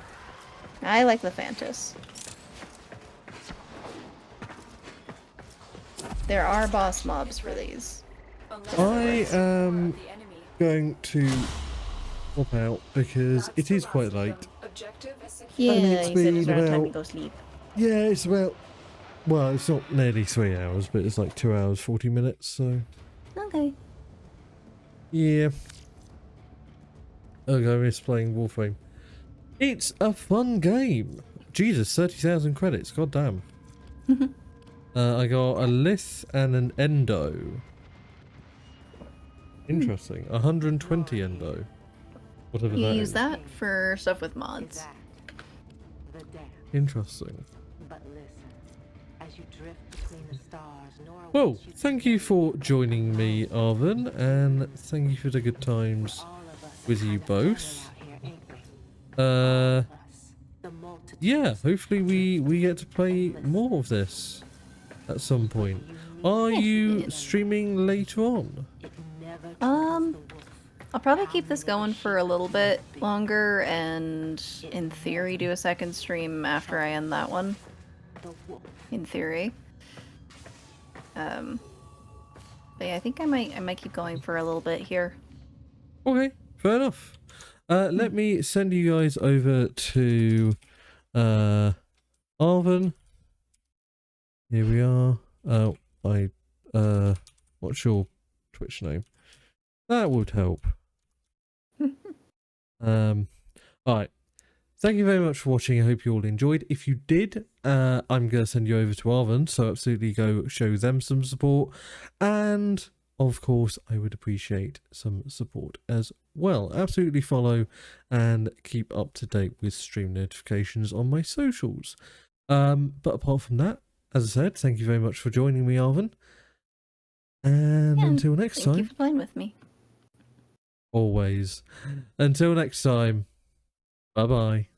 I like Lephantis. There are boss mobs for these. I am going to pop out because it is quite late. Yeah, And you it's said been it's around time about- to go sleep. Yeah, it's about... Well, it's not nearly 3 hours, but it's like 2 hours, 40 minutes, so... Okay. Yeah. Okay, I miss playing Warframe. It's a fun game. Jesus, 30,000 credits, god damn. I got a Lith and an Endo. Interesting. 120 Endo. Whatever You that use is. that for stuff with mods. Interesting. But listen, as you drift between the stars, nor Well, once you thank you for joining me, Arvin, and thank you for the good times all of us with you kind of both. family out here, ain't we? Uh, Us, the multitudes yeah, hopefully we get to play more of this at some point. Are you streaming later on? it never Um, troubles the wolf. I'll probably keep this going for a little bit longer and in theory do a second stream after I end that one. The wolf. In theory. But yeah, I think I might keep going for a little bit here. Okay, fair enough. Let me send you guys over to Arvin. Here we are. What's your Twitch name? That would help. Alright. Thank you very much for watching. I hope you all enjoyed. If you did, I'm going to send you over to Arvin, so absolutely go show them some support. And, of course, I would appreciate some support as well. Absolutely follow and keep up to date with stream notifications on my socials. But apart from that, as I said, thank you very much for joining me, Arvin. And Yeah, until next Thank you time, for playing with me. always. Until next time, bye-bye.